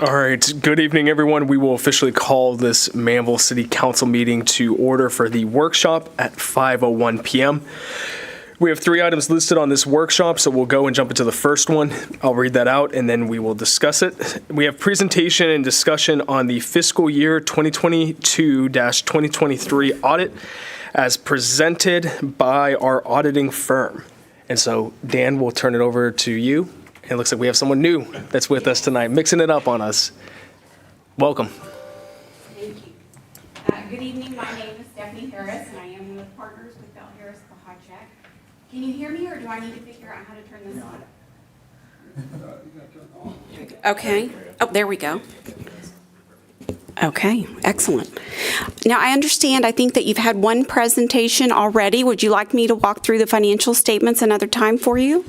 All right, good evening, everyone. We will officially call this Manvel City Council meeting to order for the workshop at 5:01 p.m. We have 3 items listed on this workshop, so we'll go and jump into the first one. I'll read that out, and then we will discuss it. We have presentation and discussion on the fiscal year 2022-2023 audit as presented by our auditing firm. And so, Dan, we'll turn it over to you. And it looks like we have someone new that's with us tonight, mixing it up on us. Welcome. Thank you. Good evening. My name is Stephanie Harris, and I am one of the partners with Bell Harris Check. Can you hear me, or do I need to figure out how to turn this on? Okay. Oh, there we go. Okay, excellent. Now, I understand, I think that you've had one presentation already. Would you like me to walk through the financial statements another time for you?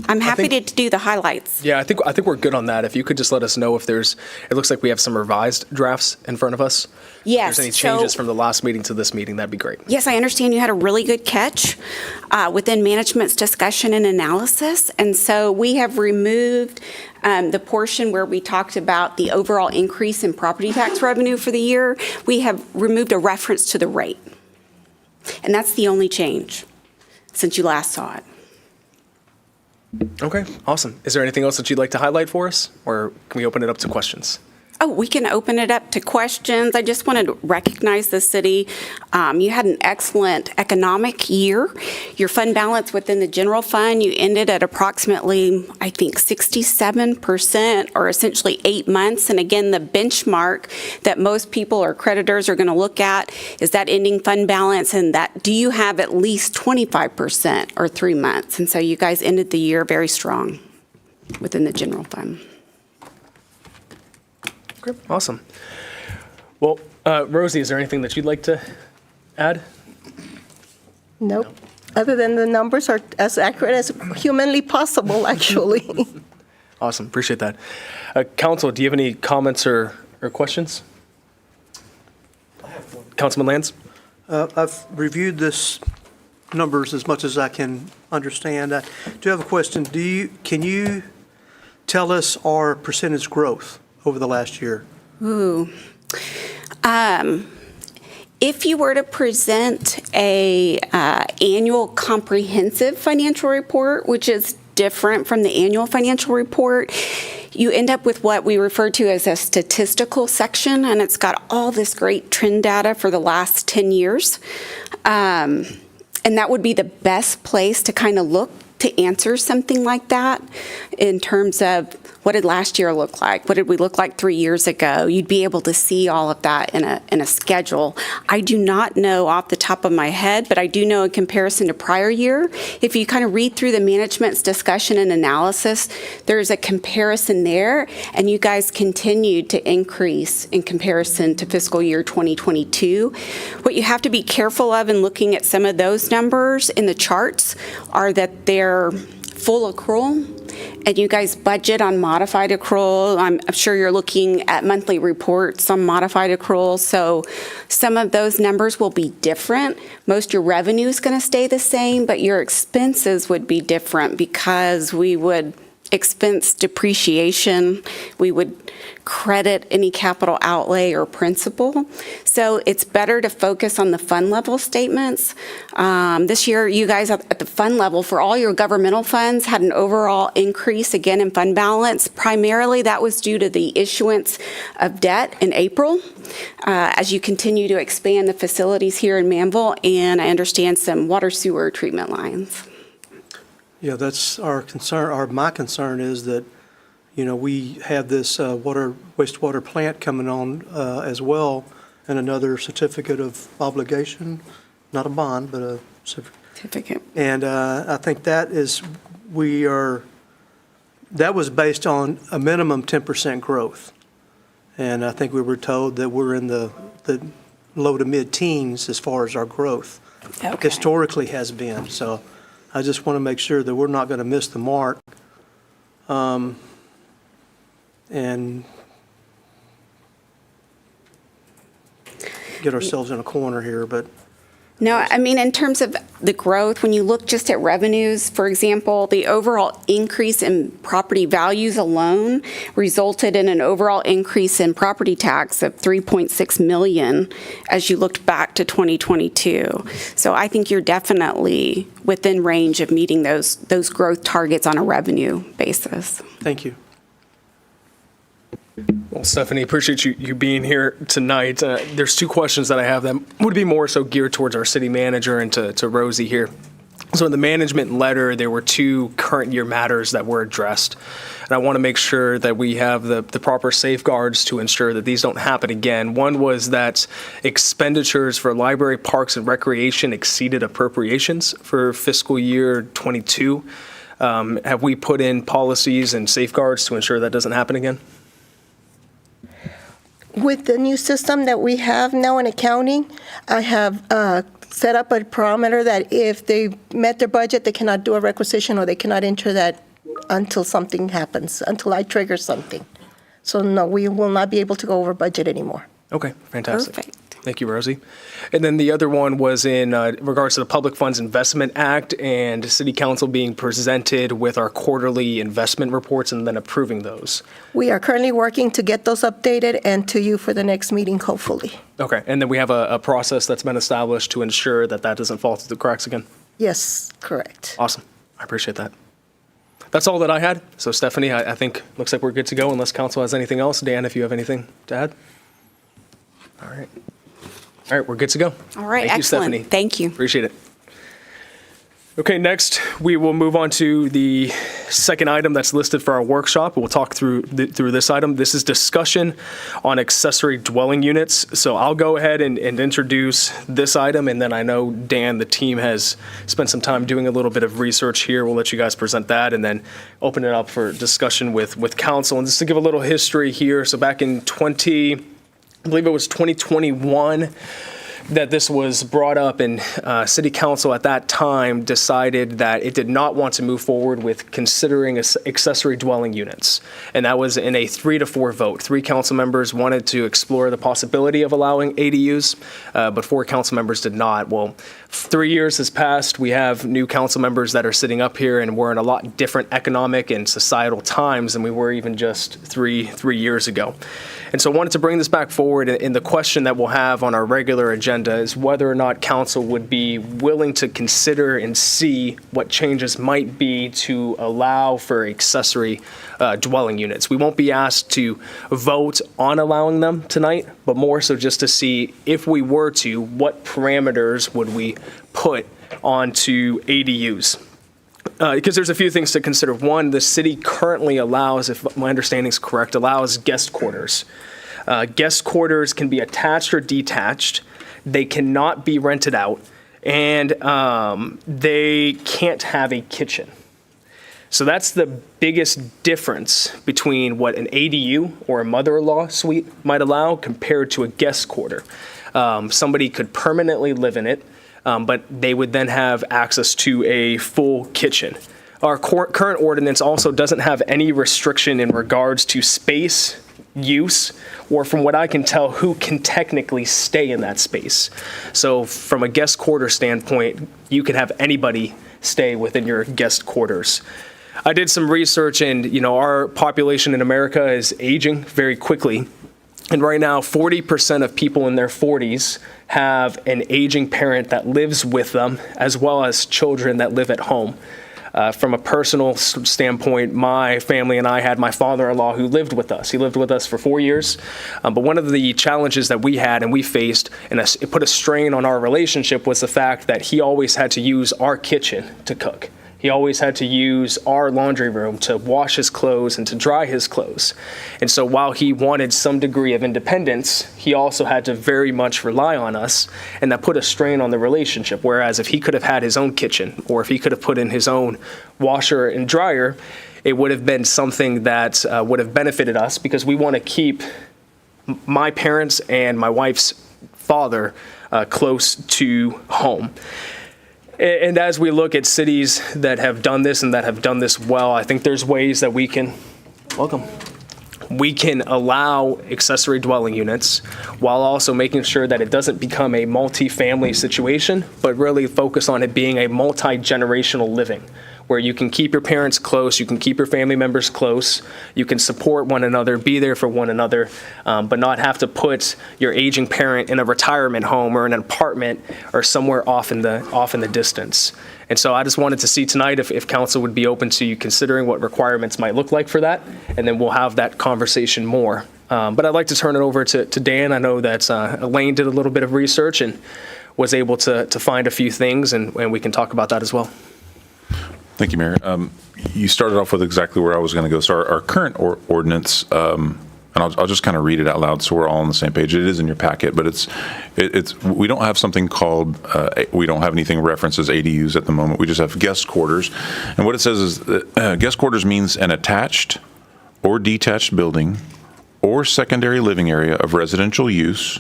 I'm happy to do the highlights. Yeah, I think we're good on that. If you could just let us know if it looks like we have some revised drafts in front of us. Yes. If there's any changes from the last meeting to this meeting, that'd be great. Yes, I understand you had a really good catch within management's discussion and analysis. And so we have removed the portion where we talked about the overall increase in property tax revenue for the year. We have removed a reference to the rate. And that's the only change since you last saw it. Okay, awesome. Is there anything else that you'd like to highlight for us, or can we open it up to questions? Oh, we can open it up to questions. I just wanted to recognize the city. You had an excellent economic year. Your fund balance within the general fund, you ended at approximately, I think, 67%, or essentially 8 months. And again, the benchmark that most people or creditors are going to look at is that ending fund balance, and that do you have at least 25% or 3 months? And so you guys ended the year very strong within the general fund. Awesome. Well, Rosie, is there anything that you'd like to add? Nope. Other than the numbers are as accurate as humanly possible, actually. Awesome. Appreciate that. Council, do you have any comments or questions? I have one. Councilman Lands? I've reviewed this numbers as much as I can understand. I do have a question. Can you tell us our percentage growth over the last year? Ooh. If you were to present a annual comprehensive financial report, which is different from the annual financial report, you end up with what we refer to as a statistical section, and it's got all this great trend data for the last 10 years. And that would be the best place to kind of look to answer something like that in terms of what did last year look like? What did we look like 3 years ago? You'd be able to see all of that in a schedule. I do not know off the top of my head, but I do know in comparison to prior year, if you kind of read through the management's discussion and analysis, there's a comparison there, and you guys continued to increase in comparison to fiscal year 2022. What you have to be careful of in looking at some of those numbers in the charts are that they're full accrual, and you guys budget on modified accrual. I'm sure you're looking at monthly reports on modified accrual, so some of those numbers will be different. Most of your revenue is going to stay the same, but your expenses would be different because we would expense depreciation. We would credit any capital outlay or principal. So it's better to focus on the fund level statements. This year, you guys at the fund level for all your governmental funds had an overall increase again in fund balance. Primarily, that was due to the issuance of debt in April as you continue to expand the facilities here in Manvel, and I understand some water sewer treatment lines. Yeah, that's our concern. My concern is that, we have this wastewater plant coming on as well, and another certificate of obligation, not a bond, but a Certificate. And I think that was based on a minimum 10% growth. And I think we were told that we're in the low to mid-teens as far as our growth. Okay. Historically has been. So I just want to make sure that we're not going to miss the mark and get ourselves in a corner here. But No, I mean, in terms of the growth, when you look just at revenues, for example, the overall increase in property values alone resulted in an overall increase in property tax of 3.6 million as you looked back to 2022. So I think you're definitely within range of meeting those growth targets on a revenue basis. Thank you. Well, Stephanie, appreciate you being here tonight. There's two questions that I have that would be more so geared towards our city manager and to Rosie here. So in the management letter, there were two current year matters that were addressed. And I want to make sure that we have the proper safeguards to ensure that these don't happen again. One was that expenditures for library, parks, and recreation exceeded appropriations for fiscal year 22. Have we put in policies and safeguards to ensure that doesn't happen again? With the new system that we have now in accounting, I have set up a parameter that if they met their budget, they cannot do a requisition or they cannot enter that until something happens, until I trigger something. So no, we will not be able to go over budget anymore. Okay, fantastic. Perfect. Thank you, Rosie. And then the other one was in regards to the Public Funds Investment Act and City Council being presented with our quarterly investment reports and then approving those. We are currently working to get those updated and to you for the next meeting, hopefully. Okay, and then we have a process that's been established to ensure that that doesn't fall through the cracks again. Yes, correct. Awesome. I appreciate that. That's all that I had. So Stephanie, I think looks like we're good to go unless council has anything else. Dan, if you have anything to add? All right. All right, we're good to go. All right, Thank you, excellent. Stephanie. Thank you. Appreciate it. Okay, next we will move on to the second item that's listed for our workshop. We'll talk through this item. This is discussion on accessory dwelling units. So I'll go ahead and introduce this item, and then I know Dan, the team, has spent some time doing a little bit of research here. We'll let you guys present that and then open it up for discussion with council. And just to give a little history here, so back in I believe it was 2021 that this was brought up, and City Council at that time decided that it did not want to move forward with considering accessory dwelling units. And that was in a 3-4 vote. 3 council members wanted to explore the possibility of allowing ADUs, but 4 council members did not. Well, 3 years has passed. We have new council members that are sitting up here, and we're in a lot different economic and societal times than we were even just three years ago. And so I wanted to bring this back forward, and the question that we'll have on our regular agenda is whether or not council would be willing to consider and see what changes might be to allow for accessory dwelling units. We won't be asked to vote on allowing them tonight, but more so just to see if we were to, what parameters would we put onto ADUs. Because there's a few things to consider. One, the city currently allows, if my understanding is correct, allows guest quarters. Guest quarters can be attached or detached. They cannot be rented out, and they can't have a kitchen. So that's the biggest difference between what an ADU or a mother-in-law suite might allow compared to a guest quarter. Somebody could permanently live in it, but they would then have access to a full kitchen. Our current ordinance also doesn't have any restriction in regards to space, use, or from what I can tell, who can technically stay in that space. So from a guest quarter standpoint, you can have anybody stay within your guest quarters. I did some research, and our population in America is aging very quickly. And right now, 40% of people in their 40s have an aging parent that lives with them, as well as children that live at home. From a personal standpoint, my family and I had my father-in-law who lived with us. He lived with us for 4 years. But one of the challenges that we had and we faced, and it put a strain on our relationship, was the fact that he always had to use our kitchen to cook. He always had to use our laundry room to wash his clothes and to dry his clothes. And so while he wanted some degree of independence, he also had to very much rely on us, and that put a strain on the relationship. Whereas if he could have had his own kitchen, or if he could have put in his own washer and dryer, it would have been something that would have benefited us, because we want to keep my parents and my wife's father close to home. And as we look at cities that have done this and that have done this well, I think there's ways that we can we can allow accessory dwelling units while also making sure that it doesn't become a multi-family situation, but really focus on it being a multi-generational living, where you can keep your parents close, you can keep your family members close, you can support one another, be there for one another, but not have to put your aging parent in a retirement home or in an apartment or somewhere off in the distance. And so I just wanted to see tonight if council would be open to you considering what requirements might look like for that, and then we'll have that conversation more. But I'd like to turn it over to Dan. I know that Elaine did a little bit of research and was able to find a few things, and we can talk about that as well. Thank you, Mayor. You started off with exactly where I was going to go. So our current ordinance, and I'll just kind of read it out loud so we're all on the same page. It is in your packet, but it's we don't have something called, we don't have anything references ADUs at the moment. We just have guest quarters. And what it says is that guest quarters means an attached or detached building or secondary living area of residential use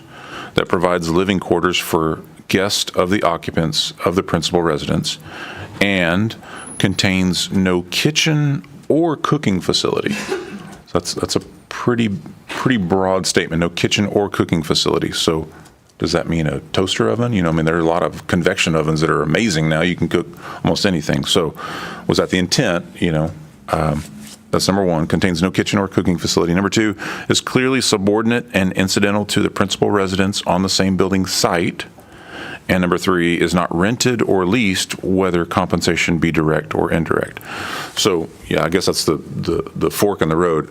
that provides living quarters for guests of the occupants of the principal residence and contains no kitchen or cooking facility. So that's a pretty broad statement, no kitchen or cooking facility. So does that mean a toaster oven? I mean, there are a lot of convection ovens that are amazing now. You can cook almost anything. So was that the intent? That's number one, contains no kitchen or cooking facility. Number two, is clearly subordinate and incidental to the principal residence on the same building site. And number three, is not rented or leased, whether compensation be direct or indirect. So, yeah, I guess that's the fork in the road.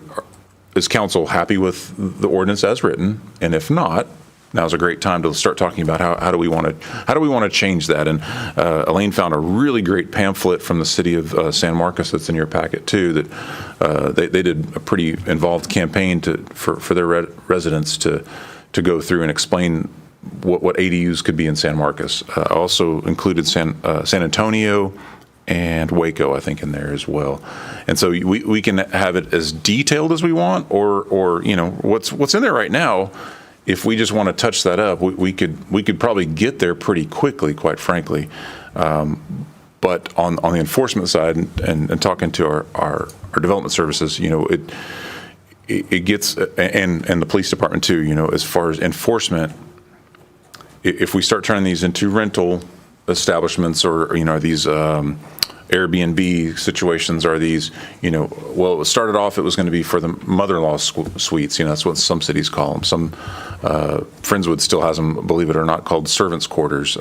Is council happy with the ordinance as written? And if not, now's a great time to start talking about how do we want to change that. And Elaine found a really great pamphlet from the city of San Marcos that's in your packet too. That they did a pretty involved campaign for their residents to go through and explain what ADUs could be in San Marcos. I also included San Antonio and Waco, I think, in there as well. And so we can have it as detailed as we want, or what's in there right now. If we just want to touch that up, we could probably get there pretty quickly, quite frankly. But on the enforcement side, and talking to our development services, it gets, and the police department too, as far as enforcement. If we start turning these into rental establishments or, these Airbnb situations, are these, well, it started off, it was going to be for the mother-in-law suites. That's what some cities call them. Some Friendswood still has them, believe it or not, called servants' quarters,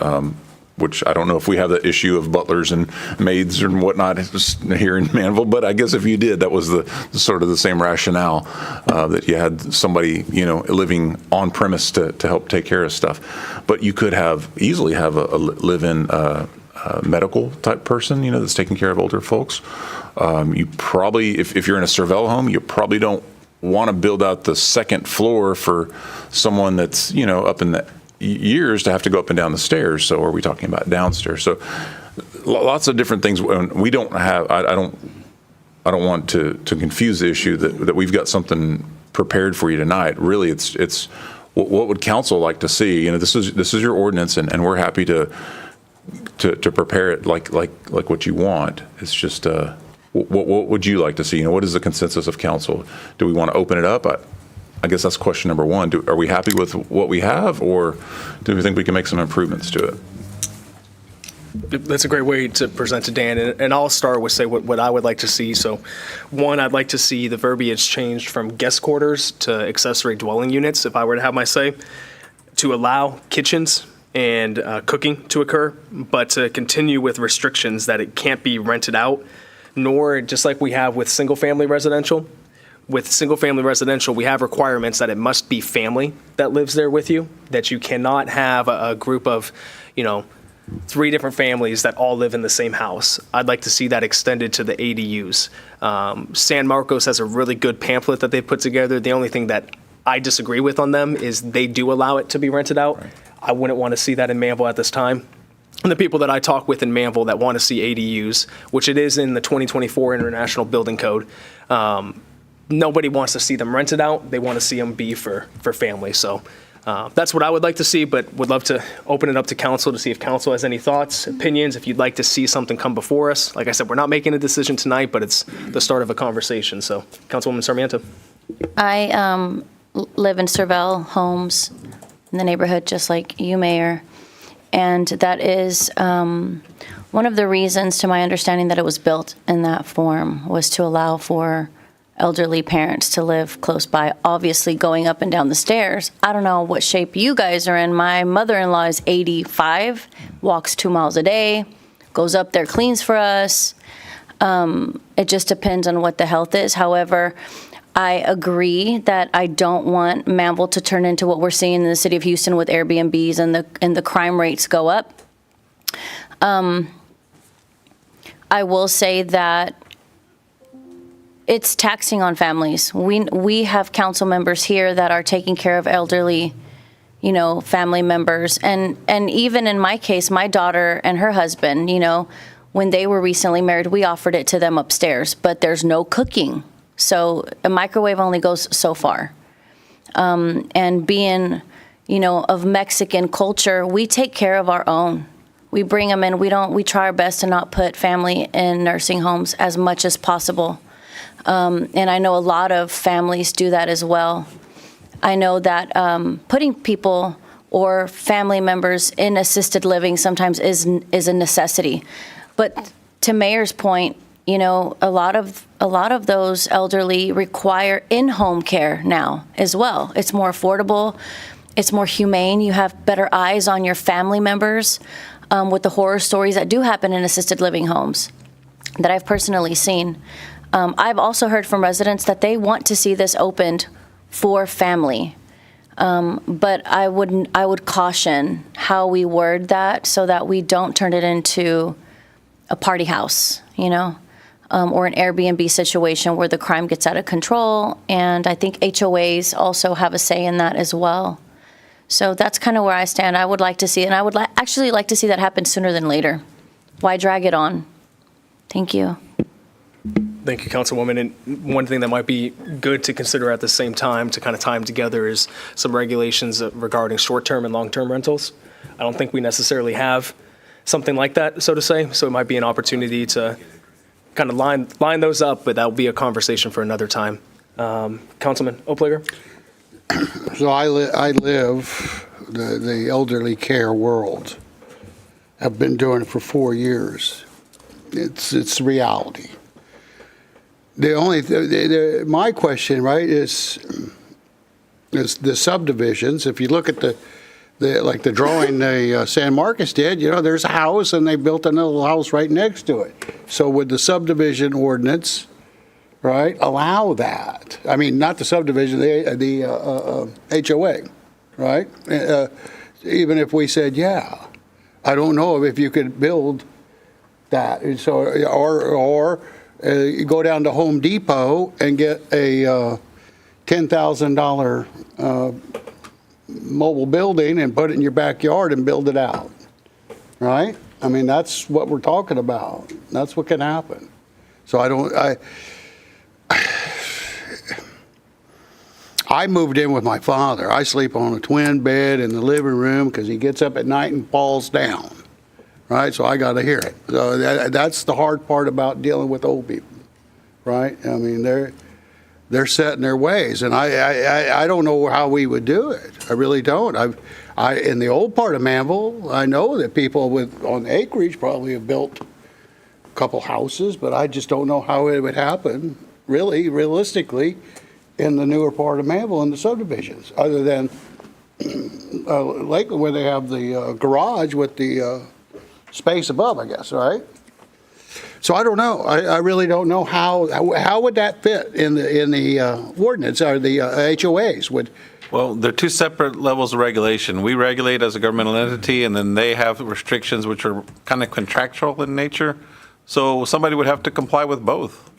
which I don't know if we have the issue of butlers and maids and whatnot here in Manvel, but I guess if you did, that was the sort of the same rationale, that you had somebody, living on premise to help take care of stuff. But you could easily have a live-in medical type person, that's taking care of older folks. You probably, if you're in a Cervell home, you probably don't want to build out the second floor for someone that's, up in the years to have to go up and down the stairs. So are we talking about downstairs? So lots of different things. We don't have, I don't want to confuse the issue that we've got something prepared for you tonight. Really, it's what would council like to see? This is your ordinance, and we're happy to prepare it like what you want. It's just what would you like to see? What is the consensus of council? Do we want to open it up? I guess that's question number one. Are we happy with what we have, or do we think we can make some improvements to it? That's a great way to present to Dan, and I'll start with what I would like to see. So, one, I'd like to see the verbiage changed from guest quarters to accessory dwelling units, if I were to have my say, to allow kitchens and cooking to occur, but to continue with restrictions that it can't be rented out, nor just like we have with single-family residential. With single-family residential, we have requirements that it must be family that lives there with you, that you cannot have a group of, 3 different families that all live in the same house. I'd like to see that extended to the ADUs. San Marcos has a really good pamphlet that they put together. The only thing that I disagree with on them is they do allow it to be rented out. Right. I wouldn't want to see that in Manvel at this time. And the people that I talk with in Manvel that want to see ADUs, which it is in the 2024 International Building Code, nobody wants to see them rented out. They want to see them be for family. So that's what I would like to see, but would love to open it up to council to see if council has any thoughts, opinions, if you'd like to see something come before us. Like I said, we're not making a decision tonight, but it's the start of a conversation. So, Councilwoman Sarmiento. I live in Servelle Homes in the neighborhood, just like you, Mayor. And that is one of the reasons, to my understanding, that it was built in that form was to allow for elderly parents to live close by, obviously going up and down the stairs. I don't know what shape you guys are in. My mother-in-law is 85, walks 2 miles a day, goes up there, cleans for us. It just depends on what the health is. However, I agree that I don't want Manvel to turn into what we're seeing in the city of Houston with Airbnbs and the crime rates go up. I will say that it's taxing on families. We have council members here that are taking care of elderly, family members. And even in my case, my daughter and her husband, when they were recently married, we offered it to them upstairs, but there's no cooking. So a microwave only goes so far. And being, of Mexican culture, we take care of our own. We bring them in. We try our best to not put family in nursing homes as much as possible. And I know a lot of families do that as well. I know that putting people or family members in assisted living sometimes is a necessity. But to Mayor's point, a lot of those elderly require in-home care now as well. It's more affordable. It's more humane. You have better eyes on your family members with the horror stories that do happen in assisted living homes that I've personally seen. I've also heard from residents that they want to see this opened for family. But I would caution how we word that so that we don't turn it into a party house, or an Airbnb situation where the crime gets out of control. And I think HOAs also have a say in that as well. So that's kind of where I stand. I would like to see it, and I would actually like to see that happen sooner than later. Why drag it on? Thank you. Thank you, Councilwoman. And one thing that might be good to consider at the same time to kind of tie them together is some regulations regarding short-term and long-term rentals. I don't think we necessarily have something like that, so to say. So it might be an opportunity to kind of line those up, but that will be a conversation for another time. Councilman Oplager? So I live the elderly care world. I've been doing it for 4 years. It's reality. My question, right, is the subdivisions. If you look at the drawing San Marcos did, there's a house and they built another house right next to it. So would the subdivision ordinance, right, allow that? I mean, not the subdivision, the HOA, right? Even if we said, yeah, I don't know if you could build that. And so, or you go down to Home Depot and get a $10,000 mobile building and put it in your backyard and build it out, right? I mean, that's what we're talking about. That's what can happen. So I moved in with my father. I sleep on a twin bed in the living room because he gets up at night and falls down, right? So I got to hear it. So that's the hard part about dealing with old people, right? I mean, they're set in their ways, and I don't know how we would do it. I really don't. In the old part of Manvel, I know that people on acreage probably have built a couple houses, but I just don't know how it would happen, really, realistically, in the newer part of Manvel in the subdivisions, other than Lakeland, where they have the garage with the space above, I guess, right? So I don't know. I really don't know how would that fit in the ordinance or the HOAs would. Well, they're two separate levels of regulation. We regulate as a governmental entity, and then they have restrictions which are kind of contractual in nature. So somebody would have to comply with both.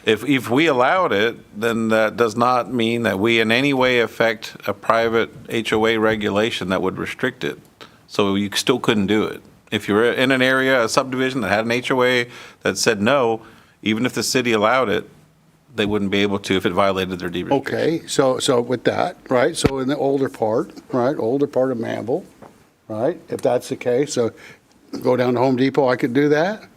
If we allowed it, then that does not mean that we in any way affect a private HOA regulation that would restrict it. So you still couldn't do it. If you're in an area, a subdivision that had an HOA that said no, even if the city allowed it, they wouldn't be able to if it violated their deed restriction. Okay, so with that, right, so in the older part of Manvel, right, if that's the case, so go down to Home Depot, I could do that?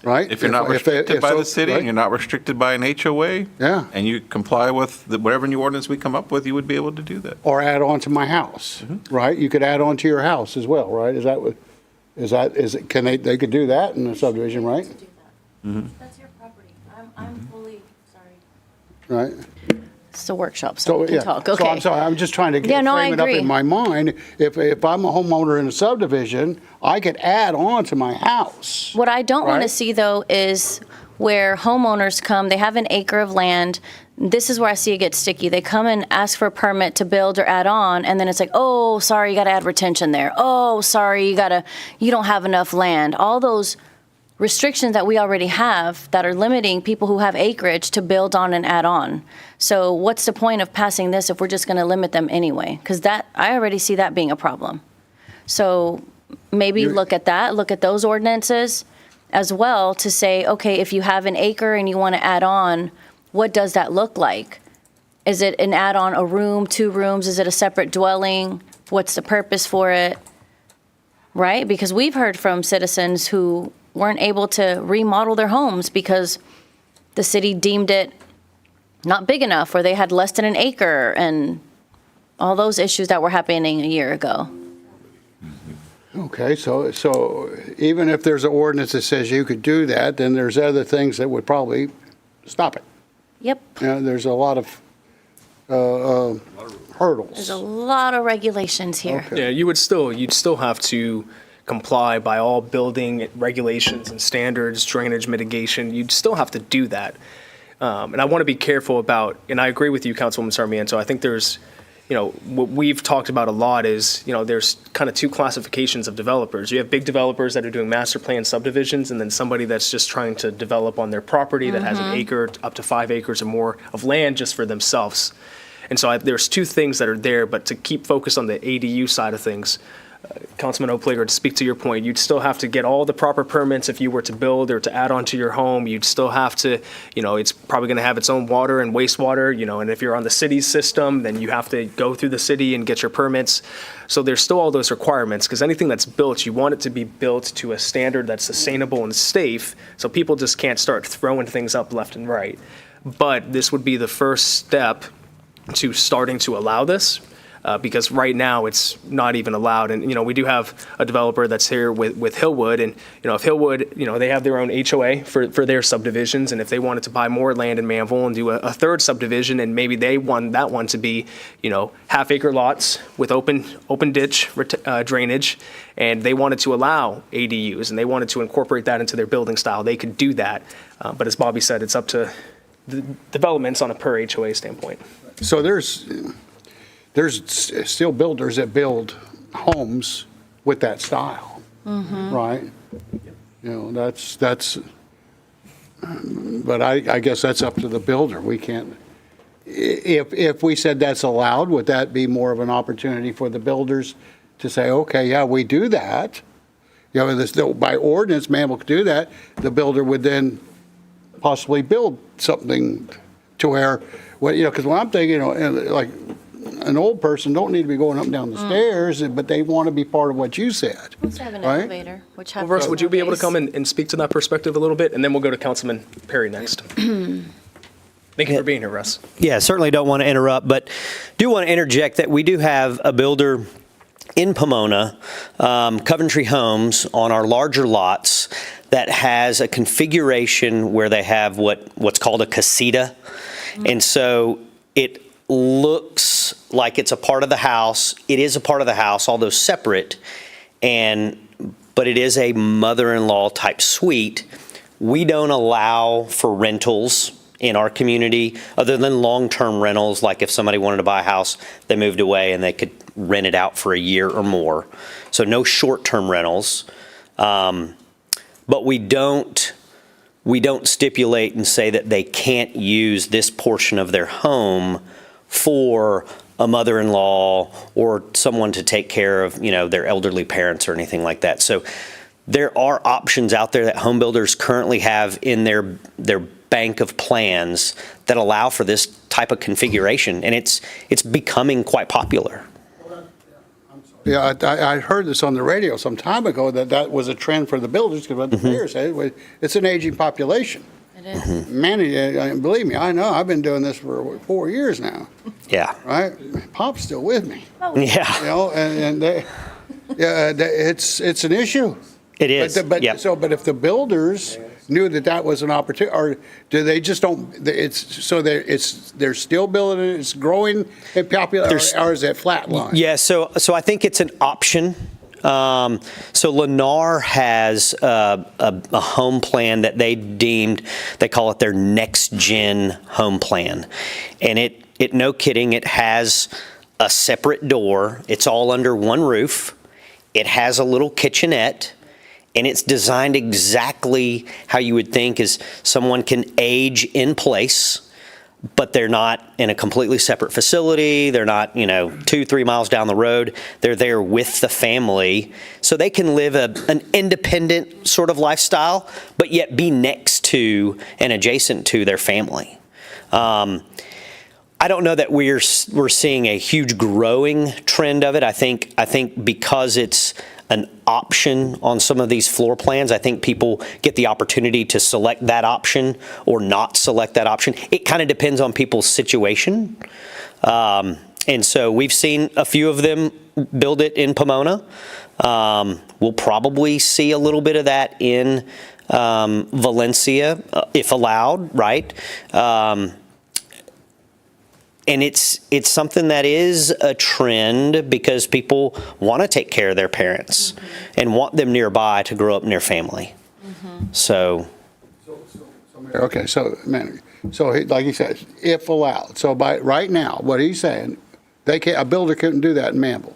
right? If you're not restricted by the city and you're not restricted by an HOA. Yeah. And you comply with whatever new ordinance we come up with, you would be able to do that. Or add on to my house, right? You could add on to your house as well, right? They could do that in a subdivision, right? That's your property. I'm fully, sorry. Right? It's a workshop, so we can yeah. talk, So okay. I'm sorry, I'm just trying to Yeah, no, I frame it up agree. in my mind. If I'm a homeowner in a subdivision, I could add on to my house. What I don't want to Right. see, though, is where homeowners come, they have an acre of land. This is where I see it get sticky. They come and ask for a permit to build or add on, and then it's like, oh, sorry, you got to add retention there. Oh, sorry, you don't have enough land. All those restrictions that we already have that are limiting people who have acreage to build on and add on. So what's the point of passing this if we're just going to limit them anyway? Because I already see that being a problem. So maybe look at that, look at those ordinances as well to say, okay, if you have an acre and you want to add on, what does that look like? Is it an add-on, a room, 2 rooms? Is it a separate dwelling? What's the purpose for it? Right? Because we've heard from citizens who weren't able to remodel their homes because the city deemed it not big enough, or they had less than an acre, and all those issues that were happening a year ago. Okay, so even if there's an ordinance that says you could do that, then there's other things that would probably stop it. Yep. There's a lot of hurdles. There's a lot of regulations here. Okay. Yeah, you'd still have to comply by all building regulations and standards, drainage mitigation. You'd still have to do that. And I want to be careful about, and I agree with you, Councilwoman Sarmiento, I think there's, what we've talked about a lot is, there's kind of 2 classifications of developers. You have big developers that are doing master plan subdivisions, and then somebody that's just trying to develop on their property that has an acre up to 5 acres or more of land just for themselves. And so there's 2 things that are there, but to keep focused on the ADU side of things, Councilman Oplager, to speak to your point, you'd still have to get all the proper permits if you were to build or to add on to your home. You'd still have to, it's probably going to have its own water and wastewater, and if you're on the city's system, then you have to go through the city and get your permits. So there's still all those requirements, because anything that's built, you want it to be built to a standard that's sustainable and safe, so people just can't start throwing things up left and right. But this would be the first step to starting to allow this. Because right now it's not even allowed. And, we do have a developer that's here with Hillwood. And, if Hillwood, they have their own HOA for their subdivisions. And if they wanted to buy more land in Manvel and do a third subdivision, and maybe they want that one to be, half-acre lots with open ditch drainage, and they wanted to allow ADUs, and they wanted to incorporate that into their building style, they could do that. But as Bobby said, it's up to the developments on a per HOA standpoint. So there's still builders that build homes with that style, right? That's, but I guess that's up to the builder. We can't, if we said that's allowed, would that be more of an opportunity for the builders to say, okay, yeah, we do that? By ordinance, Manvel could do that. The builder would then possibly build something to where, because when I'm thinking, like, an old person don't need to be going up and down the stairs, but they want to be part of what you said. Let's have an Right? elevator, which Well, has. Versa, would you be able to come and speak to that perspective a little bit? And then we'll go to Councilman Perry next. Thank you for being here, Russ. Yeah, certainly don't want to interrupt, but do want to interject that we do have a builder in Pomona, Coventry Homes, on our larger lots that has a configuration where they have what's called a casita. And so it looks like it's a part of the house. It is a part of the house, although separate, but it is a mother-in-law type suite. We don't allow for rentals in our community other than long-term rentals, like if somebody wanted to buy a house, they moved away and they could rent it out for a year or more. So no short-term rentals. But we don't stipulate and say that they can't use this portion of their home for a mother-in-law or someone to take care of, their elderly parents or anything like that. So there are options out there that home builders currently have in their bank of plans that allow for this type of configuration, and it's becoming quite popular. Yeah, I heard this on the radio some time ago, that was a trend for the builders, because what the mayor said, it's an aging population. It is. Man, believe me, I know, I've been doing this for 4 years now, Yeah. right? Pop's still with me, you Yeah. know, and it's an issue. It is. But Yep. but if the builders knew that was an opportunity, or do they just don't? They're still building it. It's growing in popularity, or is it flatline? Yeah, so I think it's an option. So Lennar has a home plan that they call it their next gen home plan, and it no kidding, it has a separate door. It's all under one roof. It has a little kitchenette. And it's designed exactly how you would think is someone can age in place, but they're not in a completely separate facility. They're not, 2-3 miles down the road. They're there with the family. So they can live an independent sort of lifestyle, but yet be next to and adjacent to their family. I don't know that we're seeing a huge growing trend of it. I think because it's an option on some of these floor plans, I think people get the opportunity to select that option or not select that option. It kind of depends on people's situation. And so we've seen a few of them build it in Pomona. We'll probably see a little bit of that in Valencia, if allowed, right? And it's something that is a trend because people want to take care of their parents and want them nearby to grow up near family. So. Okay, so like you said, if allowed. So by right now, what he's saying, a builder couldn't do that in Manvel.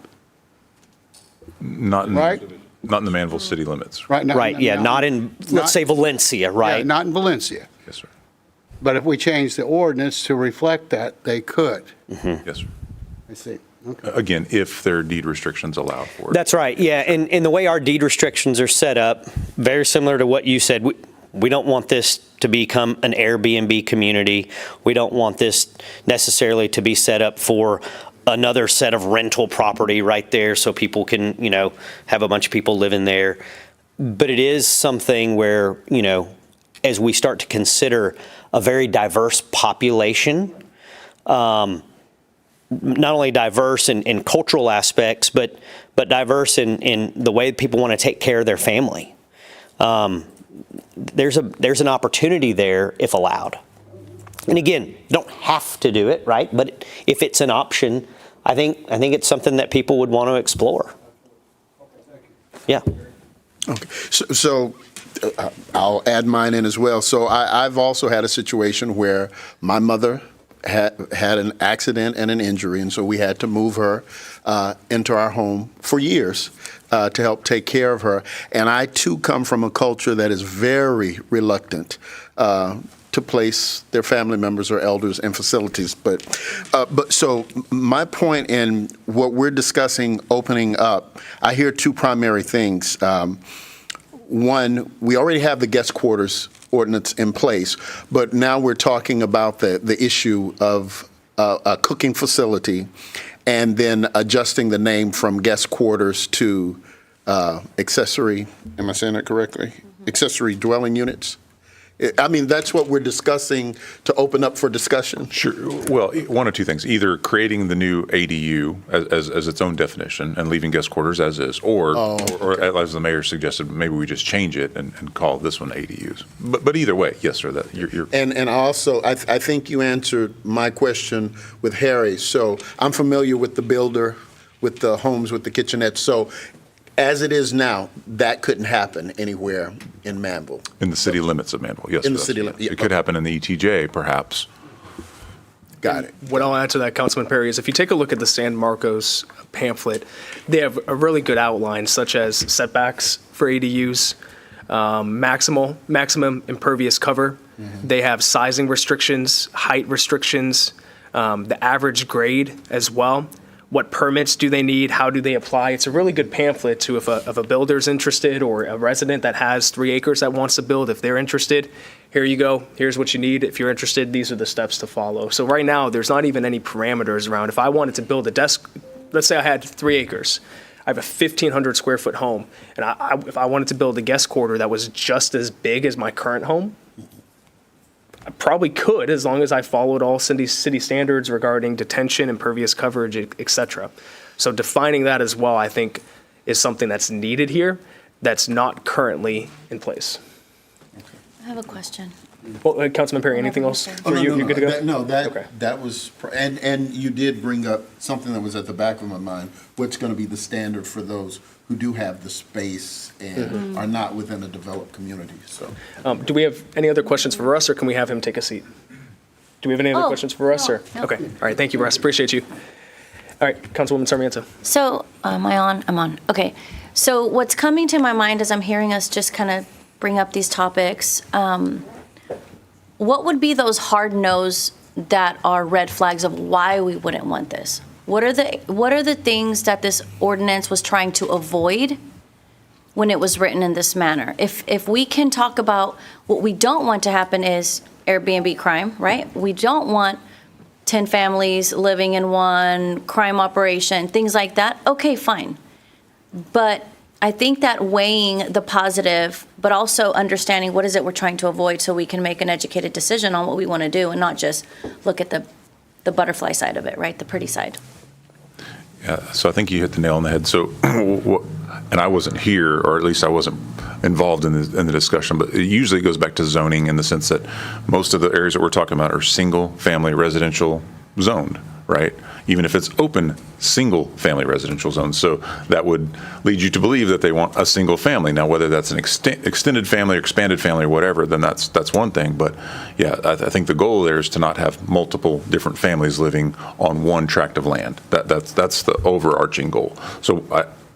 Not in Right? Not in the Manvel city limits. Right now. Right, yeah, not in, let's say Valencia, right? Yeah, not in Valencia. Yes, sir. But if we change the ordinance to reflect that, they could. Yes, sir. I see. Okay. Again, if their deed restrictions allow for it. That's right, yeah, and the way our deed restrictions are set up, very similar to what you said, we don't want this to become an Airbnb community. We don't want this necessarily to be set up for another set of rental property right there so people can, have a bunch of people living there. But it is something where, as we start to consider a very diverse population, not only diverse in cultural aspects, but diverse in the way people want to take care of their family. There's an opportunity there if allowed. And again, you don't have to do it, right? But if it's an option, I think it's something that people would want to explore. Yeah. Okay. So I'll add mine in as well. So I've also had a situation where my mother had an accident and an injury, and so we had to move her into our home for years to help take care of her. And I, too, come from a culture that is very reluctant to place their family members or elders in facilities. But so my point in what we're discussing opening up, I hear two primary things. One, we already have the guest quarters ordinance in place, but now we're talking about the issue of a cooking facility and then adjusting the name from guest quarters to accessory, am I saying that correctly? Accessory dwelling units? I mean, that's what we're discussing to open up for discussion. Sure. Well, one of two things: either creating the new ADU as its own definition and leaving guest quarters as is, or as the mayor suggested, maybe we just change it and call this one ADUs. But either way, yes, sir. That you're And also, I think you answered my question with Harry. So I'm familiar with the builder, with the homes, with the kitchenettes. So as it is now, that couldn't happen anywhere in Manvel. in the city limits of Manvel. Yes, In the sir, city that's- limit, yeah, It could happen in the ETJ, perhaps. Got it. What I'll add to that, Councilman Perry, is if you take a look at the San Marcos pamphlet, they have a really good outline, such as setbacks for ADUs, maximum impervious cover. They have sizing restrictions, height restrictions, the average grade as well. What permits do they need? How do they apply? It's a really good pamphlet to if a builder's interested or a resident that has 3 acres that wants to build, if they're interested, here you go. Here's what you need. If you're interested, these are the steps to follow. So right now, there's not even any parameters around. If I wanted to build a desk, let's say I had 3 acres. I have a 1,500 square foot home, and if I wanted to build a guest quarter that was just as big as my current home, I probably could, as long as I followed all city standards regarding detention, impervious coverage, et cetera. So defining that as well, I think, is something that's needed here that's not currently in place. I have a question. Well, Councilman Perry, anything else? For you? You're good to go? Okay. That was, and you did bring up something that was at the back of my mind. What's going to be the standard for those who do have the space and are not within a developed community, so. Do we have any other questions for Russ, or can we have him take a seat? Do we have any other questions for Russ, or? no. Okay, all right, thank you, Russ, appreciate you. All right, Councilwoman Sarmiento. So, am I on? I'm on. Okay. So what's coming to my mind as I'm hearing us just kind of bring up these topics, what would be those hard no's that are red flags of why we wouldn't want this? What are the things that this ordinance was trying to avoid when it was written in this manner? If we can talk about what we don't want to happen is Airbnb crime, right? We don't want 10 families living in one crime operation, things like that. Okay, fine. But I think that weighing the positive, but also understanding what is it we're trying to avoid so we can make an educated decision on what we want to do and not just look at the butterfly side of it, right? The pretty side. Yeah, so I think you hit the nail on the head. So, and I wasn't here, or at least I wasn't involved in the discussion, but it usually goes back to zoning in the sense that most of the areas that we're talking about are single-family residential zoned, right? Even if it's open, single-family residential zones. So that would lead you to believe that they want a single family. Now, whether that's an extended family or expanded family or whatever, then that's one thing. But yeah, I think the goal there is to not have multiple different families living on one tract of land. That's the overarching goal. So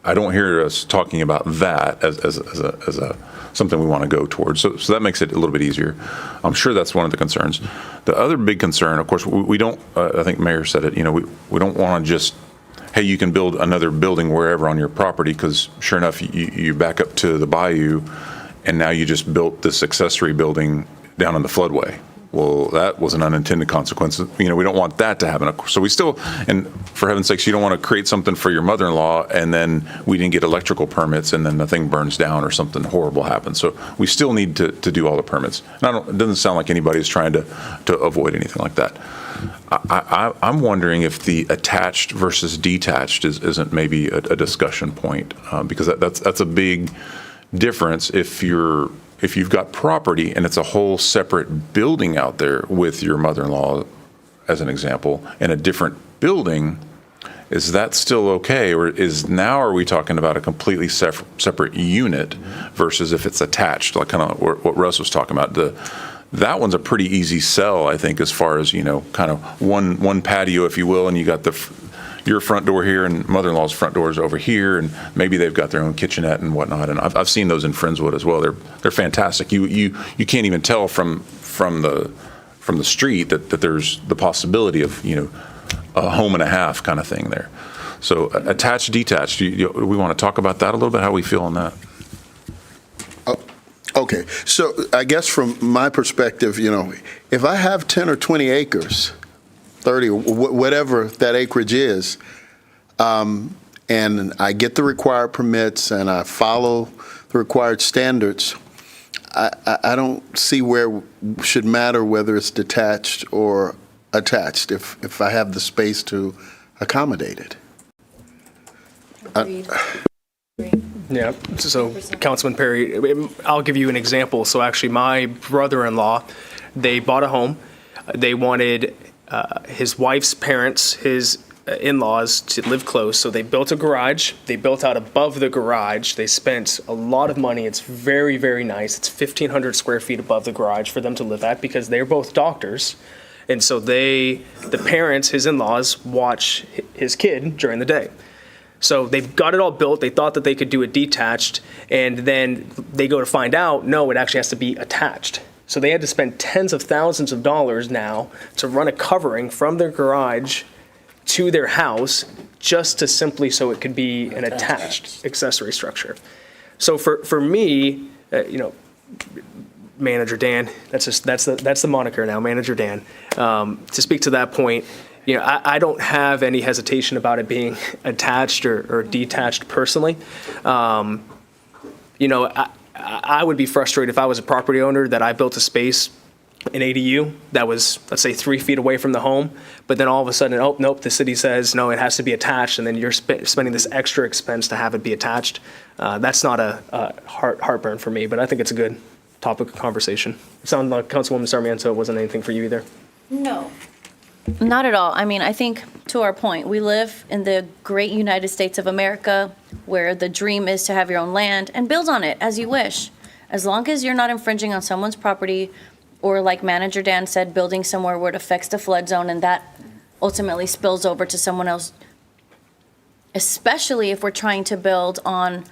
I don't hear us talking about that as a something we want to go towards. So that makes it a little bit easier. I'm sure that's one of the concerns. The other big concern, of course, we don't, I think Mayor said it, we don't want to just, hey, you can build another building wherever on your property, because sure enough, you back up to the bayou and now you just built this accessory building down in the floodway. Well, that was an unintended consequence. We don't want that to happen. So we still, and for heaven's sakes, you don't want to create something for your mother-in-law and then we didn't get electrical permits and then the thing burns down or something horrible happens. So we still need to do all the permits. And it doesn't sound like anybody's trying to avoid anything like that. I'm wondering if the attached versus detached isn't maybe a discussion point, because that's a big difference if you've got property and it's a whole separate building out there with your mother-in-law, as an example, and a different building, is that still okay? Or are we talking about a completely separate unit versus if it's attached, like kind of what Russ was talking about? That one's a pretty easy sell, I think, as far as, kind of one patio, if you will, and you got your front door here and mother-in-law's front door is over here, and maybe they've got their own kitchenette and whatnot. And I've seen those in Friendswood as well. They're fantastic. You can't even tell from the street that there's the possibility of a home and a half kind of thing there. So attached, detached. We want to talk about that a little bit. How we feel on that? Okay, so I guess from my perspective, if I have 10 or 20 acres, 30, whatever that acreage is, and I get the required permits and I follow the required standards, I don't see where it should matter whether it's detached or attached if I have the space to accommodate it. Agreed. Yeah, so Councilman Perry, I'll give you an example. So actually my brother-in-law, they bought a home. They wanted his wife's parents, his in-laws, to live close. So they built a garage. They built out above the garage. They spent a lot of money. It's very, very nice. It's 1,500 square feet above the garage for them to live at because they're both doctors. And so the parents, his in-laws, watch his kid during the day. So they've got it all built. They thought that they could do it detached. And then they go to find out, no, it actually has to be attached. So they had to spend tens of thousands of dollars now to run a covering from their garage to their house just to simply so it could be an attached accessory structure. So for me, Manager Dan, that's the moniker now, Manager Dan. To speak to that point, I don't have any hesitation about it being attached or detached personally. I would be frustrated if I was a property owner that I built a space, an ADU, that was, let's say, 3 feet away from the home, but then all of a sudden, oh, nope, the city says, no, it has to be attached, and then you're spending this extra expense to have it be attached. That's not a heartburn for me, but I think it's a good topic of conversation. It sounded like Councilwoman Sarmiento wasn't anything for you either. No. Not at all. I mean, I think to our point, we live in the great United States of America where the dream is to have your own land and build on it as you wish. As long as you're not infringing on someone's property or, like Manager Dan said, building somewhere where it affects the flood zone and that ultimately spills over to someone else, especially if we're trying to build on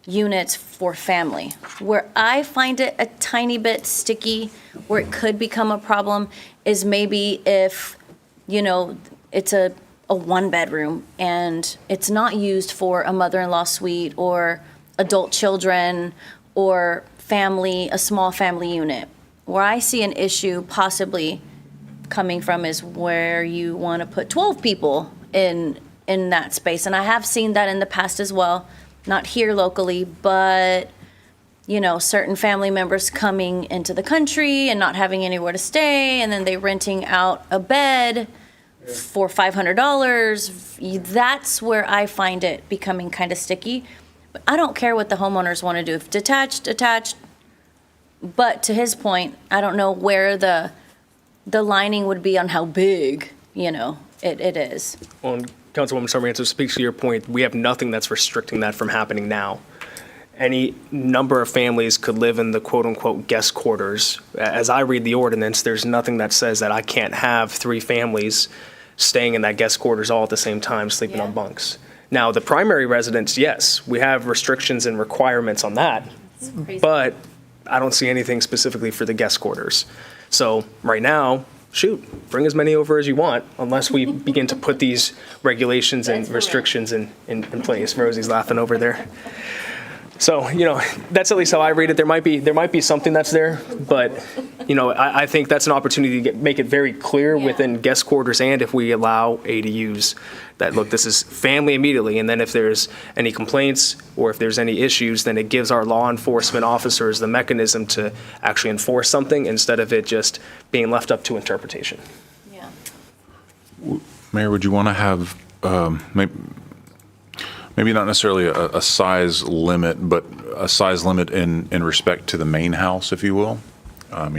units for family. Where I find it a tiny bit sticky, where it could become a problem, is maybe if it's a 1-bedroom and it's not used for a mother-in-law suite or adult children or family, a small family unit. Where I see an issue possibly coming from is where you want to put 12 people in that space. And I have seen that in the past as well, not here locally, but certain family members coming into the country and not having anywhere to stay, and then they renting out a bed for $500. That's where I find it becoming kind of sticky. But I don't care what the homeowners want to do. If detached. But to his point, I don't know where the lining would be on how big, it is. Well, and Councilwoman Sarmiento speaks to your point. We have nothing that's restricting that from happening now. Any number of families could live in the quote-unquote guest quarters. As I read the ordinance, there's nothing that says that I can't have 3 families staying in that guest quarters all at the same time, sleeping on bunks. Now, the primary residence, yes, we have restrictions and requirements on that, but I don't see anything specifically for the guest quarters. So right now, shoot, bring as many over as you want, unless we begin to put these regulations and restrictions in place. Rosie's laughing over there. So, that's at least how I read it. There might be something that's there, but, I think that's an opportunity to make it very clear within guest quarters, and if we allow ADUs, that, look, this is family immediately, and then if there's any complaints or if there's any issues, then it gives our law enforcement officers the mechanism to actually enforce something instead of it just being left up to interpretation. Yeah. Mayor, would you want to have maybe not necessarily a size limit, but a size limit in respect to the main house, if you will? No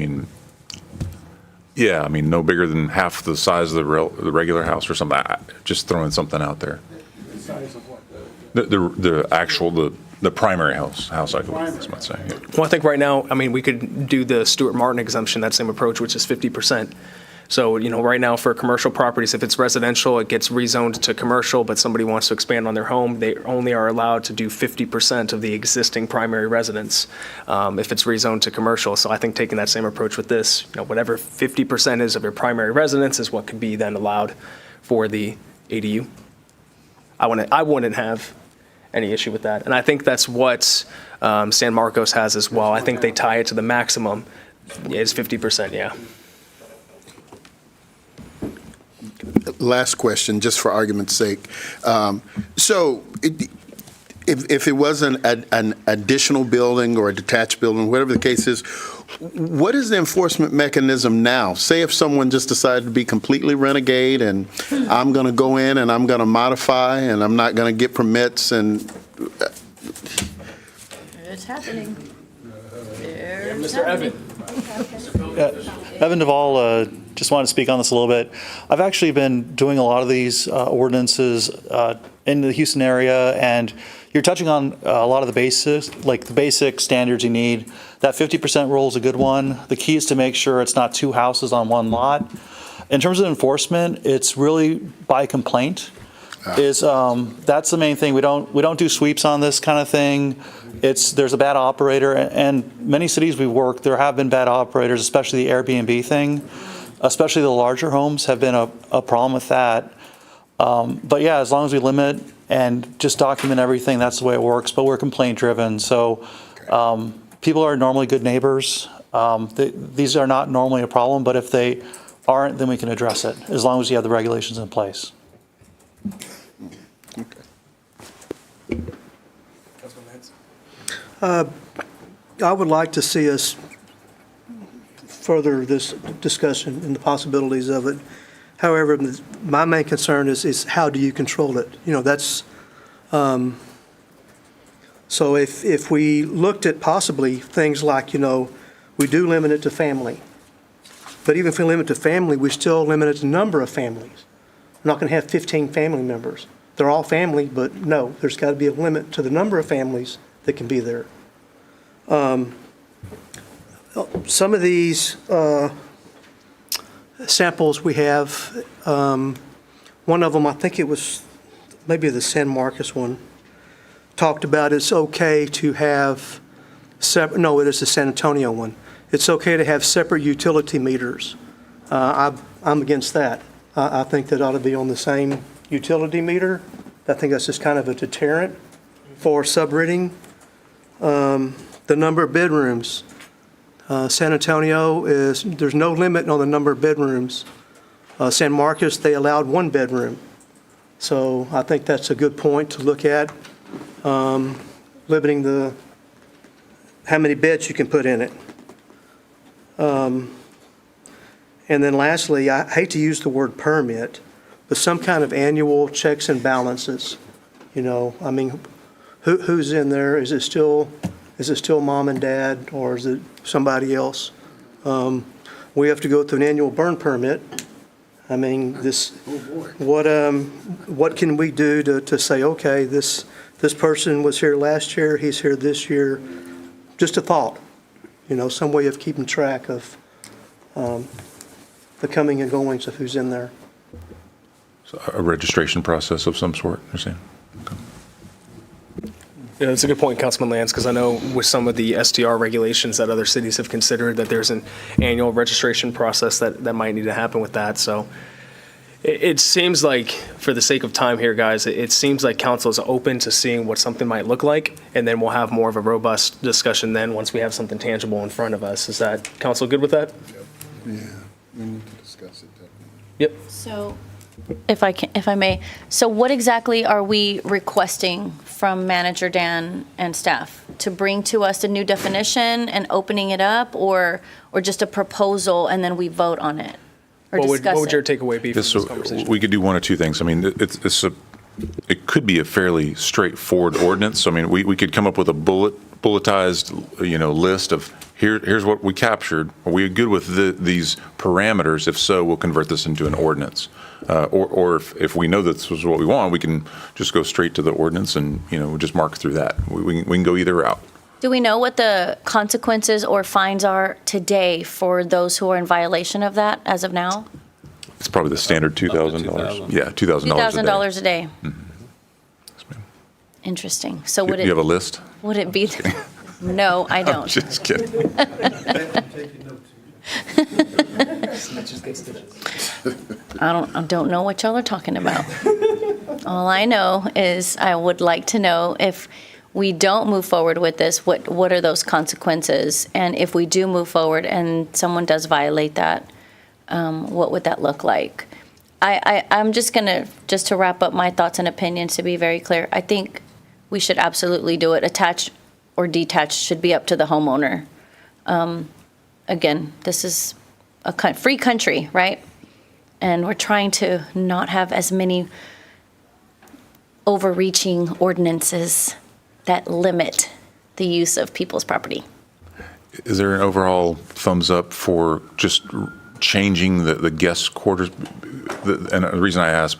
bigger than half the size of the regular house or something. Just throwing something out there. The size of what? The primary house, I might say. Yeah. Well, I think right now, we could do the Stuart Martin exemption, that same approach, which is 50%. So, right now for commercial properties, if it's residential, it gets rezoned to commercial, but somebody wants to expand on their home, they only are allowed to do 50% of the existing primary residence if it's rezoned to commercial. So I think taking that same approach with this, whatever 50% is of your primary residence is what could be then allowed for the ADU. I wouldn't have any issue with that. And I think that's what San Marcos has as well. I think they tie it to the maximum is 50%, yeah. Last question, just for argument's sake. So if it was an additional building or a detached building, whatever the case is, what is the enforcement mechanism now? Say if someone just decided to be completely renegade and I'm going to go in and I'm going to modify and I'm not going to get permits and... It's happening. Mr. Evan. Evan Duvall, just wanted to speak on this a little bit. I've actually been doing a lot of these ordinances in the Houston area, and you're touching on a lot of the basics, like the basic standards you need. That 50% rule is a good one. The key is to make sure it's not 2 houses on 1 lot. In terms of enforcement, it's really by complaint. That's the main thing. We don't do sweeps on this kind of thing. There's a bad operator, and many cities we work, there have been bad operators, especially the Airbnb thing. Especially the larger homes have been a problem with that. But yeah, as long as we limit and just document everything, that's the way it works. But we're complaint driven, so people are normally good neighbors. These are not normally a problem, but if they aren't, then we can address it, as long as you have the regulations in place. I would like to see us further this discussion and the possibilities of it. However, my main concern is how do you control it? You know, that's, so if we looked at possibly things like, you know, we do limit it to family. But even if we limit it to family, we still limit it to number of families. We're not going to have 15 family members. They're all family, but no, there's got to be a limit to the number of families that can be there. Some of these samples we have, one of them, I think it was maybe the San Marcos one, talked about it's okay to have separate, no, it is the San Antonio one. It's okay to have separate utility meters. I'm against that. I think that ought to be on the same utility meter. I think that's just kind of a deterrent for subletting. The number of bedrooms. San Antonio is, there's no limit on the number of bedrooms. San Marcos, they allowed one bedroom. So I think that's a good point to look at, limiting the, how many beds you can put in it. And then lastly, I hate to use the word permit, but some kind of annual checks and balances. You know, I mean, who's in there? Is it still mom and dad, or is it somebody else? We have to go through an annual burn permit. I mean, what can we do to say, okay, this person was here last year, he's here this year? Just a thought, you know, some way of keeping track of the coming and goings of who's in there. So a registration process of some sort, you're saying? Okay. Yeah, that's a good point, Councilman Lance, because I know with some of the STR regulations that other cities have considered that there's an annual registration process that might need to happen with that. So it seems like, for the sake of time here, guys, it seems like council is open to seeing what something might look like, and then we'll have more of a robust discussion then once we have something tangible in front of us. Is that council good with that? Yeah, we need to discuss it definitely. Yep. So, if I may, so what exactly are we requesting from Manager Dan and staff? To bring to us a new definition and opening it up, or just a proposal and then we vote on it? Or What discuss would your it? takeaway be from Yes, this so conversation? we could do one of two things. I mean, it could be a fairly straightforward ordinance. I mean, we could come up with a bulletized, you know, list of here's what we captured. Are we good with these parameters? If so, we'll convert this into an ordinance. Or if we know this was what we want, we can just go straight to the ordinance and, you know, just mark through that. We can go either route. Do we know what the consequences or fines are today for those who are in violation of that as of now? It's probably the standard $2,000. $2,000. Yeah, $2,000 a day. $2,000 a day. Yes, ma'am. Interesting. So You have a list? would it be? No, I don't. Just kidding. I don't know what y'all are talking about. All I know is I would like to know if we don't move forward with this, what are those consequences? And if we do move forward and someone does violate that, what would that look like? I'm just to wrap up my thoughts and opinions, to be very clear, I think we should absolutely do it. Attached or detached should be up to the homeowner. Again, this is a free country, right? And we're trying to not have as many overreaching ordinances that limit the use of people's property. Is there an overall thumbs up for just changing the guest quarters? And the reason I ask,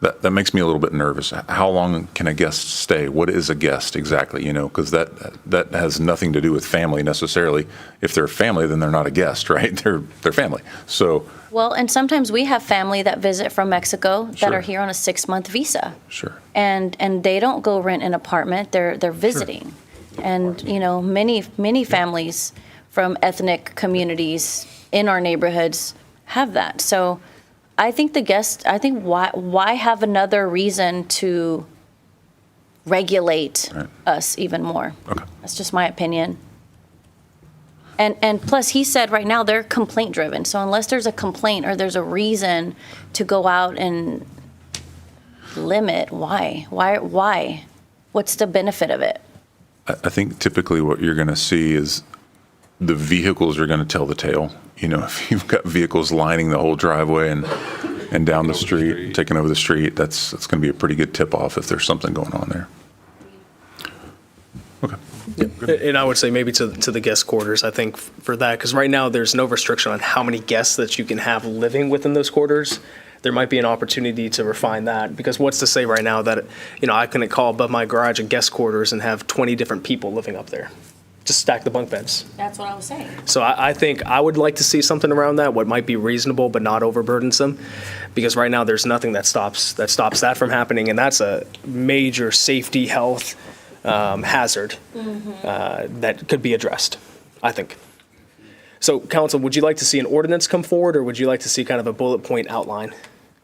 that makes me a little bit nervous. How long can a guest stay? What is a guest exactly? You know, because that has nothing to do with family necessarily. If they're family, then they're not a guest, right? They're family. So. Well, and sometimes we have family that visit from Mexico that Sure. are here on a 6-month visa. Sure. And they don't go rent an apartment, they're visiting. And, you know, many families from ethnic communities in our neighborhoods have that. So I think why have another reason to regulate Right. us even more? Okay. That's just my opinion. And plus, he said right now they're complaint driven. So unless there's a complaint or there's a reason to go out and limit, why? What's the benefit of it? I think typically what you're going to see is the vehicles are going to tell the tale. You know, if you've got vehicles lining the whole driveway and down the street, taking over the street, that's going to be a pretty good tip-off if there's something going on there. Okay. And I would say maybe to the guest quarters, I think, for that, because right now there's no restriction on how many guests that you can have living within those quarters. There might be an opportunity to refine that, because what's to say right now that, you know, I couldn't call above my garage a guest quarters and have 20 different people living up there. Just stack the bunk beds. That's what I was saying. So I think I would like to see something around that, what might be reasonable but not overburdensome, because right now there's nothing that stops that from happening, and that's a major safety, health hazard that could be addressed, I think. So, Council, would you like to see an ordinance come forward, or would you like to see kind of a bullet point outline?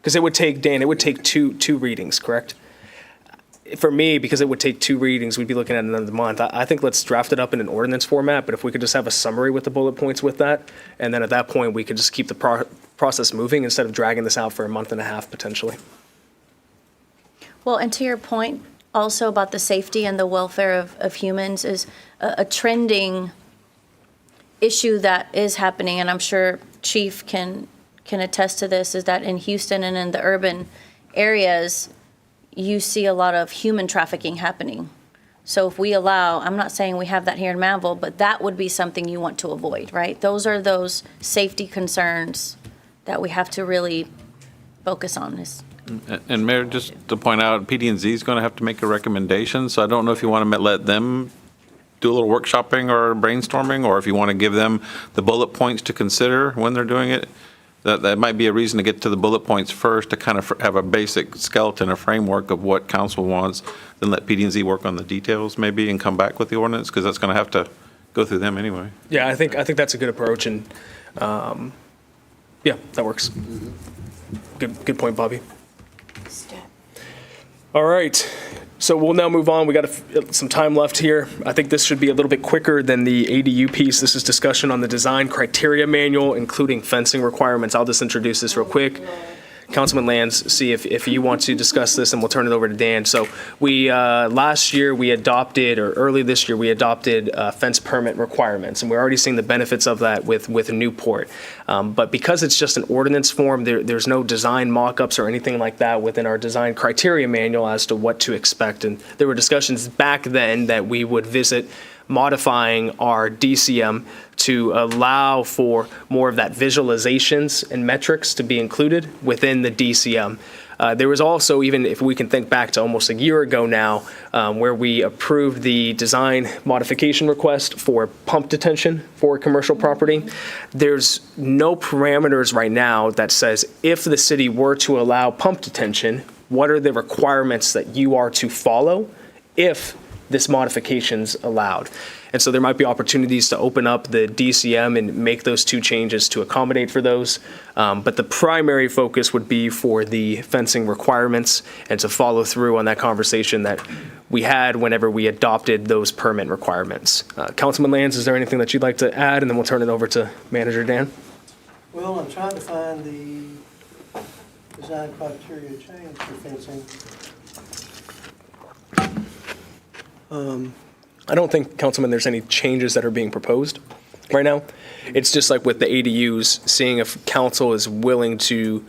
Because it would take, Dan, it would take two readings, correct? For me, because it would take 2 readings, we'd be looking at another month. I think let's draft it up in an ordinance format, but if we could just have a summary with the bullet points with that, and then at that point, we could just keep the process moving instead of dragging this out for a month and a half, potentially. Well, and to your point also about the safety and the welfare of humans is a trending issue that is happening, and I'm sure Chief can attest to this, is that in Houston and in the urban areas, you see a lot of human trafficking happening. So if we allow, I'm not saying we have that here in Manvel, but that would be something you want to avoid, right? Those are those safety concerns that we have to really focus on. And Mayor, just to point out, PD&Z is going to have to make a recommendation, so I don't know if you want to let them do a little workshopping or brainstorming, or if you want to give them the bullet points to consider when they're doing it. That might be a reason to get to the bullet points first, to kind of have a basic skeleton, a framework of what council wants, then let PD&Z work on the details maybe and come back with the ordinance, because that's going to have to go through them anyway. Yeah, I think that's a good approach, and yeah, that works. Good point, Bobby. All right, so we'll now move on. We got some time left here. I think this should be a little bit quicker than the ADU piece. This is discussion on the design criteria manual, including fencing requirements. I'll just introduce this real quick. Councilman Lands, see if you want to discuss this, and we'll turn it over to Dan. So we, last year, we adopted, or early this year, we adopted fence permit requirements, and we're already seeing the benefits of that with Newport. But because it's just an ordinance form, there's no design mock-ups or anything like that within our design criteria manual as to what to expect. And there were discussions back then that we would visit modifying our DCM to allow for more of that visualizations and metrics to be included within the DCM. There was also, even if we can think back to almost a year ago now, where we approved the design modification request for pump detention for commercial property. There's no parameters right now that says if the city were to allow pump detention, what are the requirements that you are to follow if this modification's allowed. And so there might be opportunities to open up the DCM and make those 2 changes to accommodate for those. But the primary focus would be for the fencing requirements and to follow through on that conversation that we had whenever we adopted those permit requirements. Councilman Lands, is there anything that you'd like to add? And then we'll turn it over to Manager Dan. Well, I'm trying to find the design criteria change for fencing. I don't think, Councilman, there's any changes that are being proposed right now. It's just like with the ADUs, seeing if council is willing to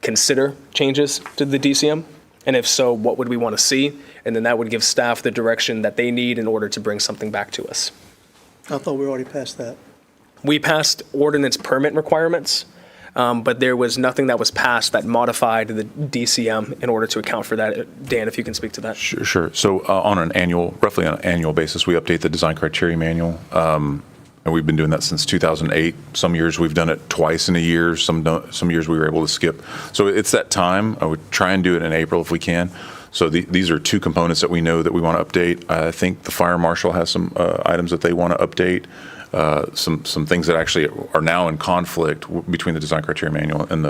consider changes to the DCM, and if so, what would we want to see? And then that would give staff the direction that they need in order to bring something back to us. I thought we already passed that. We passed ordinance permit requirements, but there was nothing that was passed that modified the DCM in order to account for that. Dan, if you can speak to that. Sure. So roughly on an annual basis, we update the design criteria manual. And we've been doing that since 2008. Some years we've done it twice in a year. Some years we were able to skip. So it's that time. I would try and do it in April if we can. So these are 2 components that we know that we want to update. I think the fire marshal has some items that they want to update. Some things that actually are now in conflict between the design criteria manual and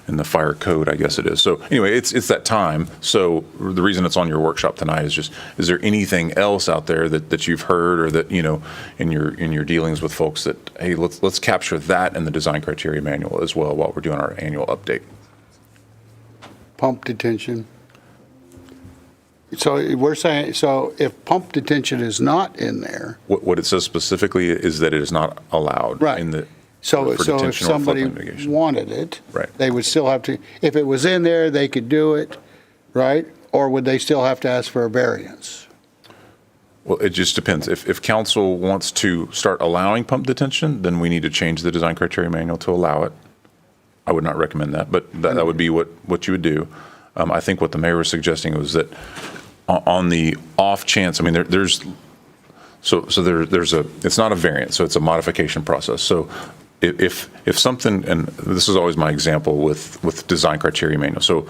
in the fire code, I guess it is. So anyway, it's that time. So the reason it's on your workshop tonight is just, is there anything else out there that you've heard or that, in your dealings with folks that, hey, let's capture that in the design criteria manual as well while we're doing our annual update? Pump detention. So we're saying, so if pump detention is not in there. What it says specifically is that it is not allowed Right. in the, So for if detention or somebody floodplain mitigation. wanted it. Right. They would still have to, if it was in there, they could do it, right? Or would they still have to ask for a variance? Well, it just depends. If council wants to start allowing pump detention, then we need to change the design criteria manual to allow it. I would not recommend that, but that would be what you would do. I think what the mayor was suggesting was that on the off chance, I mean, there's it's not a variance, so it's a modification process. So if something, and this is always my example with design criteria manual. So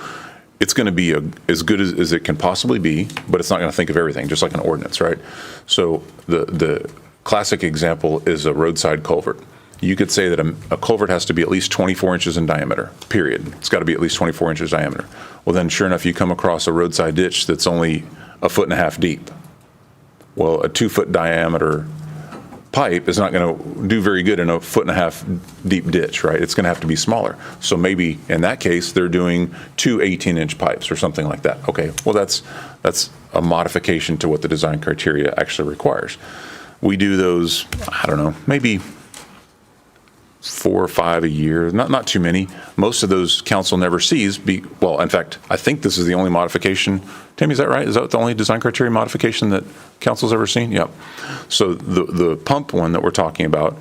it's going to be as good as it can possibly be, but it's not going to think of everything, just like an ordinance, right? So the classic example is a roadside culvert. You could say that a culvert has to be at least 24 inches in diameter, period. It's got to be at least 24 inches diameter. Well, then sure enough, you come across a roadside ditch that's only 1.5 feet deep. Well, a 2-foot diameter pipe is not going to do very good in a 1.5 foot deep ditch, right? It's going to have to be smaller. So maybe in that case, they're doing 2 18-inch pipes or something like that. Okay, well, that's a modification to what the design criteria actually requires. We do those, I don't know, maybe 4 or 5 a year, not too many. Most of those council never sees. Well, in fact, I think this is the only modification. Tammy, is that right? Is that the only design criteria modification that council's ever seen? Yep. So the pump one that we're talking about,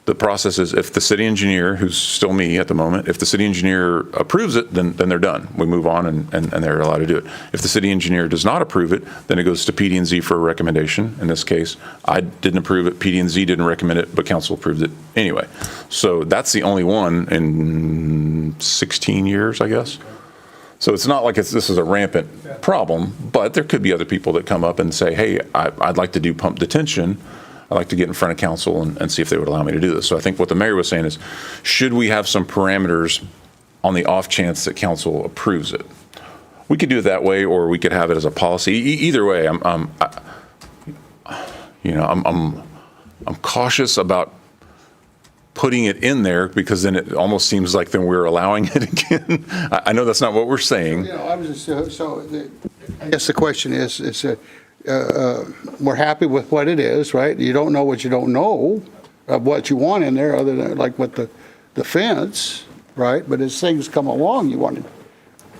the process is if the city engineer, who's still me at the moment, if the city engineer approves it, then they're done. We move on and they're allowed to do it. If the city engineer does not approve it, then it goes to PD&Z for a recommendation. In this case, I didn't approve it, PD&Z didn't recommend it, but council approved it anyway. So that's the only one in 16 years, I guess. So it's not like this is a rampant problem, but there could be other people that come up and say, hey, I'd like to do pump detention. I'd like to get in front of council and see if they would allow me to do this. So I think what the mayor was saying is, should we have some parameters on the off chance that council approves it? We could do it that way, or we could have it as a policy. Either way, I'm cautious about putting it in there, because then it almost seems like then we're allowing it again. I know that's not what we're saying. I guess the question is we're happy with what it is, right? You don't know what you don't know of what you want in there, other than like with the fence, right? But as things come along, you want to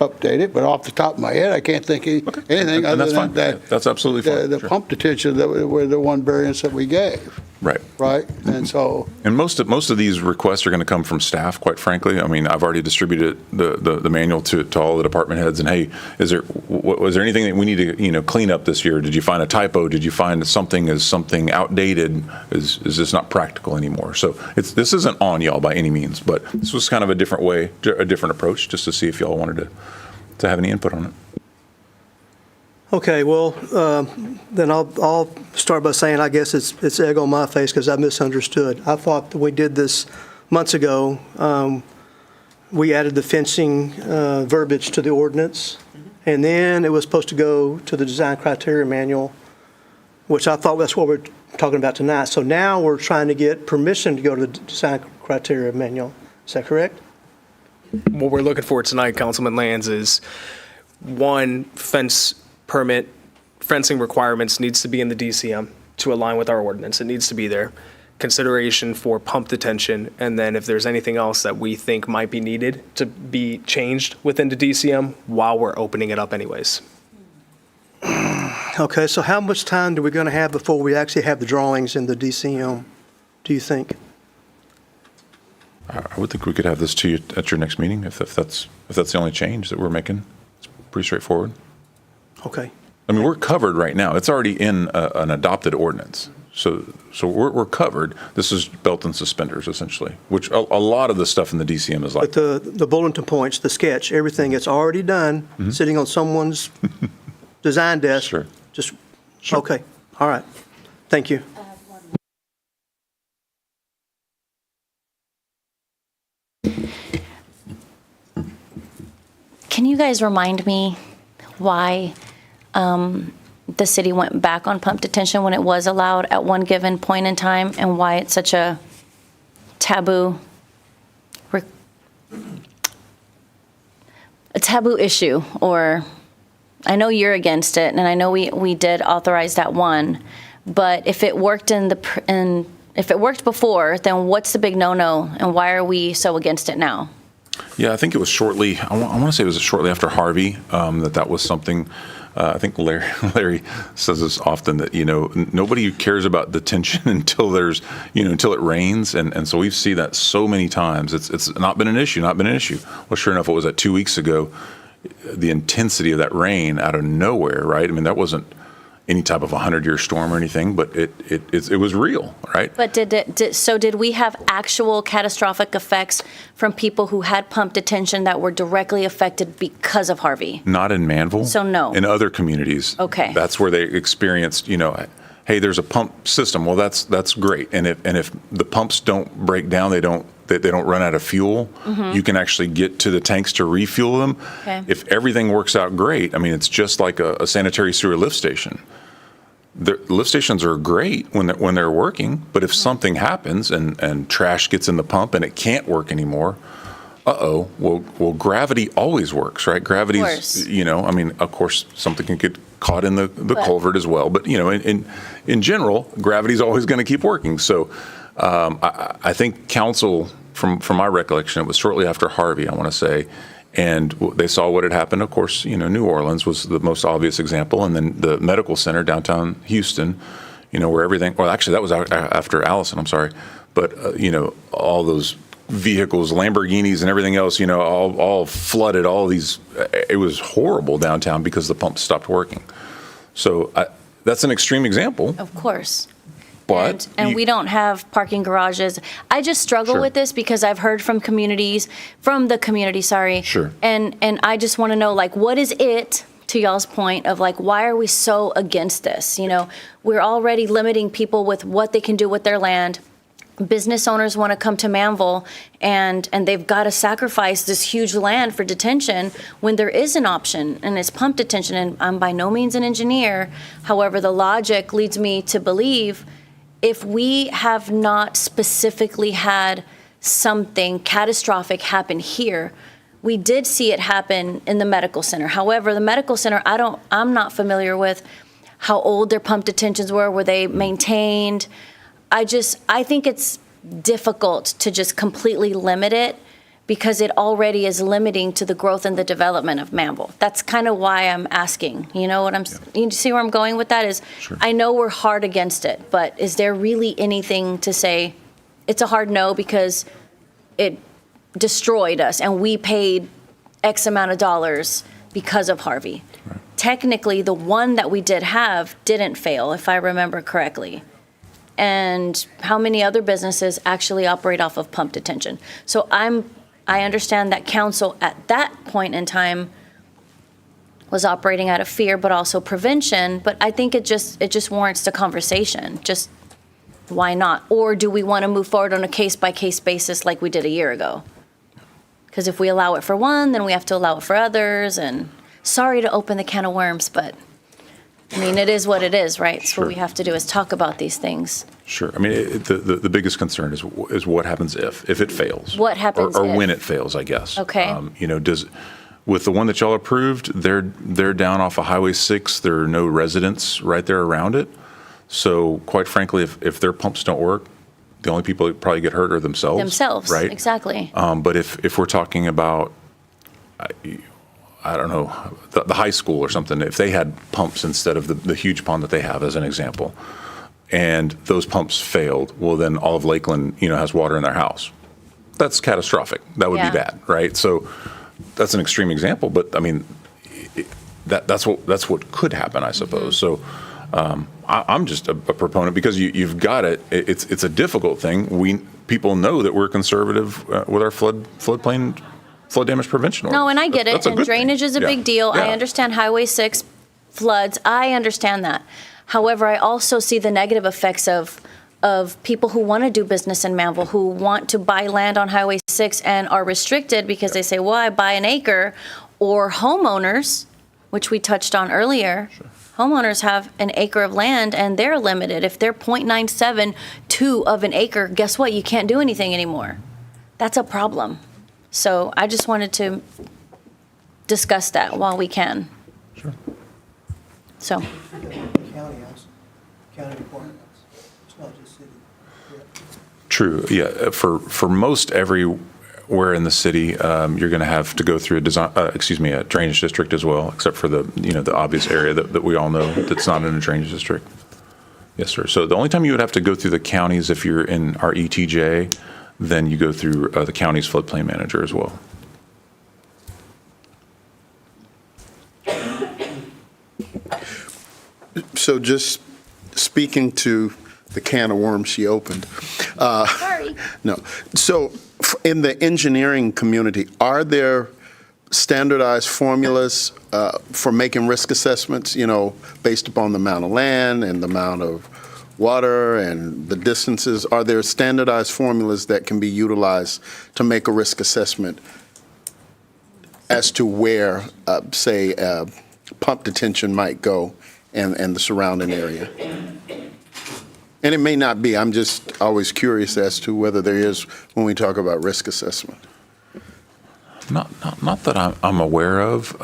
update it. But off the top of my head, I can't think of anything other than that. Yeah, that's absolutely fine. The Sure. pump detention that were the one variance that we gave. Right. Right. And so. And most of these requests are going to come from staff, quite frankly. I mean, I've already distributed the manual to all the department heads. And hey, was there anything that we need to clean up this year? Did you find a typo? Did you find something outdated? Is this not practical anymore? So this isn't on y'all by any means, but this was kind of a different way, a different approach, just to see if y'all wanted to have any input on it. Okay, well, then I'll start by saying I guess it's egg on my face because I misunderstood. I thought that we did this months ago. We added the fencing verbiage to the ordinance, and then it was supposed to go to the design criteria manual, which I thought that's what we're talking about tonight. So now we're trying to get permission to go to the design criteria manual. Is that correct? What we're looking for tonight, Councilman Lands, is one, fencing requirements needs to be in the DCM to align with our ordinance. It needs to be there. Consideration for pump detention, and then if there's anything else that we think might be needed to be changed within the DCM while we're opening it up anyways. Okay, so how much time are we going to have before we actually have the drawings in the DCM, do you think? I would think we could have this to you at your next meeting if that's the only change that we're making. It's pretty straightforward. Okay. I mean, we're covered right now. It's already in an adopted ordinance. So we're covered. This is belt and suspenders, essentially, which a lot of the stuff in the DCM is like. But the bulletin points, the sketch, everything that's already done, sitting on someone's design desk. Sure. Just, Sure. okay, all right. Thank you. you guys remind me why the city went back on pump detention when it was allowed at one given point in time, and why it's such a taboo issue? Or I know you're against it, and I know we did authorize that one, but if it worked if it worked before, then what's the big no-no, and why are we so against it now? Yeah, I think it was shortly, I want to say it was shortly after Harvey, that was something, I think Larry says this often, that, nobody cares about detention until until it rains. And so we've seen that so many times. It's not been an issue. Well, sure enough, what was that, 2 weeks ago, the intensity of that rain out of nowhere, right? I mean, that wasn't any type of 100-year storm or anything, but it was real, right? But did we have actual catastrophic effects from people who had pump detention that were directly affected because of Harvey? Not in Manvel. So no. In other communities. Okay. That's where they experienced, hey, there's a pump system. Well, that's great. And if the pumps don't break down, they don't run out of fuel, you can actually get to the tanks to refuel them. Okay. If everything works out great, I mean, it's just like a sanitary sewer lift station. The lift stations are great when they're working, but if something happens and trash gets in the pump and it can't work anymore, well, gravity always works, right? Gravity's, I mean, of course, something can get caught in the culvert as well, but in general, gravity's always going to keep working. So I think council, from my recollection, it was shortly after Harvey, I want to say, and they saw what had happened. Of course, New Orleans was the most obvious example, and then the medical center downtown Houston, where everything, well, actually that was after Allison, I'm sorry, but all those vehicles, Lamborghinis and everything else, all flooded, all these, it was horrible downtown because the pumps stopped working. So that's an extreme example. Of course. But we don't have parking garages. I just struggle with this because I've heard from the community, sorry. Sure. And I just want to know, what is it, to y'all's point, of why are we so against this? We're already limiting people with what they can do with their land. Business owners want to come to Manvel, and they've got to sacrifice this huge land for detention when there is an option, and it's pump detention. And I'm by no means an engineer. However, the logic leads me to believe if we have not specifically had something catastrophic happen here, we did see it happen in the medical center. However, the medical center, I'm not familiar with how old their pump detentions were they maintained? I think it's difficult to just completely limit it because it already is limiting to the growth and the development of Manvel. That's kind of why I'm asking. You see where I'm going with that? Sure. I know we're hard against it, but is there really anything to say it's a hard no because it destroyed us and we paid X amount of dollars because of Harvey? Right. Technically, the one that we did have didn't fail, if I remember correctly. And how many other businesses actually operate off of pump detention? So I understand that council at that point in time was operating out of fear, but also prevention. But I think it just warrants the conversation. Just why not? Or do we want to move forward on a case-by-case basis like we did a year ago? Because if we allow it for one, then we have to allow it for others. And sorry to open the can of worms, but I mean, it is what it is, right? So what we have to do is talk about these things. Sure. I mean, the biggest concern is what happens if it fails. What happens or if? when it fails, I guess. Okay. With the one that y'all approved, they're down off of Highway 6. There are no residents right there around it. So quite frankly, if their pumps don't work, the only people that probably get hurt are themselves. Right? Exactly. But if we're talking about, I don't know, the high school or something, if they had pumps instead of the huge pond that they have, as an example, and those pumps failed, well, then all of Lakeland, has water in their house. That's catastrophic. That would be bad, right? So that's an extreme example, but I mean, that's what could happen, I suppose. So I'm just a proponent because you've got it. It's a difficult thing. People know that we're conservative with our flood damage prevention order. No, and I get it. And drainage is a big deal. Yeah. I understand Highway 6 floods. I understand that. However, I also see the negative effects of people who want to do business in Manvel, who want to buy land on Highway 6 and are restricted because they say, well, I buy an acre, Or homeowners, which we touched on earlier. Homeowners have an acre of land and they're limited. If they're 0.972 of an acre, guess what? You can't do anything anymore. That's a problem. So I just wanted to discuss that while we can. Sure. So, County requirements. It's not just city. True, yeah. For most everywhere in the city, you're going to have to go through a drainage district as well, except for the obvious area that we all know that's not in a drainage district. Yes, sir. So the only time you would have to go through the counties if you're in our ETJ, then you go through the county's floodplain manager as well. So just speaking to the can of worms she opened. sorry. No. So in the engineering community, are there standardized formulas for making risk assessments, based upon the amount of land and the amount of water and the distances? Are there standardized formulas that can be utilized to make a risk assessment as to where, say, pump detention might go and the surrounding area? And it may not be. I'm just always curious as to whether there is when we talk about risk assessment. Not that I'm aware of.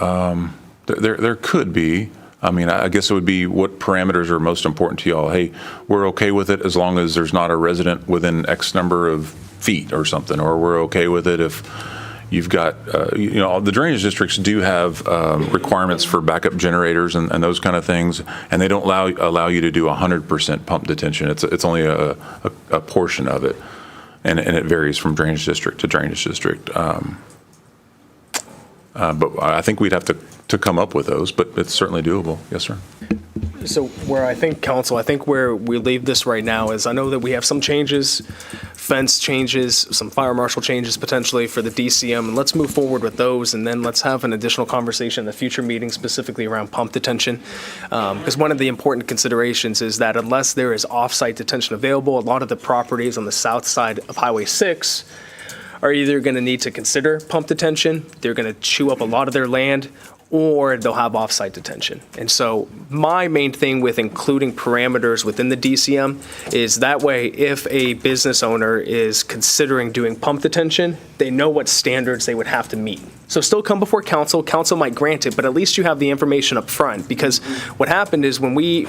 There could be. I mean, I guess it would be what parameters are most important to y'all. Hey, we're okay with it as long as there's not a resident within X number of feet or something, or we're okay with it if you've got, the drainage districts do have requirements for backup generators and those kind of things, and they don't allow you to do 100% pump detention. It's only a portion of it, and it varies from drainage district to drainage district. But I think we'd have to come up with those, but it's certainly doable. Yes, sir. So where I think, council, where we leave this right now is I know that we have some changes, fence changes, some fire marshal changes potentially for the DCM, and let's move forward with those, and then let's have an additional conversation in the future meeting specifically around pump detention. Because one of the important considerations is that unless there is off-site detention available, a lot of the properties on the south side of Highway 6 are either going to need to consider pump detention, they're going to chew up a lot of their land, or they'll have off-site detention. And so my main thing with including parameters within the DCM is that way if a business owner is considering doing pump detention, they know what standards they would have to meet. So still come before council, council might grant it, but at least you have the information up front, because what happened is when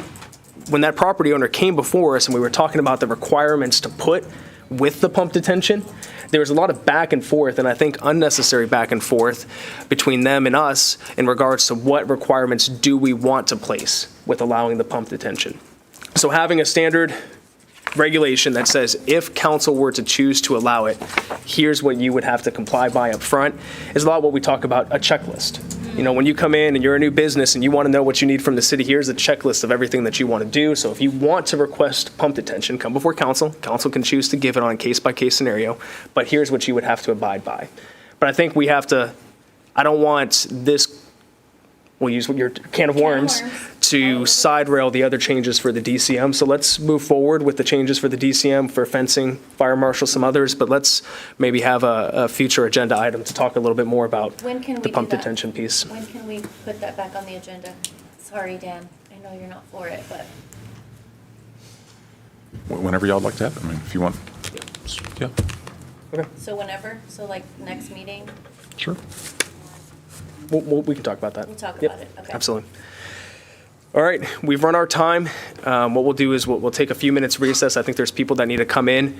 that property owner came before us and we were talking about the requirements to put with the pump detention, there was a lot of back and forth, and I think unnecessary back and forth between them and us in regards to what requirements do we want to place with allowing the pump detention. So having a standard regulation that says if council were to choose to allow it, here's what you would have to comply by up front is a lot what we talk about, a checklist. When you come in and you're a new business and you want to know what you need from the city, here's a checklist of everything that you want to do. So if you want to request pump detention, come before council. Council can choose to give it on a case-by-case scenario, but here's what you would have to abide by. But I think I don't want this, we'll use your can of worms, to side rail the other changes for the DCM. So let's move forward with the changes for the DCM, for fencing, fire marshal, some others, but let's maybe have a future agenda item to talk a little bit more about the pump detention piece. When can we put that back on the agenda? Sorry, Dan, I know you're not for it, but. Whenever y'all would like to have it. I mean, if you want. Yeah. Okay. So whenever, so like next meeting? Sure. We can talk about that. We'll talk Yep, about it, okay. Absolutely. All right, we've run our time. What we'll do is we'll take a few minutes recess. I think there's people that need to come in.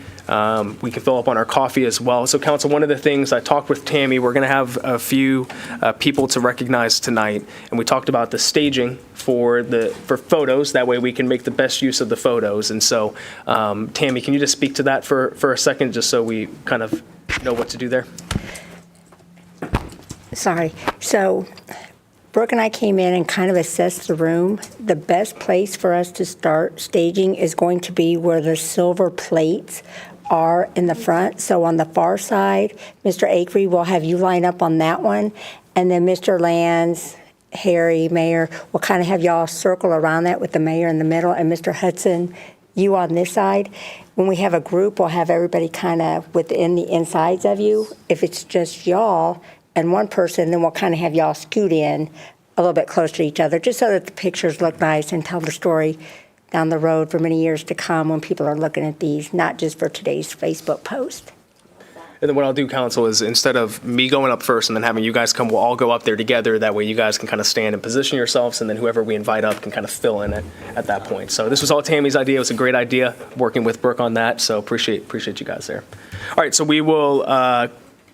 We can fill up on our coffee as well. So council, one of the things I talked with Tammy, we're going to have a few people to recognize tonight. And we talked about the staging for photos. That way we can make the best use of the photos. And so Tammy, can you just speak to that for a second, just so we kind of know what to do there? Sorry. So Brooke and I came in and kind of assessed the room. The best place for us to start staging is going to be where the silver plates are in the front. So on the far side, Mr. Akery will have you line up on that one. And then Mr. Lands, Harry, Mayor, will kind of have y'all circle around that with the mayor in the middle, and Mr. Hudson, you on this side. When we have a group, we'll have everybody kind of within the insides of you. If it's just y'all, and one person, then we'll kind of have y'all scoot in a little bit closer to each other, just so that the pictures look nice and tell the story down the road for many years to come when people are looking at these, not just for today's Facebook post. And then what I'll do, council, is instead of me going up first and then having you guys come, we'll all go up there together. That way you guys can kind of stand and position yourselves, and then whoever we invite up can kind of fill in at that point. So this was all Tammy's idea. It was a great idea working with Brooke on that. So appreciate you guys there. All right, so we will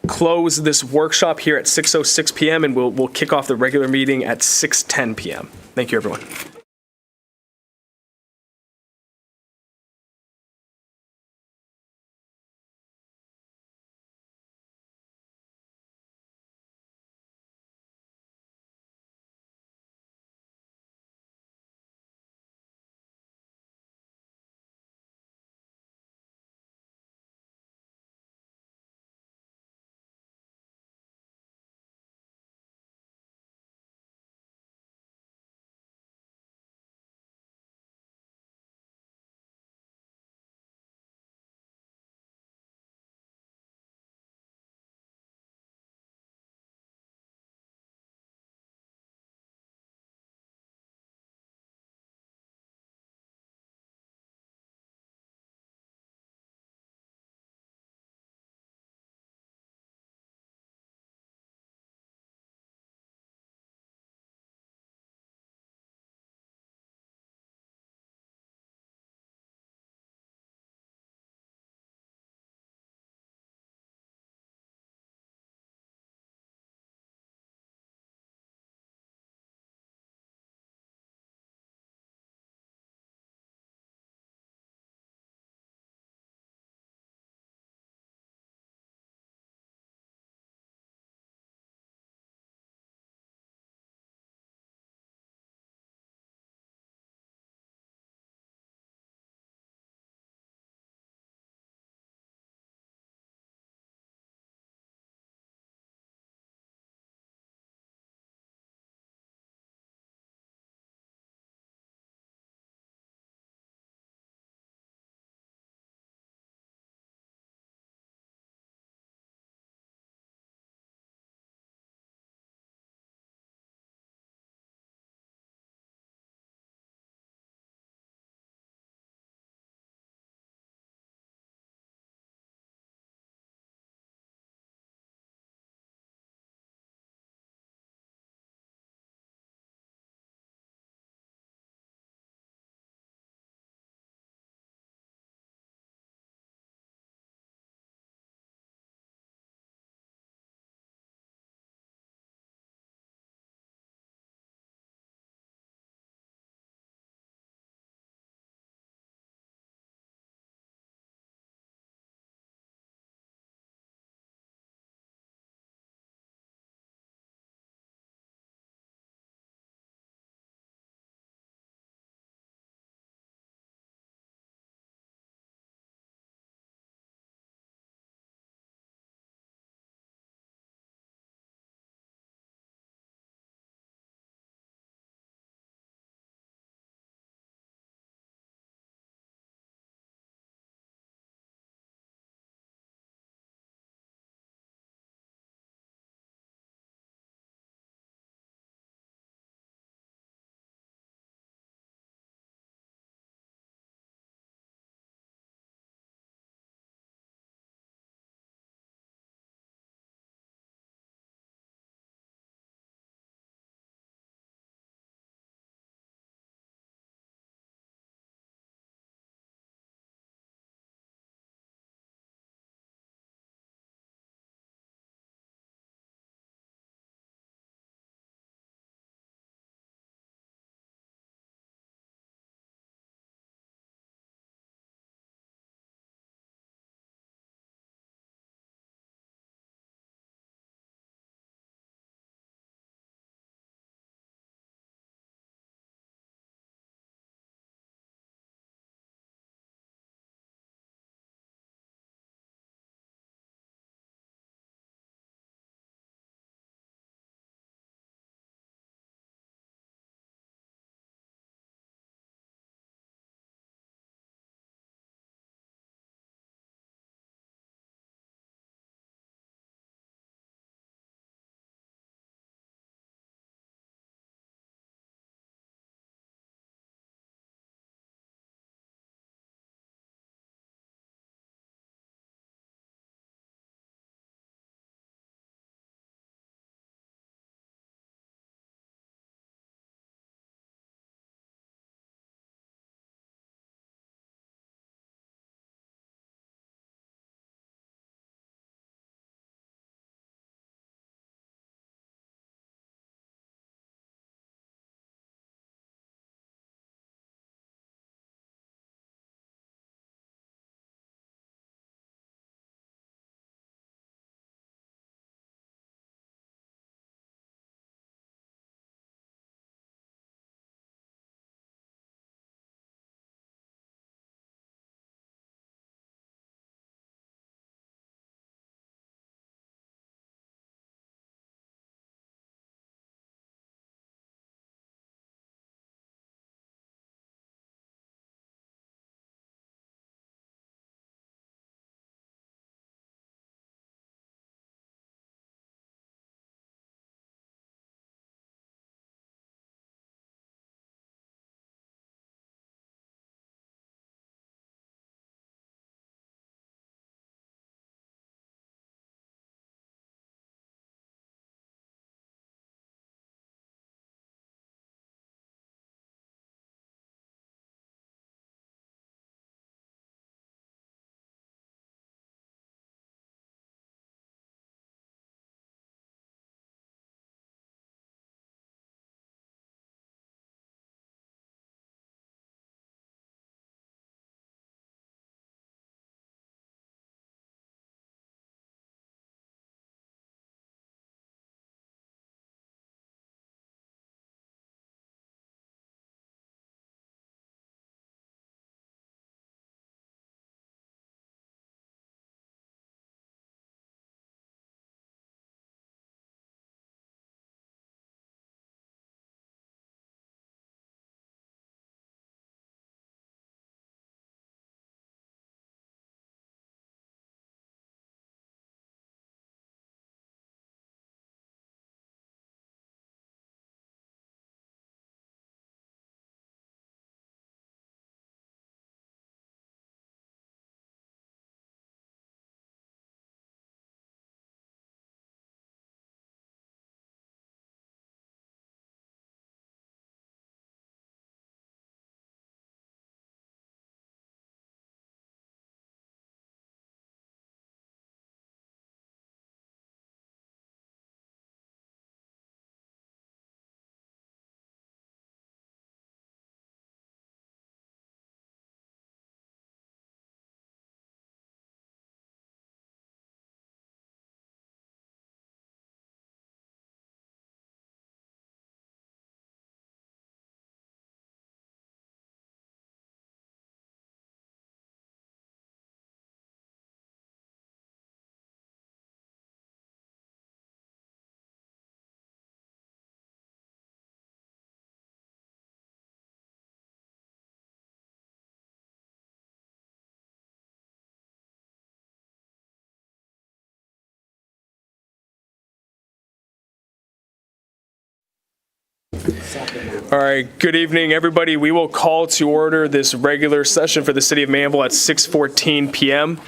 close this workshop here at 6:06 p.m. and we'll kick off the regular meeting at 6:10 p.m. Thank you, everyone. All right, good evening, everybody. We will call to order this regular session for the City of Manvel at 6:14 p.m.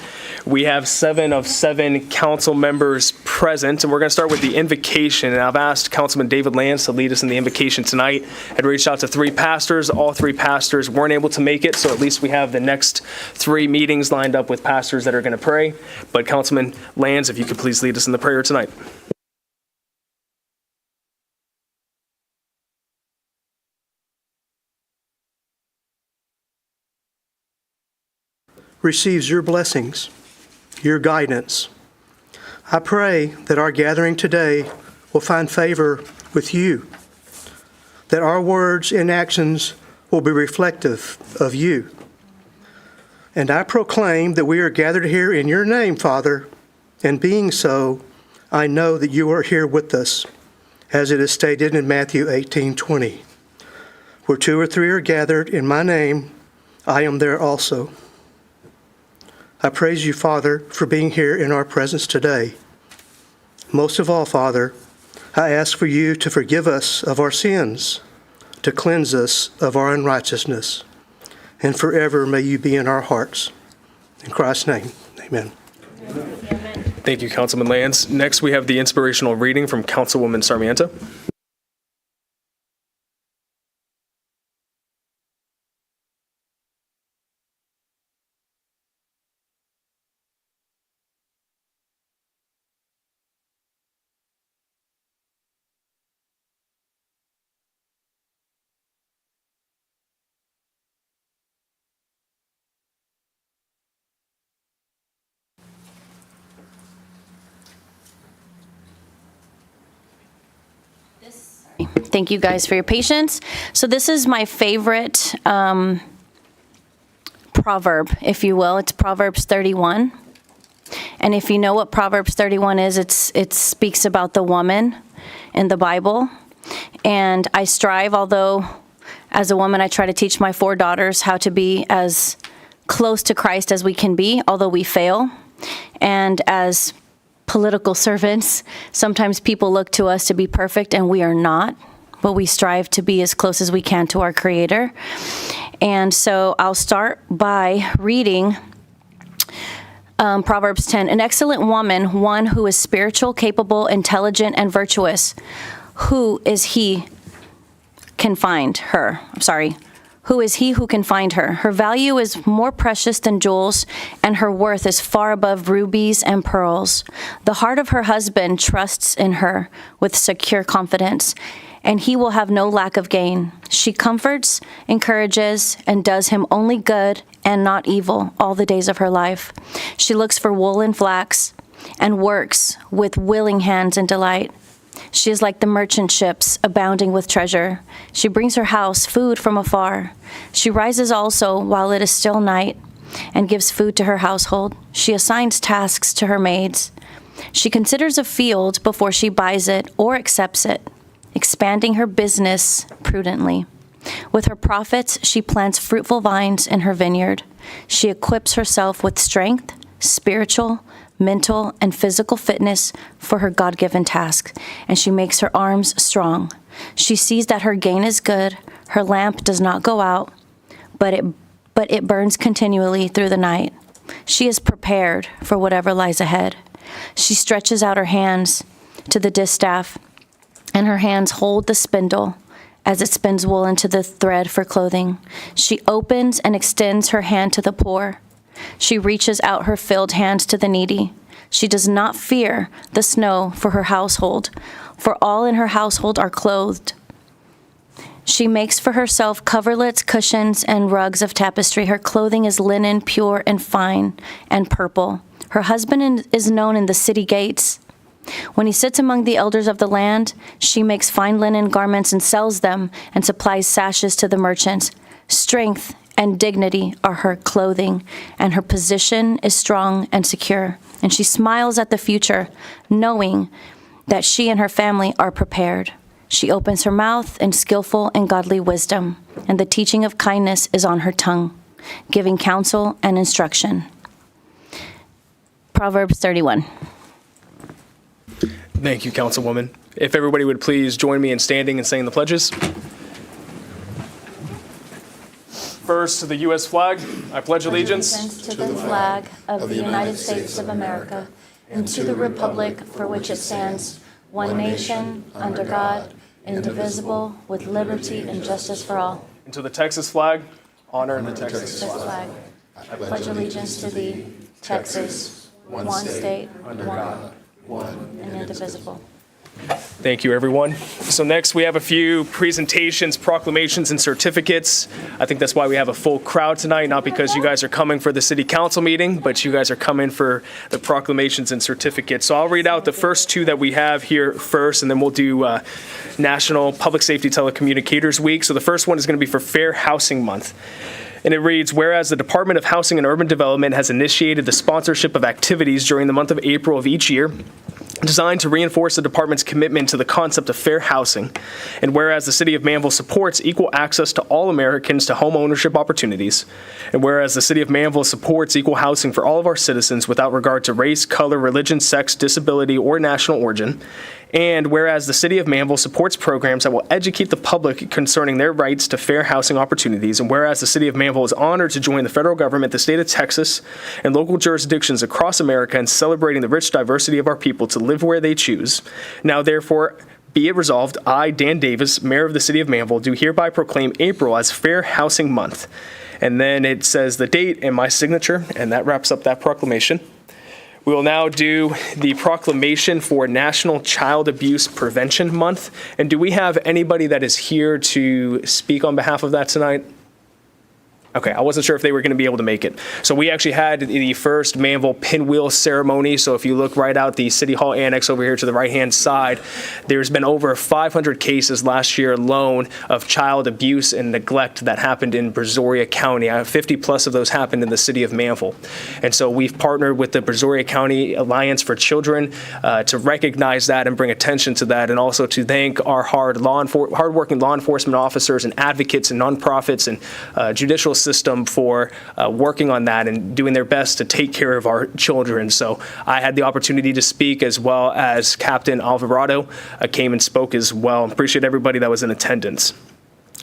We have 7 of 7 council members present, and we're going to start with the invocation. And I've asked Councilman David Lance to lead us in the invocation tonight. I'd reached out to 3 pastors. All 3 pastors weren't able to make it, so at least we have the next 3 meetings lined up with pastors that are going to pray. But Councilman Lance, if you could please lead us in the prayer tonight. Receives your blessings, your guidance. I pray that our gathering today will find favor with you, that our words and actions will be reflective of you. And I proclaim that we are gathered here in your name, Father, and being so, I know that you are here with us, as it is stated in Matthew 18:20. Where 2 or 3 are gathered in my name, I am there also. I praise you, Father, for being here in our presence today. Most of all, Father, I ask for you to forgive us of our sins, to cleanse us of our unrighteousness, and forever may you be in our hearts. In Christ's name, amen. Thank you, Councilman Lance. Next, we have the inspirational reading from Councilwoman Sarmiento. Thank you guys for your patience. So this is my favorite proverb, if you will. It's Proverbs 31. And if you know what Proverbs 31 is, it speaks about the woman in the Bible. And I strive, although as a woman I try to teach my 4 daughters how to be as close to Christ as we can be, although we fail. And as political servants, sometimes people look to us to be perfect, and we are not, but we strive to be as close as we can to our Creator. And so I'll start by reading Proverbs 10. An excellent woman, one who is spiritual, capable, intelligent, and virtuous. Who is he can find her? Who is he who can find her? Her value is more precious than jewels, and her worth is far above rubies and pearls. The heart of her husband trusts in her with secure confidence, and he will have no lack of gain. She comforts, encourages, and does him only good and not evil all the days of her life. She looks for wool and flax and works with willing hands and delight. She is like the merchant ships, abounding with treasure. She brings her house food from afar. She rises also while it is still night and gives food to her household. She assigns tasks to her maids. She considers a field before she buys it or accepts it, expanding her business prudently. With her profits, she plants fruitful vines in her vineyard. She equips herself with strength, spiritual, mental, and physical fitness for her God-given task, and she makes her arms strong. She sees that her gain is good. Her lamp does not go out, but it burns continually through the night. She is prepared for whatever lies ahead. She stretches out her hands to the distaff, and her hands hold the spindle as it spins wool into the thread for clothing. She opens and extends her hand to the poor. She reaches out her filled hands to the needy. She does not fear the snow for her household, for all in her household are clothed. She makes for herself coverlets, cushions, and rugs of tapestry. Her clothing is linen, pure and fine and purple. Her husband is known in the city gates. When he sits among the elders of the land, she makes fine linen garments and sells them and supplies sashes to the merchants. Strength and dignity are her clothing, and her position is strong and secure. And she smiles at the future, knowing that she and her family are prepared. She opens her mouth in skillful and godly wisdom, and the teaching of kindness is on her tongue, giving counsel and instruction. Proverbs 31. Thank you, Councilwoman. If everybody would please join me in standing and saying the pledges. First, to the U.S. flag, I pledge allegiance To the flag of the United States of America and to the republic for which it stands, one nation, under God, indivisible, with liberty and justice for all. and to the Texas flag, honor the Texas flag. Flag. I pledge allegiance to thee, Texas, one state, under God, one and indivisible. Thank you, everyone. So next, we have a few presentations, proclamations, and certificates. I think that's why we have a full crowd tonight, not because you guys are coming for the city council meeting, but you guys are coming for the proclamations and certificates. So I'll read out the first two that we have here first, and then we'll do National Public Safety Telecommunicators Week. So the first one is going to be for Fair Housing Month. And it reads, whereas the Department of Housing and Urban Development has initiated the sponsorship of activities during the month of April of each year, designed to reinforce the department's commitment to the concept of fair housing. And whereas the City of Manvel supports equal access to all Americans to home ownership opportunities, and whereas the City of Manvel supports equal housing for all of our citizens without regard to race, color, religion, sex, disability, or national origin, and whereas the City of Manvel supports programs that will educate the public concerning their rights to fair housing opportunities, and whereas the City of Manvel is honored to join the federal government, the state of Texas, and local jurisdictions across America in celebrating the rich diversity of our people to live where they choose. Now, therefore, be it resolved, I, Dan Davis, Mayor of the City of Manvel, do hereby proclaim April as Fair Housing Month. And then it says the date and my signature, and that wraps up that proclamation. We will now do the proclamation for National Child Abuse Prevention Month. And do we have anybody that is here to speak on behalf of that tonight? Okay, I wasn't sure if they were going to be able to make it. So we actually had the first Manvel pinwheel ceremony. So if you look right out the City Hall annex over here to the right-hand side, there's been over 500 cases last year alone of child abuse and neglect that happened in Brazoria County. 50 plus of those happened in the City of Manvel. And so we've partnered with the Brazoria County Alliance for Children to recognize that and bring attention to that, and also to thank our hardworking law enforcement officers and advocates and nonprofits and judicial system for working on that and doing their best to take care of our children. So I had the opportunity to speak, as well as Captain Alvarado came and spoke as well. Appreciate everybody that was in attendance.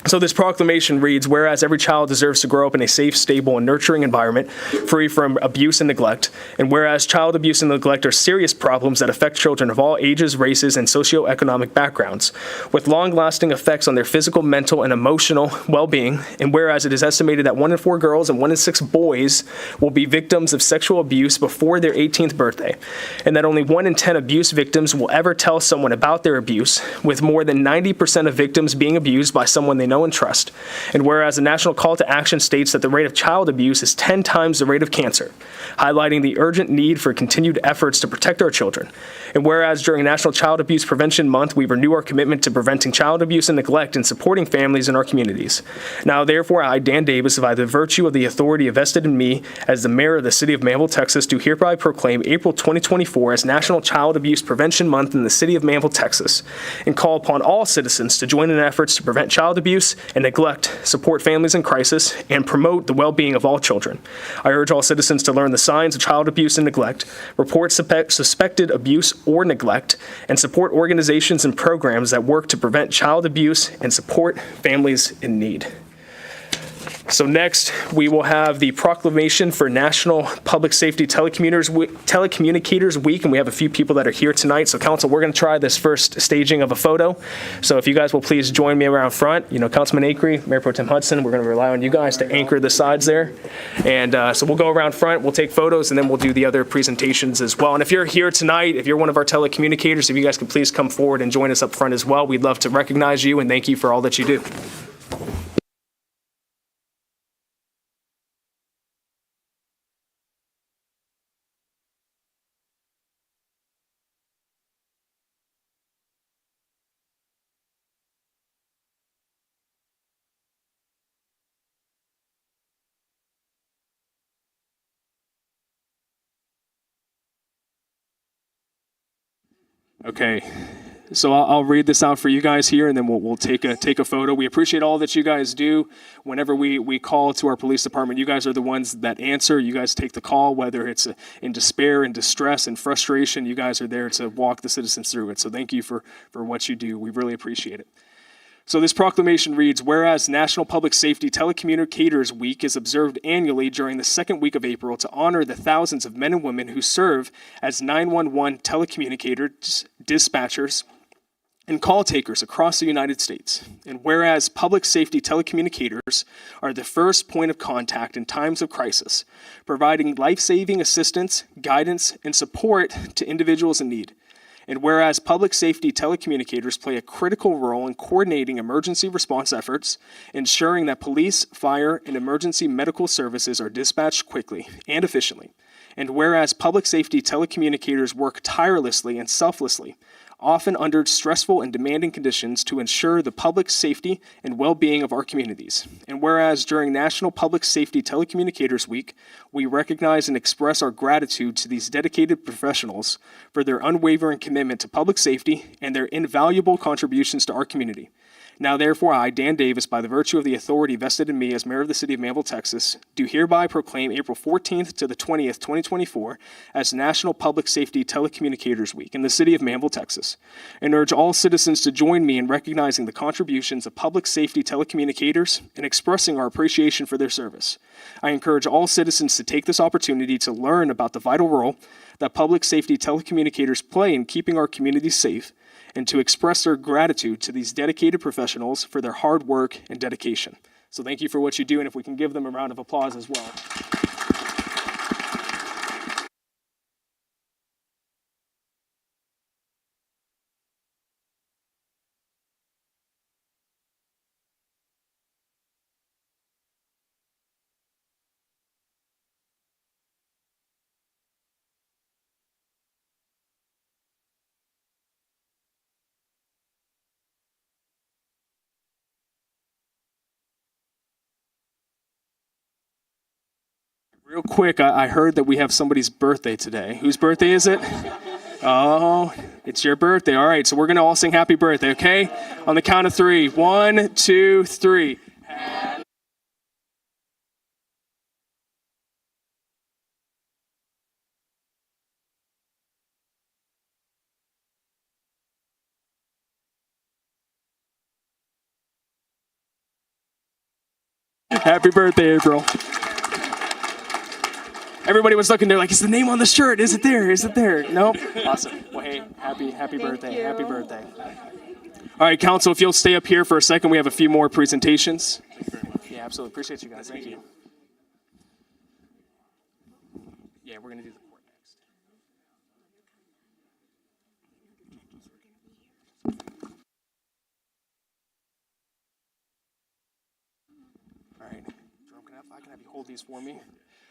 So this proclamation reads, whereas every child deserves to grow up in a safe, stable, and nurturing environment free from abuse and neglect, and whereas child abuse and neglect are serious problems that affect children of all ages, races, and socioeconomic backgrounds, with long-lasting effects on their physical, mental, and emotional well-being, and whereas it is estimated that 1 in 4 girls and 1 in 6 boys will be victims of sexual abuse before their 18th birthday, and that only 1 in 10 abuse victims will ever tell someone about their abuse, with more than 90% of victims being abused by someone they know and trust. And whereas the national call to action states that the rate of child abuse is 10 times the rate of cancer, highlighting the urgent need for continued efforts to protect our children. And whereas during National Child Abuse Prevention Month, we renew our commitment to preventing child abuse and neglect and supporting families in our communities. Now, therefore, I, Dan Davis, by the virtue of the authority vested in me as the mayor of the City of Manvel, Texas, do hereby proclaim April 2024 as National Child Abuse Prevention Month in the City of Manvel, Texas, and call upon all citizens to join in efforts to prevent child abuse and neglect, support families in crisis, and promote the well-being of all children. I urge all citizens to learn the signs of child abuse and neglect, report suspected abuse or neglect, and support organizations and programs that work to prevent child abuse and support families in need. So next, we will have the proclamation for National Public Safety Telecommunicators Week, and we have a few people that are here tonight. So council, we're going to try this first staging of a photo. So if you guys will please join me around front, Councilman Acree, Mayor Pro Tem Hudson, we're going to rely on you guys to anchor the sides there. And so we'll go around front, we'll take photos, and then we'll do the other presentations as well. And if you're here tonight, if you're one of our telecommunicators, if you guys could please come forward and join us up front as well. We'd love to recognize you and thank you for all that you do. Okay, So I'll read this out for you guys here, and then we'll take a photo. We appreciate all that you guys do. Whenever we call to our police department, you guys are the ones that answer. You guys take the call, whether it's in despair, in distress, in frustration. You guys are there to walk the citizens through it. So thank you for what you do. We really appreciate it. So this proclamation reads, whereas National Public Safety Telecommunicators Week is observed annually during the second week of April to honor the thousands of men and women who serve as 911 telecommunicators, dispatchers, and call takers across the United States. And whereas public safety telecommunicators are the first point of contact in times of crisis, providing life-saving assistance, guidance, and support to individuals in need. And whereas public safety telecommunicators play a critical role in coordinating emergency response efforts, ensuring that police, fire, and emergency medical services are dispatched quickly and efficiently. And whereas public safety telecommunicators work tirelessly and selflessly, often under stressful and demanding conditions to ensure the public safety and well-being of our communities. And whereas during National Public Safety Telecommunicators Week, we recognize and express our gratitude to these dedicated professionals for their unwavering commitment to public safety and their invaluable contributions to our community. Now, therefore, I, Dan Davis, by the virtue of the authority vested in me as mayor of the city of Manvel, Texas, do hereby proclaim April 14th to the 20th, 2024, as National Public Safety Telecommunicators Week in the city of Manvel, Texas, and urge all citizens to join me in recognizing the contributions of public safety telecommunicators and expressing our appreciation for their service. I encourage all citizens to take this opportunity to learn about the vital role that public safety telecommunicators play in keeping our communities safe, and to express their gratitude to these dedicated professionals for their hard work and dedication. So thank you for what you do, and if we can give them a round of applause as well. Real quick, I heard that we have somebody's birthday today. Whose birthday is it? Oh, it's your birthday. All right, so we're going to all sing happy birthday, okay? On the count of three. 1, 2, 3. Happy birthday, April. Everybody was looking there like, is the name on the shirt? Is it there? Is it there? Nope. Awesome. Well, hey, happy birthday. Happy birthday. All right, council, if you'll stay up here for a second, we have a few more presentations. Yeah, absolutely. Appreciate you guys. Thank you. Yeah, we're going to do the court next. All right. Jerome, I can have you hold these for me.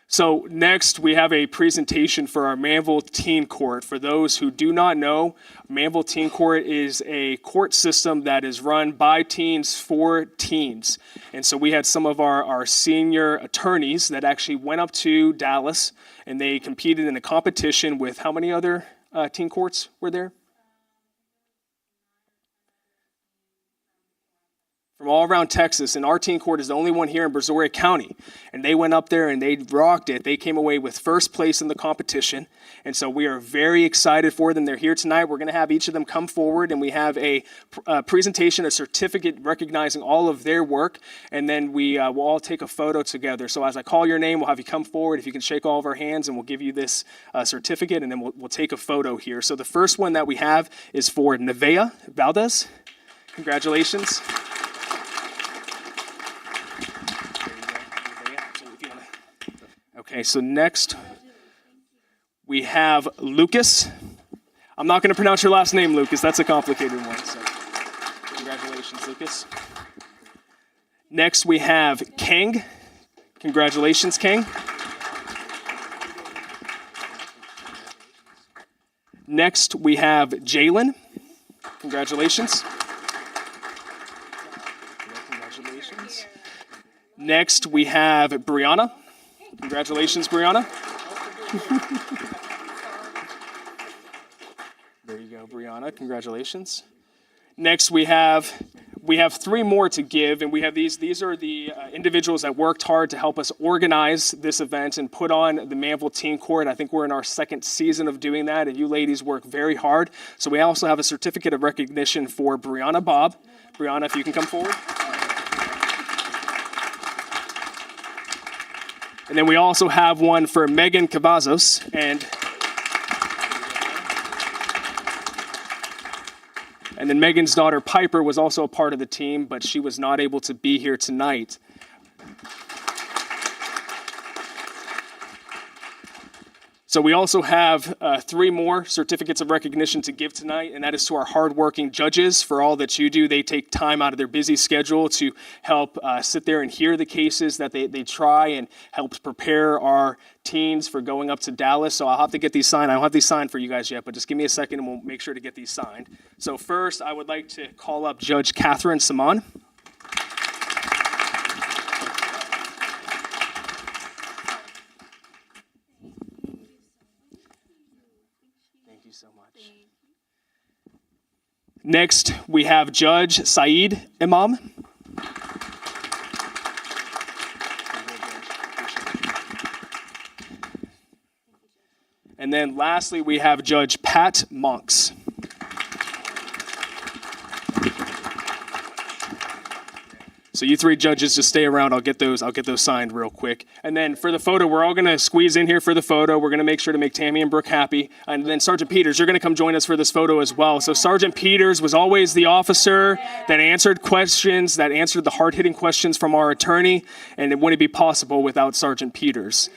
So next, we have a presentation for our Manvel Teen Court. For those who do not know, Manvel Teen Court is a court system that is run by teens for teens. And so we had some of our senior attorneys that actually went up to Dallas, and they competed in a competition with how many other teen courts were there? From all around Texas, and our teen court is the only one here in Brazoria County. And they went up there and they rocked it. They came away with first place in the competition. And so we are very excited for them. They're here tonight. We're going to have each of them come forward, and we have a presentation, a certificate recognizing all of their work. And then we will all take a photo together. So as I call your name, we'll have you come forward. If you can shake all of our hands, and we'll give you this certificate, and then we'll take a photo here. So the first one that we have is for Nevaeh Valdez. Congratulations. Okay, so next we have Lucas. I'm not going to pronounce your last name, Lucas. That's a complicated one. So congratulations, Lucas. Next we have Kang. Congratulations, Kang. Next we have Jalen. Congratulations. Congratulations. Next we have Brianna. Congratulations, Brianna. There you go, Brianna. Congratulations. Next, we have 3 more to give, and we have these. These are the individuals that worked hard to help us organize this event and put on the Manvel Teen Court. I think we're in our 2nd season of doing that, and you ladies work very hard. So we also have a certificate of recognition for Brianna Bob. Brianna, if you can come forward. And then we also have one for Megan Cavazos, and then Megan's daughter Piper was also a part of the team, but she was not able to be here tonight. So we also have 3 more certificates of recognition to give tonight, and that is to our hardworking judges for all that you do. They take time out of their busy schedule to help sit there and hear the cases that they try and help prepare our teens for going up to Dallas. So I'll have to get these signed. I don't have these signed for you guys yet, but just give me a second and we'll make sure to get these signed. So first, I would like to call up Judge Catherine Saman. So much. Next, we have Judge Saeed Imam. And then lastly, we have Judge Pat Monks. So you 3 judges just stay around. I'll get those signed real quick. And then for the photo, we're all going to squeeze in here for the photo. We're going to make sure to make Tammy and Brooke happy. And then Sergeant Peters, you're going to come join us for this photo as well. So Sergeant Peters was always the officer that answered questions, that answered the hard-hitting questions from our attorney, and it wouldn't be possible without Sergeant Peters.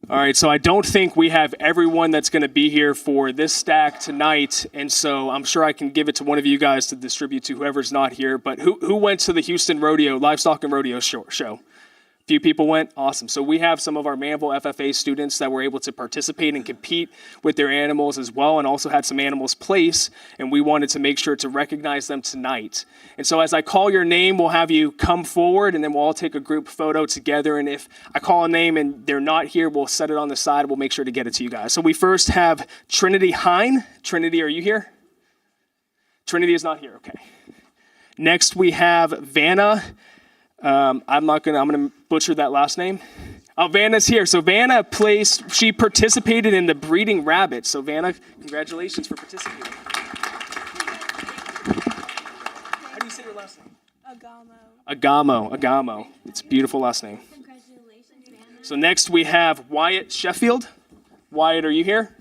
All right, so I don't think we have everyone that's going to be here for this stack tonight, and so I'm sure I can give it to one of you guys to distribute to whoever's not here. But who went to the Houston Rodeo, Livestock and Rodeo show? Few people went. Awesome. So we have some of our Manvel FFA students that were able to participate and compete with their animals as well, and also had some animals place, and we wanted to make sure to recognize them tonight. And so as I call your name, we'll have you come forward, and then we'll all take a group photo together. And if I call a name and they're not here, we'll set it on the side. We'll make sure to get it to you guys. So we first have Trinity Hine. Trinity, are you here? Trinity is not here. Okay. Next, we have Vanna. I'm gonna butcher that last name. Oh, Vanna's here. So Vanna she participated in the breeding rabbit. So Vanna, congratulations for participating. How do you say your last name? Agamo. It's a beautiful last name. Congratulations, Vanna. So next we have Wyatt Sheffield. Wyatt, are you here?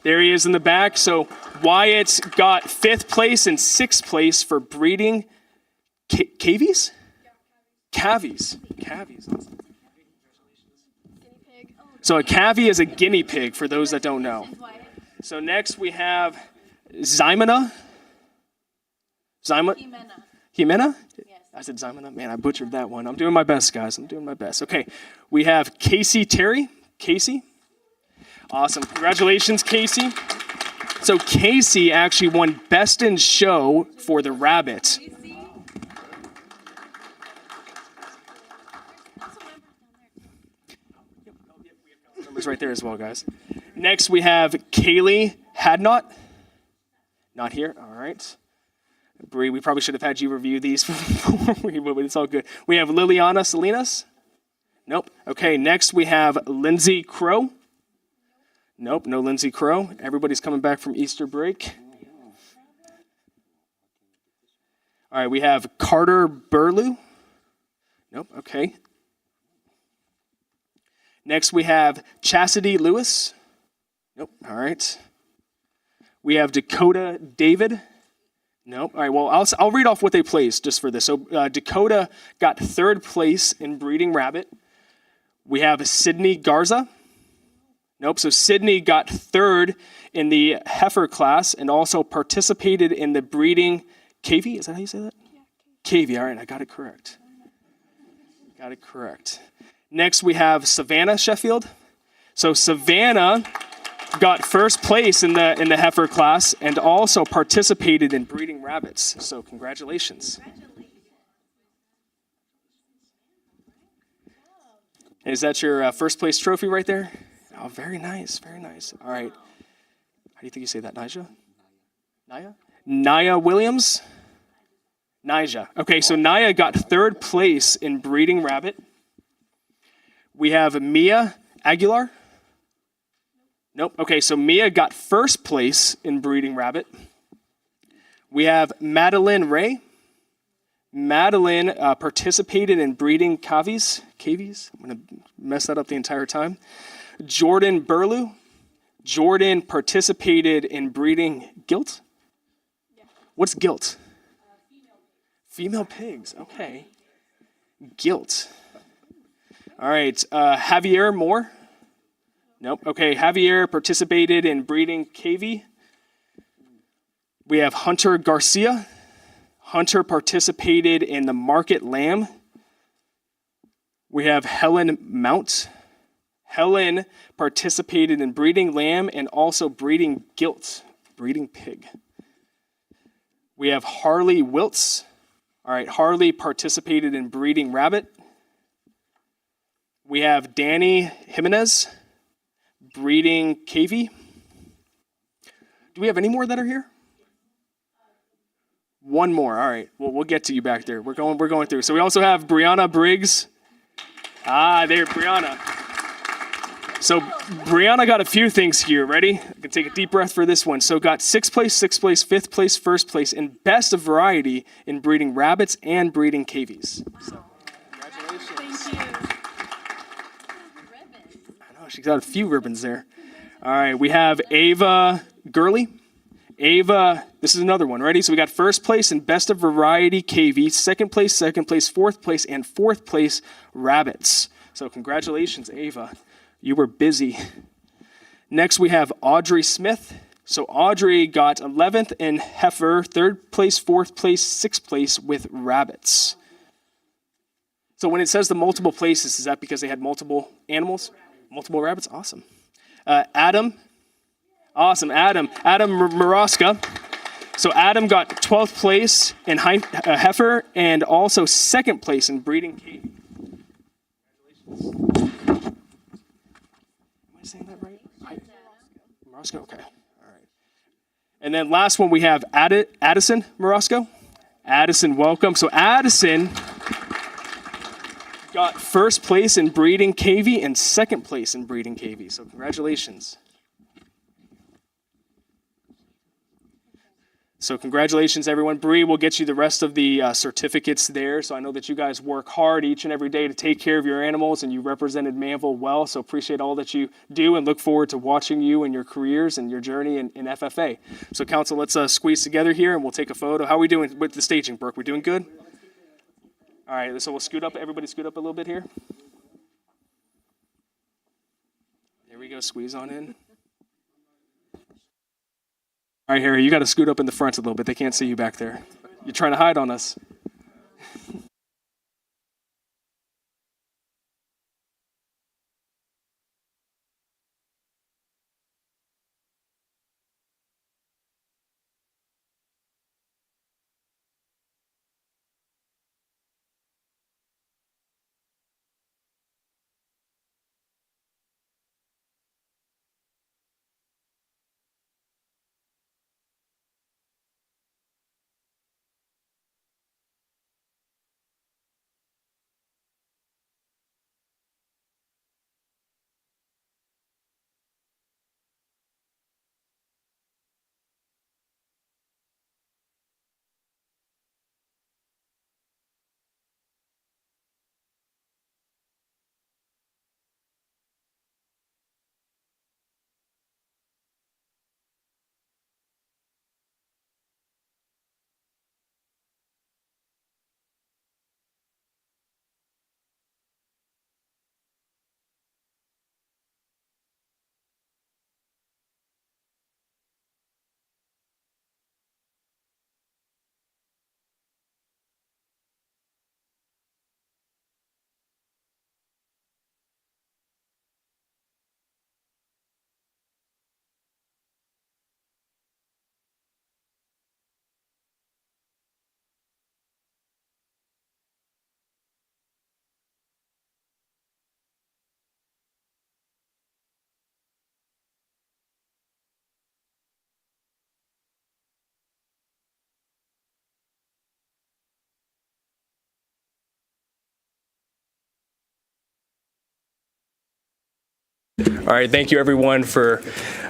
There he is in the back. So Wyatt got 5th place and 6th place for breeding cavies? Cavies. Awesome. So a cavie is a guinea pig, for those that don't know. So next we have Ximena. Ximena? Yes. I said Ximena? Man, I butchered that one. I'm doing my best, guys. I'm doing my best. Okay, we have Casey Terry. Casey? Awesome. Congratulations, Casey. So Casey actually won Best in Show for the rabbit. Numbers right there as well, guys. Next, we have Kaylee Hadnot. Not here. All right. Bree, we probably should have had you review these before, but it's all good. We have Liliana Salinas. Nope. Okay, next we have Lindsay Crow. Nope, no Lindsay Crow. Everybody's coming back from Easter break. All right, we have Carter Burlew. Nope, okay. Next we have Chastity Lewis. Nope, all right. We have Dakota David. Nope. All right, well, I'll read off what they placed just for this. So Dakota got 3rd place in breeding rabbit. We have Sydney Garza. Nope, so Sydney got 3rd in the heifer class and also participated in the breeding cavy. Is that how you say that? Yeah. Cavy, all right, I got it correct. Next, we have Savannah Sheffield. So Savannah got 1st place in the heifer class and also participated in breeding rabbits. So congratulations. Is that your 1st place trophy right there? Oh, very nice, very nice. All right. How do you think you say that, Nija? Naya? Naya Williams? Nija. Okay, so Naya got 3rd place in breeding rabbit. We have Mia Aguilar. Nope. Okay, so Mia got 1st place in breeding rabbit. We have Madeline Ray. Madeline participated in breeding cavies. I'm going to mess that up the entire time. Jordan Burlew. Jordan participated in breeding gilt. What's gilt? Female pigs. Okay. Gilt. All right. Javier Moore. Nope. Okay. Javier participated in breeding cavy. We have Hunter Garcia. Hunter participated in the market lamb. We have Helen Mount. Helen participated in breeding lamb and also breeding gilt, breeding pig. We have Harley Wiltz. All right, Harley participated in breeding rabbit. We have Danny Jimenez, breeding cavy. Do we have any more that are here? One more. All right. Well, we'll get to you back there. We're going through. So we also have Brianna Briggs. There, Brianna. So Brianna got a few things here. Ready? I can take a deep breath for this one. So got 6th place, 6th place, 5th place, 1st place, and best of variety in breeding rabbits and breeding cavies. So congratulations. Thank you. I know, she's got a few ribbons there. All right. We have Ava Gurley. Ava, this is another one. Ready? So we got 1st place in best of variety KV, 2nd place, 4th place, and 4th place rabbits. So congratulations, Ava. You were busy. Next, we have Audrey Smith. So Audrey got 11th in heifer, 3rd place, 4th place, 6th place with rabbits. So when it says the multiple places, is that because they had multiple animals? Multiple rabbits? Awesome. Adam. Awesome, Adam Maraska. So Adam got 12th place in heifer and also 2nd place in breeding cavy. Congratulations. Am I saying that right? Maraska, okay, all right. And then last one we have Addison Marosco. Addison, welcome. So Addison got 1st place in breeding cavy and 2nd place in breeding cavy. So congratulations. So congratulations, everyone. Bree will get you the rest of the certificates there. So I know that you guys work hard each and every day to take care of your animals, and you represented Manvel well. So appreciate all that you do and look forward to watching you and your careers and your journey in FFA. So council, let's squeeze together here, and we'll take a photo. How are we doing with the staging, Brooke? We doing good? All right, so we'll scoot up. Everybody scoot up a little bit here. There we go. Squeeze on in. All right, Harry, you got to scoot up in the front a little bit. They can't see you back there. You're trying to hide on us. All right, thank you everyone for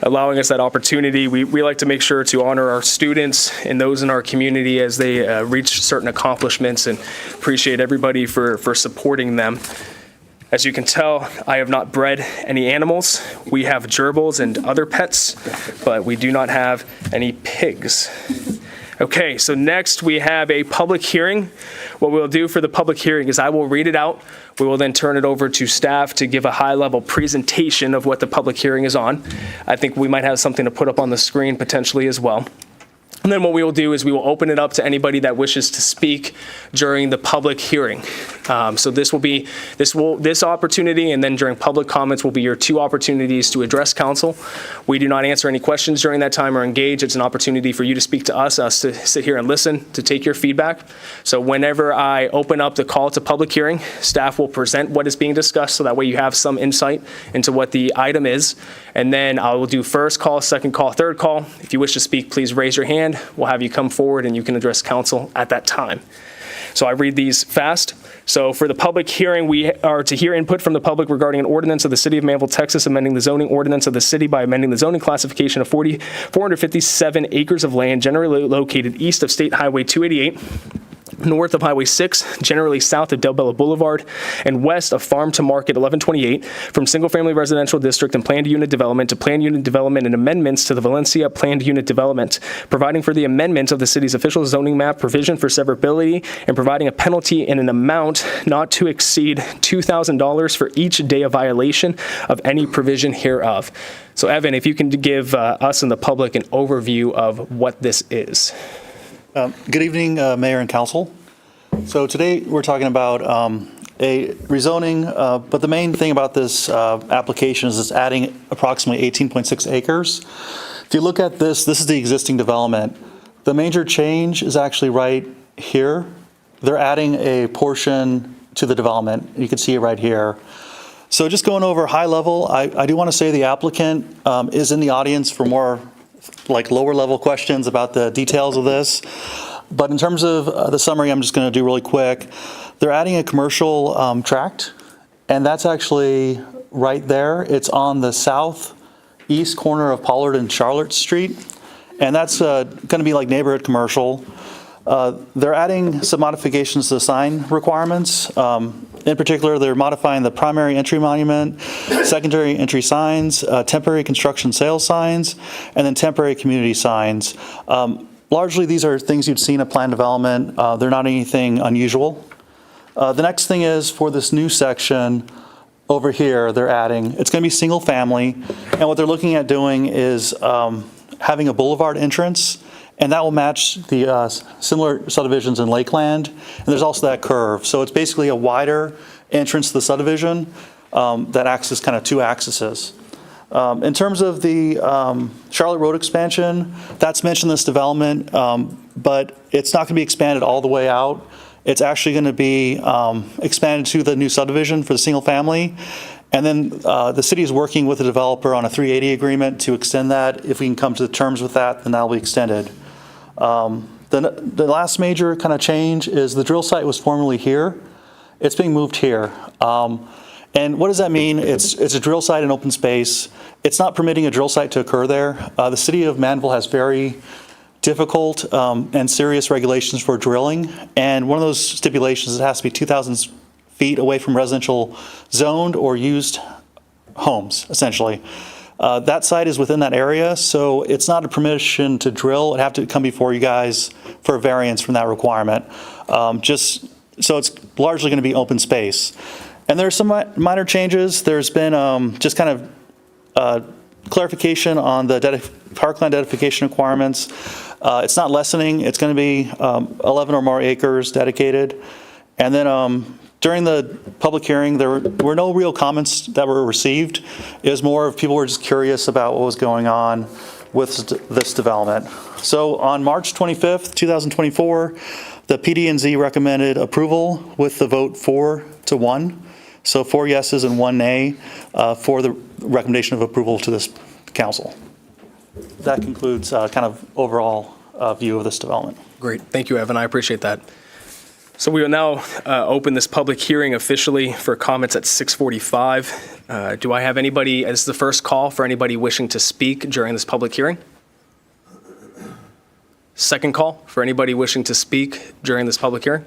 allowing us that opportunity. We like to make sure to honor our students and those in our community as they reach certain accomplishments, and appreciate everybody for supporting them. As you can tell, I have not bred any animals. We have gerbils and other pets, but we do not have any pigs. Okay, so next we have a public hearing. What we'll do for the public hearing is I will read it out. We will then turn it over to staff to give a high-level presentation of what the public hearing is on. I think we might have something to put up on the screen potentially as well. And then what we will do is we will open it up to anybody that wishes to speak during the public hearing. So this opportunity, and then during public comments will be your two opportunities to address council. We do not answer any questions during that time or engage. It's an opportunity for you to speak to us to sit here and listen, to take your feedback. So whenever I open up the call to public hearing, staff will present what is being discussed, so that way you have some insight into what the item is. And then I will do first call, second call, third call. If you wish to speak, please raise your hand. We'll have you come forward and you can address council at that time. So I read these fast. So for the public hearing, we are to hear input from the public regarding an ordinance of the City of Manvel, Texas, amending the zoning ordinance of the city by amending the zoning classification of 457 acres of land generally located east of State Highway 288, north of Highway 6, generally south of Del Bella Boulevard, and west of Farm to Market 1128, from single-family residential district and planned unit development to planned unit development and amendments to the Valencia planned unit development, providing for the amendment of the city's official zoning map, provision for severability, and providing a penalty in an amount not to exceed $2,000 for each day of violation of any provision hereof. So Evan, if you can give us and the public an overview of what this is. Good evening, Mayor and Council. So today we're talking about a rezoning, but the main thing about this application is it's adding approximately 18.6 acres. If you look at this is the existing development. The major change is actually right here. They're adding a portion to the development. You can see it right here. So just going over high level, I do want to say the applicant is in the audience for more like lower level questions about the details of this. But in terms of the summary, I'm just going to do really quick. They're adding a commercial tract, and that's actually right there. It's on the southeast corner of Pollard and Charlotte Street, and that's going to be like neighborhood commercial. They're adding some modifications to the sign requirements. In particular, they're modifying the primary entry monument, secondary entry signs, temporary construction sales signs, and then temporary community signs. Largely, these are things you'd see in a planned development. They're not anything unusual. The next thing is for this new section over here, they're adding, it's going to be single family, and what they're looking at doing is having a boulevard entrance, and that will match the similar subdivisions in Lakeland. And there's also that curve. So it's basically a wider entrance to the subdivision that acts as kind of two axes. In terms of the Charlotte Road expansion, that's mentioned in this development, but it's not going to be expanded all the way out. It's actually going to be expanded to the new subdivision for the single family. And then the city is working with the developer on a 380 agreement to extend that. If we can come to the terms with that, then that'll be extended. The last major kind of change is the drill site was formerly here. It's being moved here. And what does that mean? It's a drill site in open space. It's not permitting a drill site to occur there. The city of Manvel has very difficult and serious regulations for drilling. And one of those stipulations is it has to be 2,000 feet away from residential zoned or used homes, essentially. That site is within that area, so it's not a permission to drill. It'd have to come before you guys for a variance from that requirement. Just so it's largely going to be open space. And there's some minor changes. There's been just kind of clarification on the parkland dedication requirements. It's not lessening. It's going to be 11 or more acres dedicated. And then during the public hearing, there were no real comments that were received. It was more of people were just curious about what was going on with this development. So on March 25th, 2024, the PD&Z recommended approval with the vote 4-1. So 4 yeses and 1 nay for the recommendation of approval to this council. That concludes kind of overall view of this development. Great. Thank you, Evan. I appreciate that. So we will now open this public hearing officially for comments at 6:45. Do I have anybody, as the first call for anybody wishing to speak during this public hearing? Second call for anybody wishing to speak during this public hearing?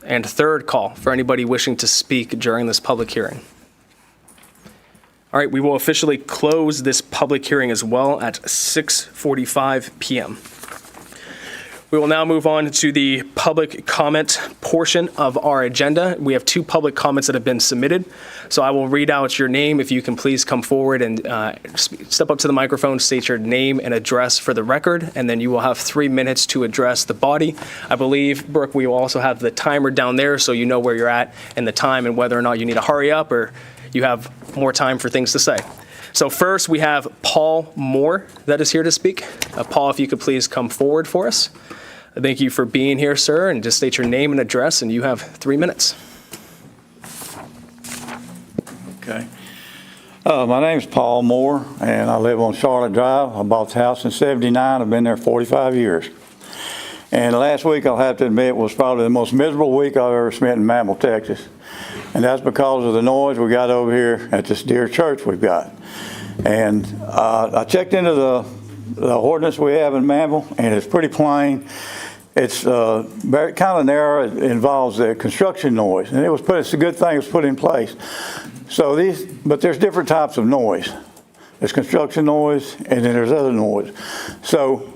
And third call for anybody wishing to speak during this public hearing? All right, we will officially close this public hearing as well at 6:45 p.m. We will now move on to the public comment portion of our agenda. We have 2 public comments that have been submitted. So I will read out your name. If you can please come forward and step up to the microphone, state your name and address for the record, and then you will have 3 minutes to address the body. I believe, Brooke, we will also have the timer down there so you know where you're at and the time and whether or not you need to hurry up or you have more time for things to say. So first we have Paul Moore that is here to speak. Paul, if you could please come forward for us. Thank you for being here, sir, and just state your name and address, and you have 3 minutes. Okay. My name's Paul Moore, and I live on Charlotte Drive. I bought the house in '79. I've been there 45 years. And last week, I'll have to admit, was probably the most miserable week I've ever spent in Manvel, Texas. And that's because of the noise we got over here at this dear church we've got. And I checked into the ordinance we have in Manvel, and it's pretty plain. It's very kind of narrow. It involves the construction noise, and it's a good thing it was put in place. So but there's different types of noise. There's construction noise, and then there's other noise. So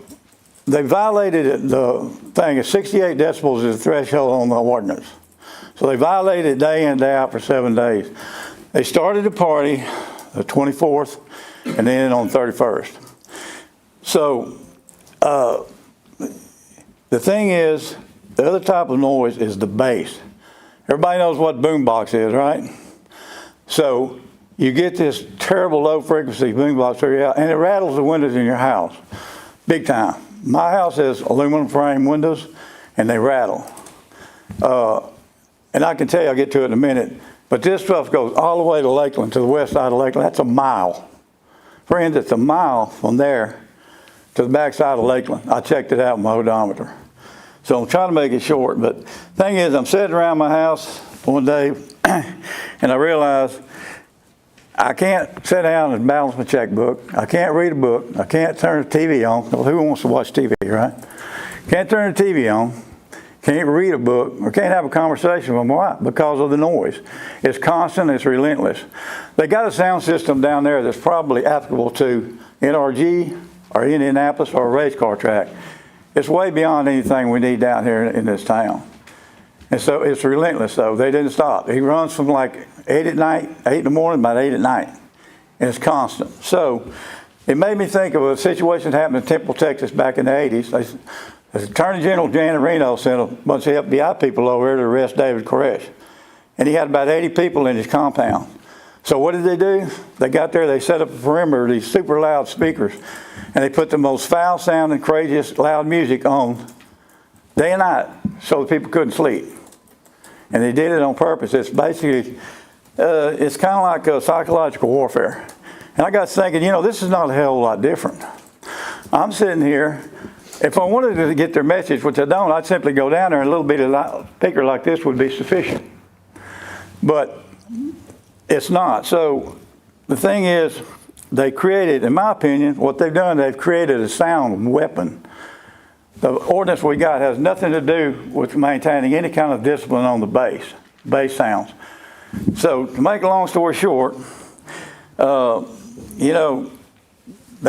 they violated it. The thing is 68 decibels is the threshold on the ordinance. So they violated it day in, day out for 7 days. They started the party the 24th, and then on the 31st. So the thing is, the other type of noise is the bass. Everybody knows what boombox is, right? So you get this terrible low frequency boombox, and it rattles the windows in your house, big time. My house has aluminum frame windows, and they rattle. And I can tell you, I'll get to it in a minute, but this stuff goes all the way to Lakeland, to the west side of Lakeland. That's a mile. Friends, it's a mile from there to the back side of Lakeland. I checked it out with my odometer. So I'm trying to make it short, but thing is, I'm sitting around my house one day, and I realized I can't sit down and balance my checkbook. I can't read a book. I can't turn the TV on. Well, who wants to watch TV, right? Can't turn the TV on. Can't read a book, or can't have a conversation with my wife because of the noise. It's constant, it's relentless. They got a sound system down there that's probably applicable to NRG or Indianapolis or a race car track. It's way beyond anything we need down here in this town. And so it's relentless, though. They didn't stop. He runs from like 8 at night, 8 in the morning, about 8 at night. And it's constant. So it made me think of a situation that happened in Temple, Texas back in the 80s. The Attorney General Janet Reno sent a bunch of FBI people over there to arrest David Koresh. And he had about 80 people in his compound. So what did they do? They got there, they set up a perimeter of these super loud speakers, and they put the most foul sounding, craziest loud music on day and night so the people couldn't sleep. And they did it on purpose. It's basically, it's kind of like a psychological warfare. And I got thinking, this is not a hell of a lot different. I'm sitting here, if I wanted to get their message, which I don't, I'd simply go down there and a little bit of speaker like this would be sufficient. But it's not. So the thing is, they created, in my opinion, what they've done, they've created a sound weapon. The ordinance we got has nothing to do with maintaining any kind of discipline on the bass sounds. So to make a long story short, they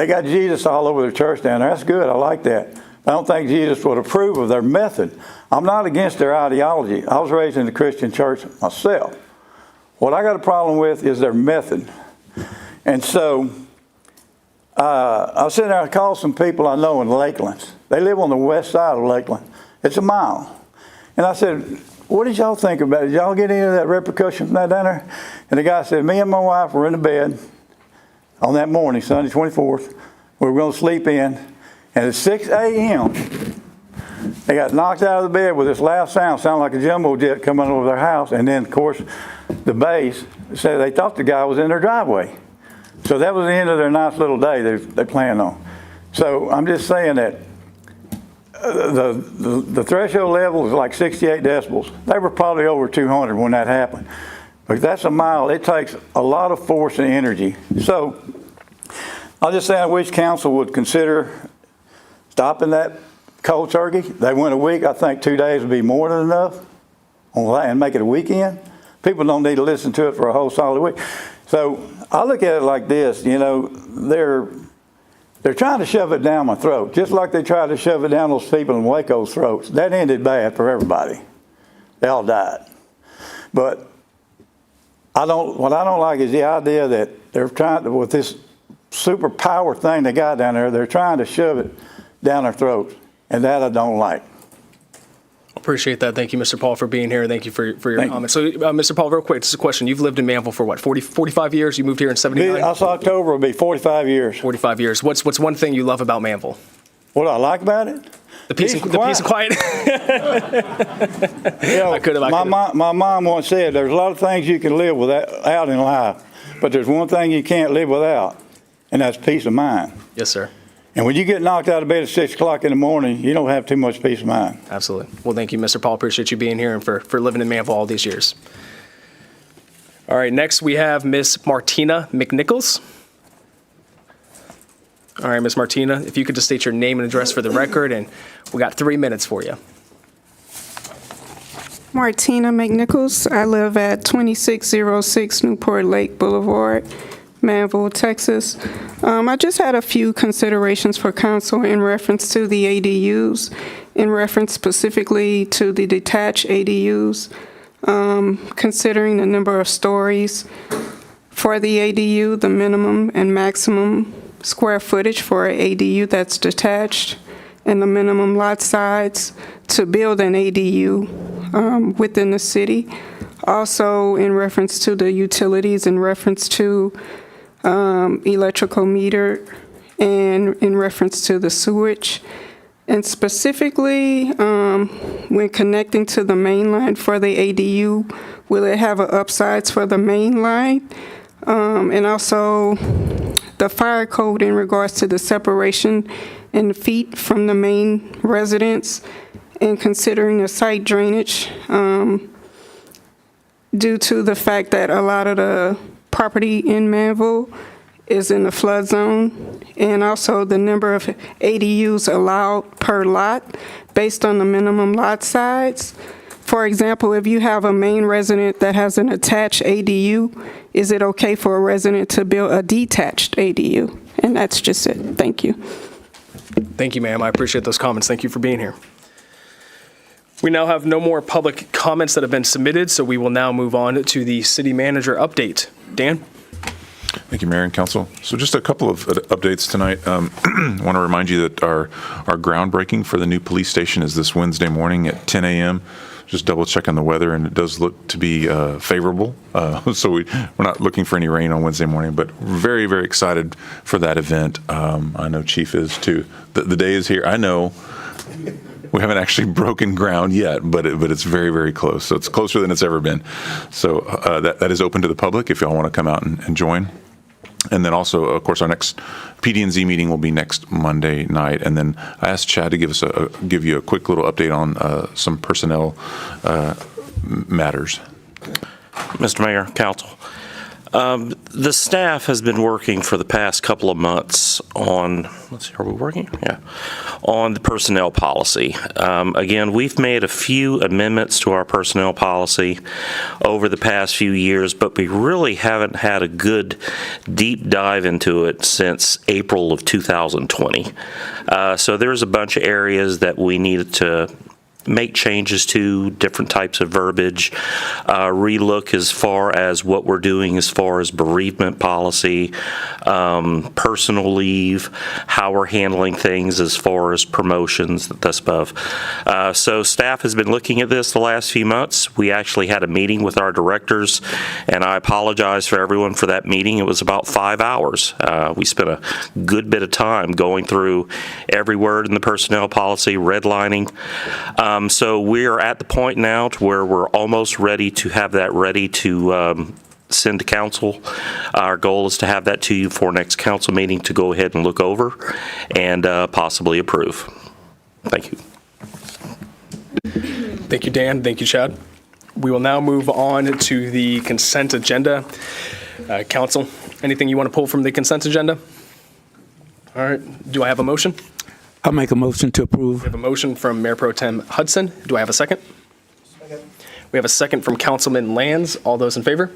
got Jesus all over their church down there. That's good. I like that. I don't think Jesus would approve of their method. I'm not against their ideology. I was raised in the Christian church myself. What I got a problem with is their method. And so I was sitting there, I called some people I know in Lakeland. They live on the west side of Lakeland. It's a mile. And I said, what did y'all think about it? Did y'all get any of that repercussion from that down there? And the guy said, me and my wife were in the bed on that morning, Sunday 24th. We were going to sleep in. And at 6 a.m., they got knocked out of the bed with this loud sounded like a jumbo jet coming over their house. And then, of course, the bass said they thought the guy was in their driveway. So that was the end of their nice little day they planned on. So I'm just saying that the threshold level is like 68 decibels. They were probably over 200 when that happened. But that's a mile. It takes a lot of force and energy. So I'll just say I wish council would consider stopping that cold turkey. They went a week. I think 2 days would be more than enough on that and make it a weekend. People don't need to listen to it for a whole solid week. So I look at it like this, you know, they're trying to shove it down my throat, just like they tried to shove it down those people in Waco's throats. That ended bad for everybody. They all died. But what I don't like is the idea that they're trying to, with this superpower thing they got down there, they're trying to shove it down our throats. And that I don't like. Appreciate that. Thank you, Mr. Paul, for being here. Thank you for your comments. So, Mr. Paul, real quick, just a question. You've lived in Manvel for what, 45 years? You moved here in 79? This October will be 45 years. 45 years. What's one thing you love about Manvel? What I like about it? The peace and quiet. You know, my mom once said, there's a lot of things you can live without in life, but there's one thing you can't live without, and that's peace of mind. Yes, sir. And when you get knocked out of bed at 6 o'clock in the morning, you don't have too much peace of mind. Absolutely. Well, thank you, Mr. Paul. Appreciate you being here and for living in Manvel all these years. All right, next we have Miss Martina McNichols. All right, Miss Martina, if you could just state your name and address for the record, and we got 3 minutes for you. Martina McNichols. I live at 2606 Newport Lake Boulevard, Manvel, Texas. I just had a few considerations for council in reference to the ADUs, in reference specifically to the detached ADUs, considering the number of stories for the ADU, the minimum and maximum square footage for an ADU that's detached, and the minimum lot size to build an ADU within the city. Also, in reference to the utilities, in reference to electrical meter, and in reference to the sewage. And specifically, when connecting to the main line for the ADU, will it have an upsides for the main line? And also the fire code in regards to the separation in feet from the main residence, and considering the site drainage due to the fact that a lot of the property in Manvel is in the flood zone, and also the number of ADUs allowed per lot based on the minimum lot size. For example, if you have a main resident that has an attached ADU, is it okay for a resident to build a detached ADU? And that's just it. Thank you. Thank you, ma'am. I appreciate those comments. Thank you for being here. We now have no more public comments that have been submitted, so we will now move on to the city manager update. Dan? Thank you, Mayor and Council. So just a couple of updates tonight. I want to remind you that our groundbreaking for the new police station is this Wednesday morning at 10 a.m. Just double checking the weather, and it does look to be favorable. So we're not looking for any rain on Wednesday morning, but very, very excited for that event. I know Chief is too. The day is here. I know we haven't actually broken ground yet, but it's very, very close. So it's closer than it's ever been. So that is open to the public if y'all want to come out and join. And then also, of course, our next PD&Z meeting will be next Monday night. And then I asked Chad to give you a quick little update on some personnel matters. Mr. Mayor, Council. The staff has been working for the past couple of months on, let's see, are we working? Yeah. On the personnel policy. Again, we've made a few amendments to our personnel policy over the past few years, but we really haven't had a good deep dive into it since April of 2020. So there's a bunch of areas that we needed to make changes to, different types of verbiage, relook as far as what we're doing as far as bereavement policy, personal leave, how we're handling things as far as promotions, that's above. So staff has been looking at this the last few months. We actually had a meeting with our directors, and I apologize for everyone for that meeting. It was about 5 hours. We spent a good bit of time going through every word in the personnel policy, redlining. So we're at the point now to where we're almost ready to have that ready to send to council. Our goal is to have that to you for next council meeting to go ahead and look over and possibly approve. Thank you. Thank you, Dan. Thank you, Chad. We will now move on to the consent agenda. Council, anything you want to pull from the consent agenda? All right. Do I have a motion? I'll make a motion to approve. We have a motion from Mayor Pro Tem Hudson. Do I have a second? Second. We have a second from Councilman Lands. All those in favor?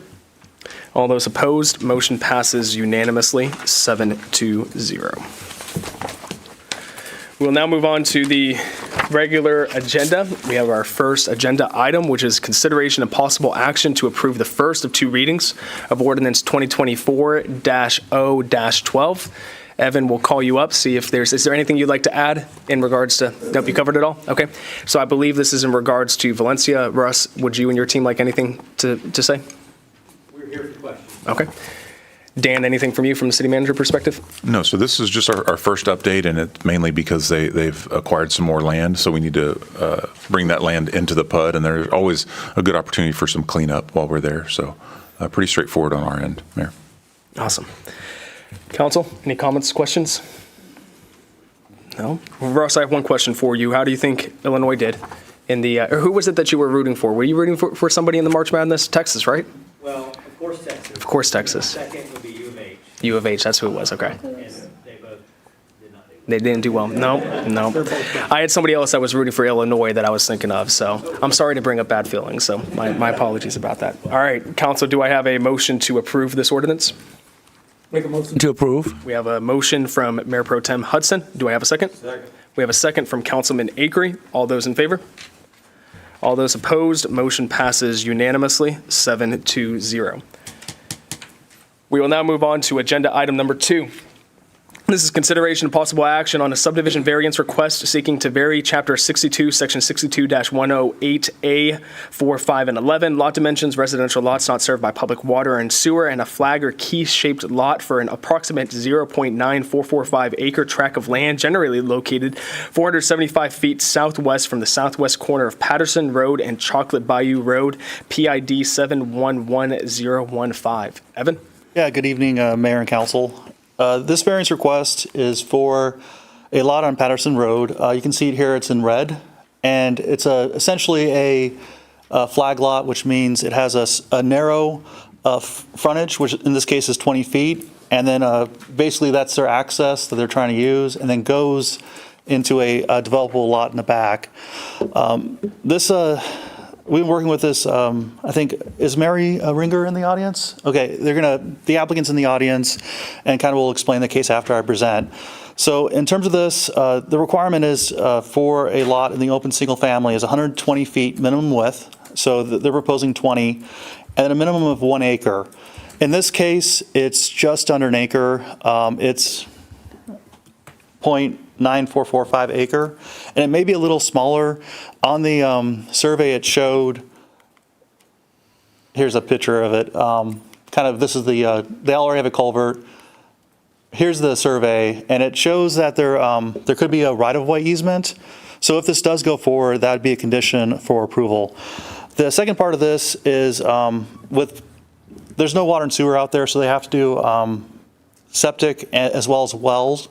All those opposed? Motion passes unanimously, 7-0. We'll now move on to the regular agenda. We have our first agenda item, which is consideration and possible action to approve the first of two readings of ordinance 2024-0-12. Evan, we'll call you up, see if is there anything you'd like to add in regards to, nope, you covered it all? Okay. So I believe this is in regards to Valencia. Russ, would you and your team like anything to say? We're here for questions. Okay. Dan, anything from you from the city manager perspective? No, so this is just our first update, and it's mainly because they've acquired some more land, so we need to bring that land into the PUD, and there's always a good opportunity for some cleanup while we're there. So pretty straightforward on our end, Mayor. Awesome. Council, any comments, questions? No? Russ, I have one question for you. How do you think Illinois did in the, or who was it that you were rooting for? Were you rooting for somebody in the March Madness? Texas, right? Well, of course, Texas. Of course, Texas. Second would be U of H. U of H, that's who it was, okay. And they both did not do well. They didn't do well. No. I had somebody else that was rooting for Illinois that I was thinking of, so I'm sorry to bring up bad feelings, so my apologies about that. All right, Council, do I have a motion to approve this ordinance? Make a motion to approve. We have a motion from Mayor Pro Tem Hudson. Do I have a second? Second. We have a second from Councilman Akery. All those in favor? All those opposed? Motion passes unanimously, 7-0. We will now move on to agenda item number 2. This is consideration of possible action on a subdivision variance request seeking to vary Chapter 62, Section 62-108A, 4, 5, and 11, lot dimensions, residential lots not served by public water and sewer, and a flag or key-shaped lot for an approximate 0.9445 acre tract of land generally located 475 feet southwest from the southwest corner of Patterson Road and Chocolate Bayou Road, PID 711015. Evan? Yeah, good evening, Mayor and Council. This variance request is for a lot on Patterson Road. You can see it here, it's in red, and it's essentially a flag lot, which means it has a narrow frontage, which in this case is 20 feet, and then basically that's their access that they're trying to use, and then goes into a developable lot in the back. We've been working with this, I think, is Mary Ringer in the audience? Okay, the applicant's in the audience, and kind of will explain the case after I present. So in terms of this, the requirement is for a lot in the open single family is 120 feet minimum width. So they're proposing 20, and a minimum of 1 acre. In this case, it's just under an acre. It's 0.9445 acre, and it may be a little smaller. On the survey, it showed, here's a picture of it, this is they already have a culvert. Here's the survey, and it shows that there could be a right-of-way easement. So if this does go forward, that would be a condition for approval. The second part of this is there's no water and sewer out there, so they have to do septic as well as wells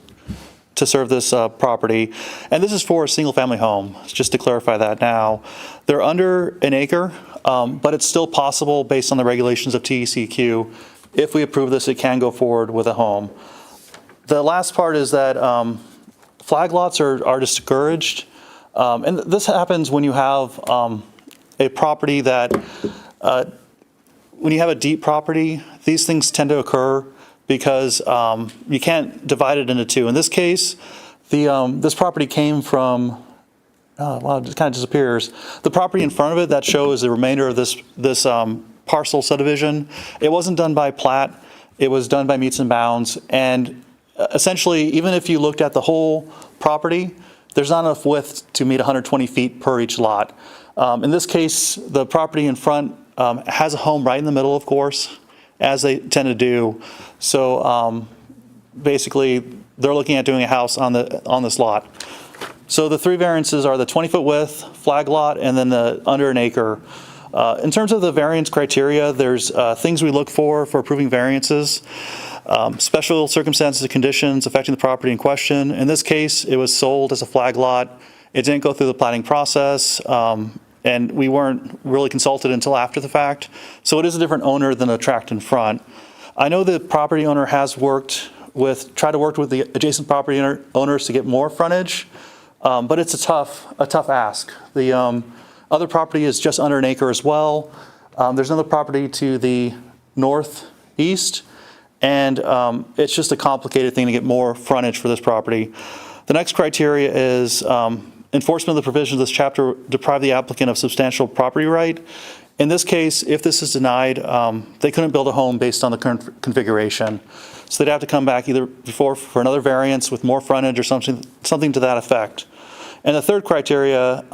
to serve this property. And this is for a single-family home, just to clarify that now. They're under an acre, but it's still possible based on the regulations of TECQ. If we approve this, it can go forward with a home. The last part is that flag lots are discouraged. And this happens when you have a property that, when you have a deep property, these things tend to occur because you can't divide it into two. In this case, this property came from, it just kind of disappears. The property in front of it that shows the remainder of this parcel subdivision, it wasn't done by plat, it was done by meets and bounds. And essentially, even if you looked at the whole property, there's not enough width to meet 120 feet per each lot. In this case, the property in front has a home right in the middle, of course, as they tend to do. So basically, they're looking at doing a house on this lot. So the three variances are the 20-foot width, flag lot, and then the under an acre. In terms of the variance criteria, there's things we look for approving variances. Special circumstances and conditions affecting the property in question. In this case, it was sold as a flag lot, It didn't go through the planning process, and we weren't really consulted until after the fact. So it is a different owner than the tract in front. I know the property owner has tried to work with the adjacent property owners to get more frontage, but it's a tough ask. The other property is just under an acre as well. There's another property to the northeast, and it's just a complicated thing to get more frontage for this property. The next criteria is enforcement of the provisions of this chapter deprive the applicant of substantial property right. In this case, if this is denied, they couldn't build a home based on the current configuration. So they'd have to come back either before for another variance with more frontage or something to that effect. And the third criteria,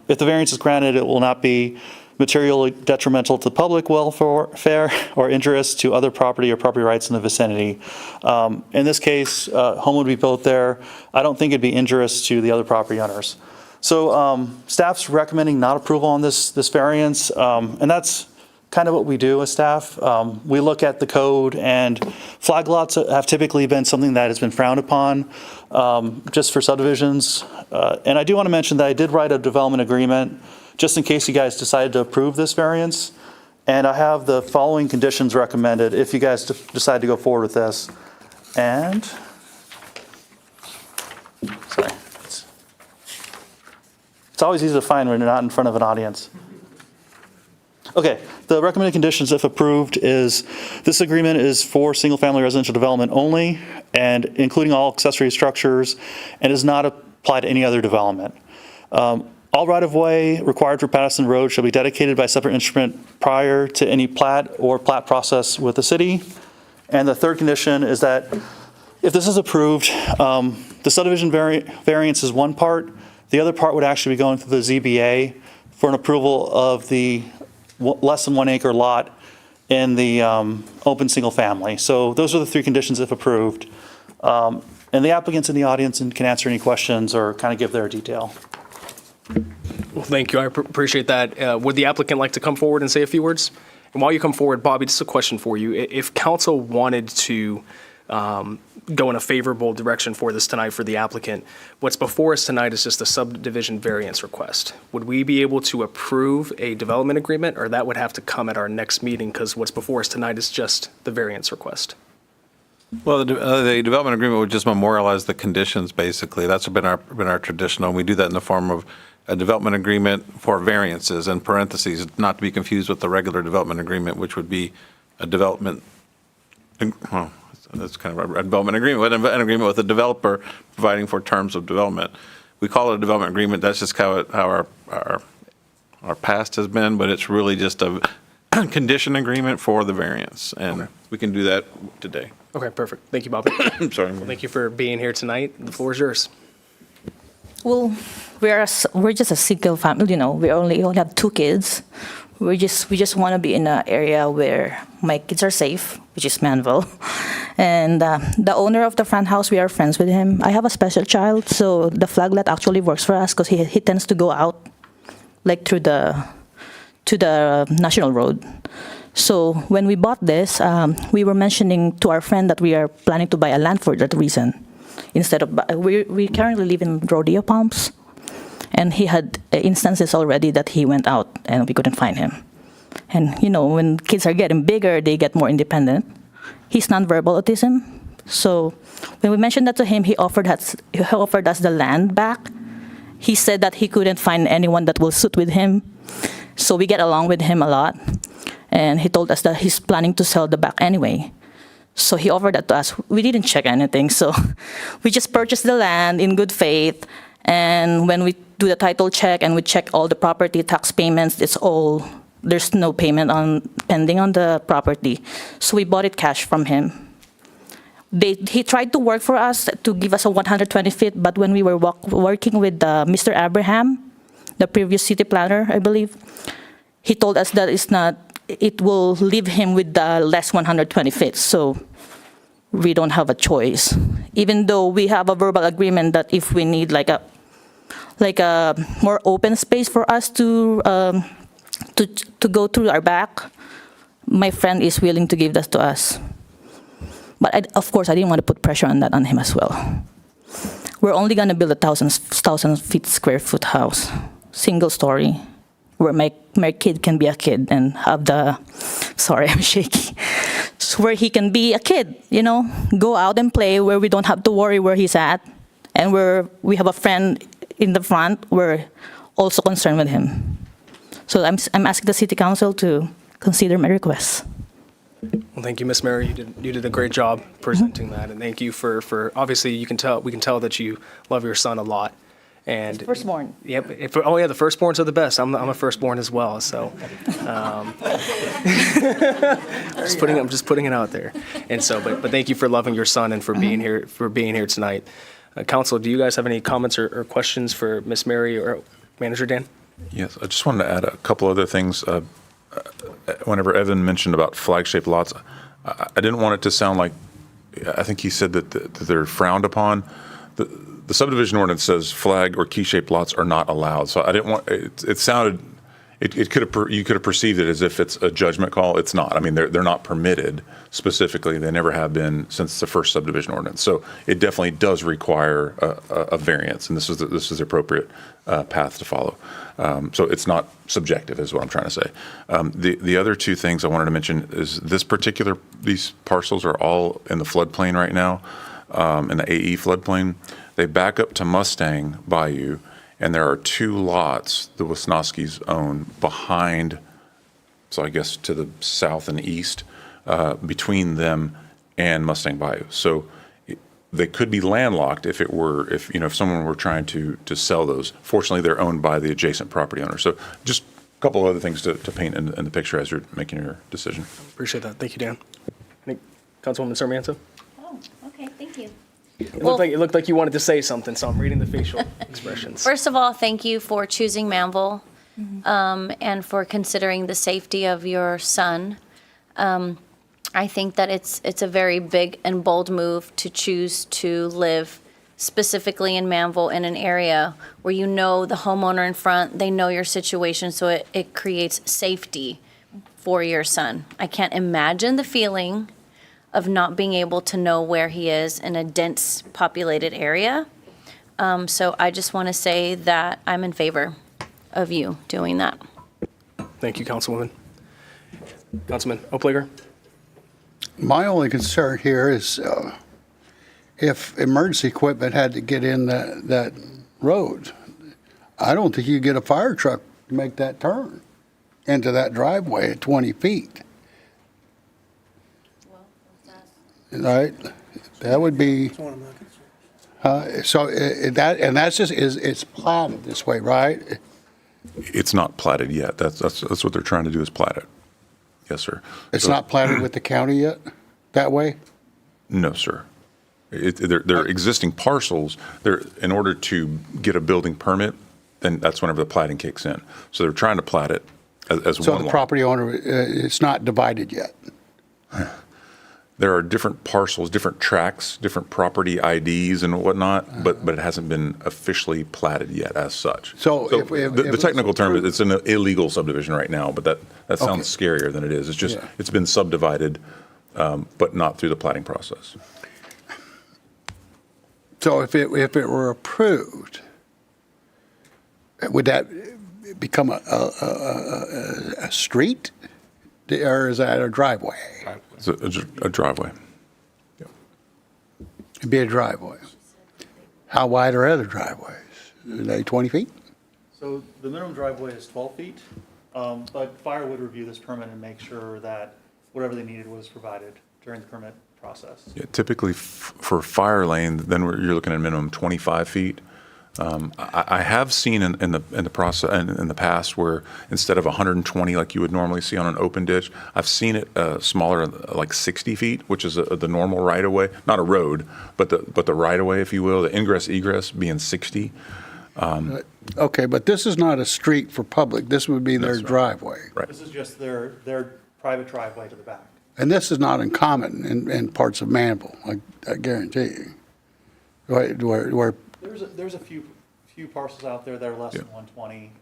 if the variance is granted, it will not be materially detrimental to public welfare or interest to other property or property rights in the vicinity. In this case, home would be built there. I don't think it'd be injurious to the other property owners. So staff's recommending not approval on this variance, and that's kind of what we do as staff. We look at the code, and flag lots have typically been something that has been frowned upon just for subdivisions. And I do want to mention that I did write a development agreement just in case you guys decided to approve this variance. And I have the following conditions recommended if you guys decide to go forward with this. And, sorry. It's always easy to find when you're not in front of an audience. Okay, the recommended conditions, if approved, is this agreement is for single-family residential development only, and including all accessory structures, and does not apply to any other development. All right-of-way required for Patterson Road shall be dedicated by separate instrument prior to any plat or plat process with the city. And the third condition is that if this is approved, the subdivision variance is one part. The other part would actually be going through the ZBA for an approval of the less than 1 acre lot in the open single family. So those are the three conditions if approved. And the applicants in the audience can answer any questions or kind of give their detail. Well, thank you. I appreciate that. Would the applicant like to come forward and say a few words? And while you come forward, Bobby, just a question for you. If council wanted to go in a favorable direction for this tonight for the applicant, what's before us tonight is just a subdivision variance request. Would we be able to approve a development agreement, or that would have to come at our next meeting because what's before us tonight is just the variance request? Well, the development agreement would just memorialize the conditions, basically. That's been our traditional, and we do that in the form of a development agreement for variances, in parentheses, not to be confused with the regular development agreement, which would be a development, well, that's kind of a development agreement, an agreement with the developer providing for terms of development. We call it a development agreement. That's just how our past has been, but it's really just a condition agreement for the variance, and we can do that today. Okay, perfect. Thank you, Bobby. I'm sorry. Well, thank you for being here tonight. The floor is yours. Well, we're just a single family, you know. We only have 2 kids. We just want to be in an area where my kids are safe, which is Manvel. And the owner of the front house, we are friends with him. I have a special child, so the flag lot actually works for us because he tends to go out like to the national road. So when we bought this, we were mentioning to our friend that we are planning to buy a land for that reason. Instead of, we currently live in Rodeo Palms, and he had instances already that he went out and we couldn't find him. And you know, when kids are getting bigger, they get more independent. He's nonverbal autism, so when we mentioned that to him, he offered us the land back. He said that he couldn't find anyone that will suit with him, so we get along with him a lot. And he told us that he's planning to sell the back anyway. So he offered that to us. We didn't check anything, so we just purchased the land in good faith. And when we do the title check and we check all the property tax payments, there's no payment pending on the property. So we bought it cash from him. He tried to work for us to give us a 120 feet, but when we were working with Mr. Abraham, the previous city planner, I believe, he told us that it will leave him with the less 120 feet, so we don't have a choice. Even though we have a verbal agreement that if we need like a more open space for us to go through our back, my friend is willing to give that to us. But of course, I didn't want to put pressure on him as well. we're only gonna build a 1,000 feet square foot house, single story, where my kid can be a kid and have the, sorry, I'm shaky, so where he can be a kid, go out and play, where we don't have to worry where he's at, and where we have a friend in the front, we're also concerned with him. So I'm asking the city council to consider my request. Well, thank you, Miss Mary. You did a great job presenting that, and thank you for obviously we can tell that you love your son a lot. And Firstborn. Yep. The firstborns are the best. I'm a firstborn as well. So, I'm just putting it out there. And so, but thank you for loving your son and for being here tonight. Council, do you guys have any comments or questions for Miss Mary or Manager Dan? Yes, I just wanted to add a couple other things. Whenever Evan mentioned about flag-shaped lots, I didn't want it to sound like, I think he said that they're frowned upon. The subdivision ordinance says flag or key-shaped lots are not allowed. So I didn't want, it sounded, you could have perceived it as if it's a judgment call. It's not. I mean, they're not permitted specifically. They never have been since the first subdivision ordinance. So it definitely does require a variance, and this is the appropriate path to follow. So it's not subjective, is what I'm trying to say. The other two things I wanted to mention is these parcels are all in the floodplain right now, in the AE floodplain. They back up to Mustang Bayou, and there are two lots the Wisnoskis own behind, so I guess to the south and east, between them and Mustang Bayou. So they could be landlocked if someone were trying to sell those. Fortunately, they're owned by the adjacent property owner. So just a couple other things to paint in the picture as you're making your decision. Appreciate that. Thank you, Dan. Councilwoman Sarmiento? Oh, okay, thank you. It looked like you wanted to say something, so I'm reading the facial expressions. First of all, thank you for choosing Manvel, and for considering the safety of your son. I think that it's a very big and bold move to choose to live specifically in Manvel in an area where the homeowner in front, they know your situation, so it creates safety for your son. I can't imagine the feeling of not being able to know where he is in a dense populated area. So I just want to say that I'm in favor of you doing that. Thank you, Councilwoman. Councilman Opliger? My only concern here is if emergency equipment had to get in that road, I don't think you get a fire truck to make that turn into that driveway at 20 feet. Right? That would be, so that's just, it's platted this way, right? It's not platted yet. That's what they're trying to do, is plat it. Yes, sir. It's not platted with the county yet, that way? No, sir. They're existing parcels. In order to get a building permit, then that's whenever the platting kicks in. So they're trying to plat it as one So lot. the property owner, it's not divided yet? There are different parcels, different tracts, different property IDs and whatnot, but it hasn't been officially platted yet as such. So if the technical term is it's an illegal subdivision right now, but that sounds scarier than it is. It's just, it's been subdivided, but not through the platting process. So if it were approved, would that become a street, or is that a driveway? It's a driveway. It'd be a driveway. How wide are other driveways? Are they 20 feet? So the minimum driveway is 12 feet, but fire would review this permit and make sure that whatever they needed was provided during the permit process. Yeah, typically for fire lane, then you're looking at a minimum 25 feet. I have seen in the process in the past where instead of 120 like you would normally see on an open ditch, I've seen it smaller, like 60 feet, which is the normal right of way, not a road, but the right of way, if you will, the ingress egress being 60. Okay, but this is not a street for public. This would be their driveway. Right. This is just their private driveway to the back. And this is not uncommon in parts of Manvel, I guarantee you. Where There's a few parcels out there that are less than 120.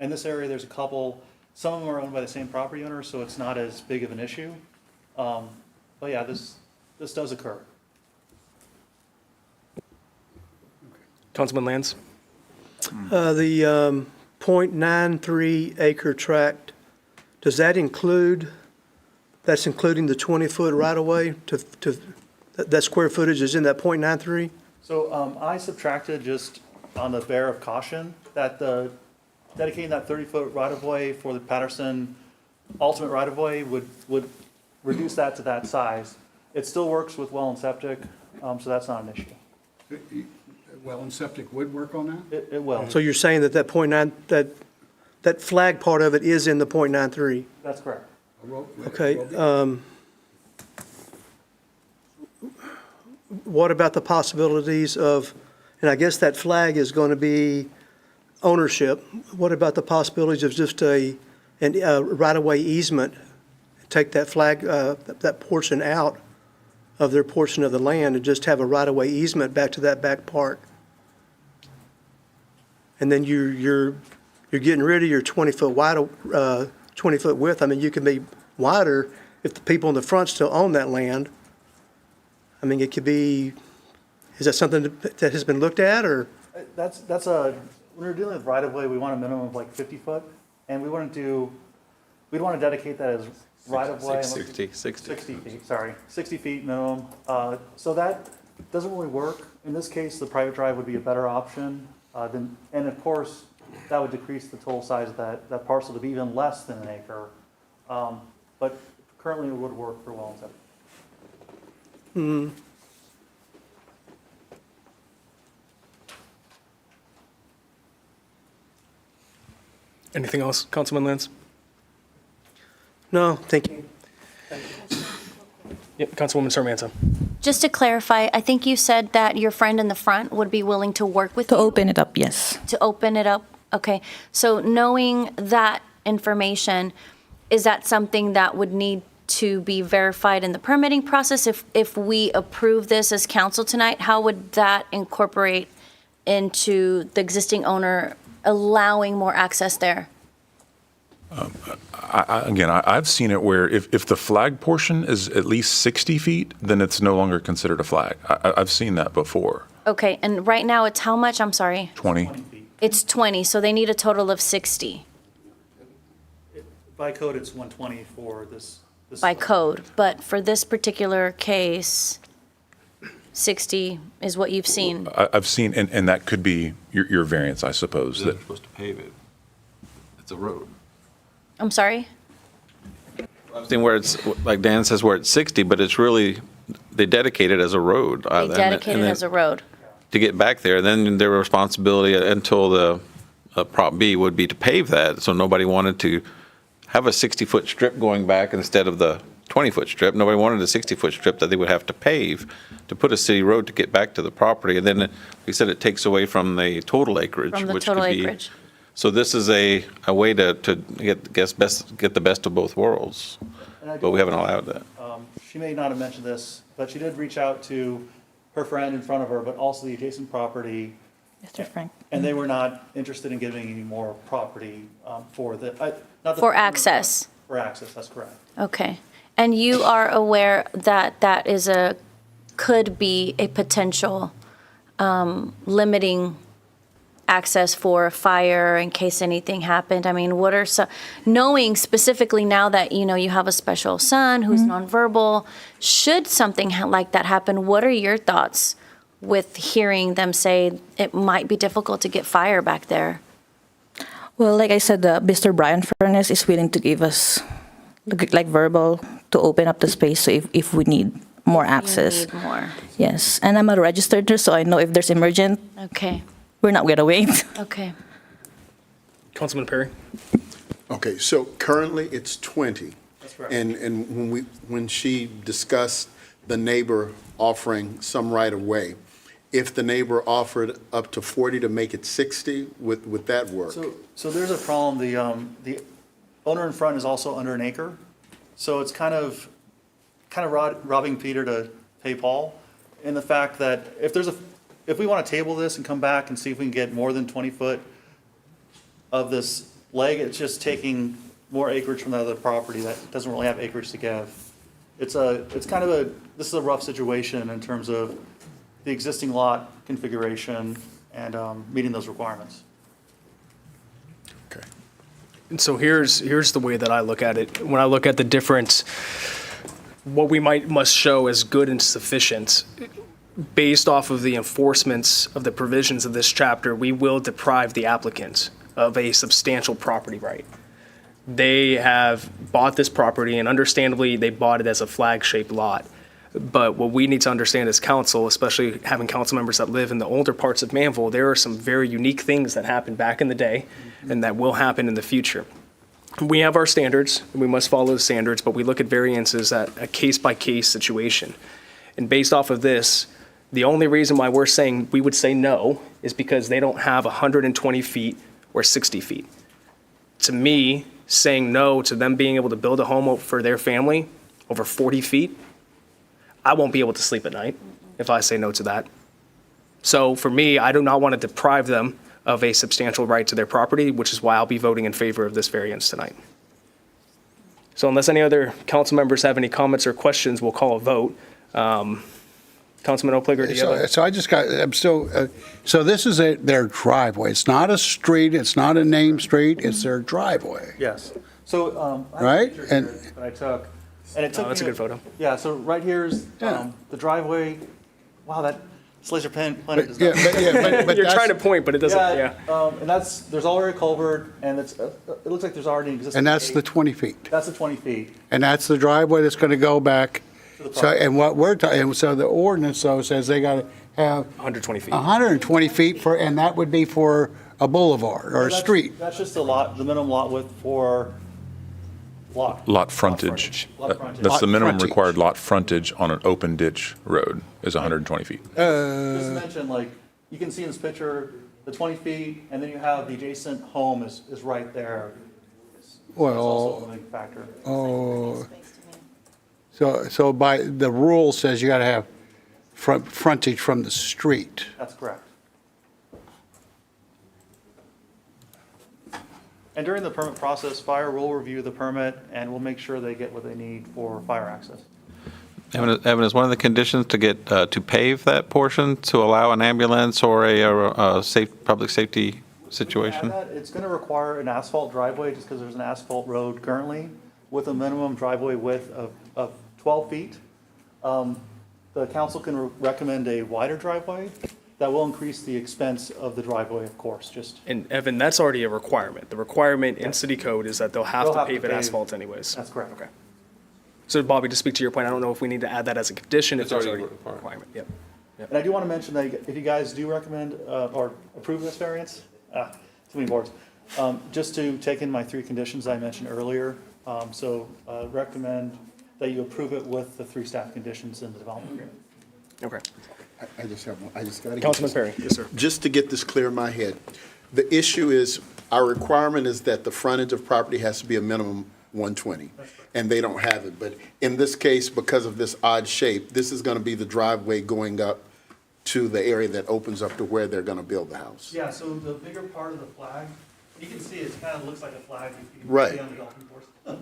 In this area, there's a couple. Some of them are owned by the same property owner, so it's not as big of an issue. But yeah, this does occur. Councilman Lands? The .93 acre tract, does that include, that's including the 20-foot right-of-way that square footage is in that .93? So I subtracted just on the bear of caution that dedicating that 30-foot right-of-way for the Patterson ultimate right-of-way would reduce that to that size. It still works with well and septic, so that's not an issue. Well, and septic would work on that? It will. So you're saying that that flag part of it is in the .93? That's correct. Okay. What about the possibilities of, and I guess that flag is going to be ownership, what about the possibilities of just a right-of-way easement? Take that flag, that portion out of their portion of the land and just have a right-of-way easement back to that back part. And then you're getting rid of your 20-foot wide, 20-foot width. I mean, you can be wider if the people in the front still own that land. I mean, it could be, is that something that has been looked at, or? That's when we're dealing with right-of-way, we want a minimum of like 50 foot, and we'd want to dedicate that as right-of-way. 60 feet, sorry, 60 feet minimum. So that doesn't really work. In this case, the private drive would be a better option. And of course, that would decrease the total size of that parcel to be even less than an acre. But currently it would work for well and septic. Anything else, Councilman Lands? No, thank you. Yep, Councilwoman Sarmanta. Just to clarify, I think you said that your friend in the front would be willing to work with To you? open it up, yes. To open it up? Okay. So knowing that information, is that something that would need to be verified in the permitting process? If we approve this as council tonight, how would that incorporate into the existing owner allowing more access there? I've seen it where if the flag portion is at least 60 feet, then it's no longer considered a flag. I've seen that before. Okay, and right now it's how much? I'm sorry. 20. It's 20, so they need a total of 60 By code, it's 120 for this. by code. But for this particular case, 60 is what you've seen. I've seen, and that could be your variance, I suppose. They're That supposed to pave it. It's a road. I'm sorry? I've seen where it's, like Dan says, where it's 60, but it's really, they dedicate it as a road. They dedicate it as a road. To get back there, then their responsibility until the Prop B would be to pave that, so nobody wanted to have a 60-foot strip going back instead of the 20-foot strip. Nobody wanted a 60-foot strip that they would have to pave to put a city road to get back to the property. And then, like you said, it takes away from the total acreage. From the which total could be- acreage. So this is a way to get the best of both worlds, but we haven't allowed that. She may not have mentioned this, but she did reach out to her friend in front of her, but also the adjacent property. Mr. Frank. And they were not interested in giving any more property for For access. For access, that's correct. Okay. And you are aware that that is could be a potential limiting access for fire in case anything happened? I mean, what are knowing specifically now that, you have a special son who's nonverbal, should something like that happen, what are your thoughts with hearing them say it might be difficult to get fire back there? Well, like I said, Mr. Brian Furness is willing to give us, like verbal, to open up the space so if we need more access. You need more. Yes, and I'm a registered nurse, so I know if there's emergent, Okay. we're not gonna wait. Okay. Councilman Perry? Okay, so currently it's 20. That's correct. And when she discussed the neighbor offering some right of way, if the neighbor offered up to 40 to make it 60, would that work? So there's a problem. The owner in front is also under an acre. So it's kind of robbing Peter to pay Paul, in the fact that if we want to table this and come back and see if we can get more than 20 foot of this leg, it's just taking more acreage from the other property that doesn't really have acreage to give. This is a rough situation in terms of the existing lot configuration and meeting those requirements. Okay. And so here's the way that I look at it. When I look at the different, what we must show as good and sufficient, based off of the enforcements of the provisions of this chapter, we will deprive the applicant of a substantial property right. They have bought this property, and understandably, they bought it as a flag-shaped lot. But what we need to understand as council, especially having council members that live in the older parts of Manvel, there are some very unique things that happened back in the day and that will happen in the future. We have our standards, and we must follow the standards, but we look at variances at a case-by-case situation. And based off of this, the only reason why we're saying we would say no is because they don't have 120 feet or 60 feet. To me, saying no to them being able to build a home for their family over 40 feet, I won't be able to sleep at night if I say no to that. So for me, I do not want to deprive them of a substantial right to their property, which is why I'll be voting in favor of this variance tonight. So unless any other council members have any comments or questions, we'll call a vote. Councilman Opliger, do you have So this is their driveway. It's not a street, it's not a named street, it's their driveway. Yes. So, I have a Right? picture And- here that I took, and it took that's a me- good photo. Yeah, so right here's the driveway. Wow, that laser pen planet does Yeah, not. but You're that's- trying to point, but it doesn't, yeah. And there's already a culvert, and it looks like there's already an existing. And that's the gate. 20 feet. That's the 20 feet. And that's the driveway that's going to go back. To the So, property. and what we're talking, so the ordinance though says they got to have 120 feet. 120 feet for, and that would be for a boulevard or a That's- street. That's just the minimum lot width for Lot frontage. Lot frontage. That's the Lot minimum frontage. required lot frontage on an open ditch road is 120 feet. Just to mention, like, you can see in this picture, the 20 feet, and then you have the adjacent home is right there. That's also a big factor. So by, the rule says you got to have frontage from the street. That's correct. And during the permit process, fire will review the permit, and we'll make sure they get what they need for fire access. Evan, is one of the conditions to get, to pave that portion to allow an ambulance or a public safety situation? And that, it's going to require an asphalt driveway, just because there's an asphalt road currently, with a minimum driveway width of 12 feet. The council can recommend a wider driveway. That will increase the expense of the driveway, of course, just. And Evan, that's already a requirement. The requirement in city code is that they'll have They'll to have to pave it pave. asphalt anyways. That's correct. Okay. So Bobby, to speak to your point, I don't know if we need to add that as a condition, if It's there's already already a a requirement. Yep. And I do want to mention that if you guys do recommend or approve this variance, too many boards, just to take in my 3 conditions I mentioned earlier. Recommend that you approve it with the 3 staff conditions in the development agreement. Okay. I just have one, I just got to. Councilman Perry, yes, sir. Just to get this clear in my head, the issue is, our requirement is that the frontage of property has to be a minimum 120, and they don't have it. But in this case, because of this odd shape, this is going to be the driveway going up to the area that opens up to where they're going to build the house. Yeah, so the bigger part of the flag, you can see it kind of looks like a flag if you Right. see on the golf course.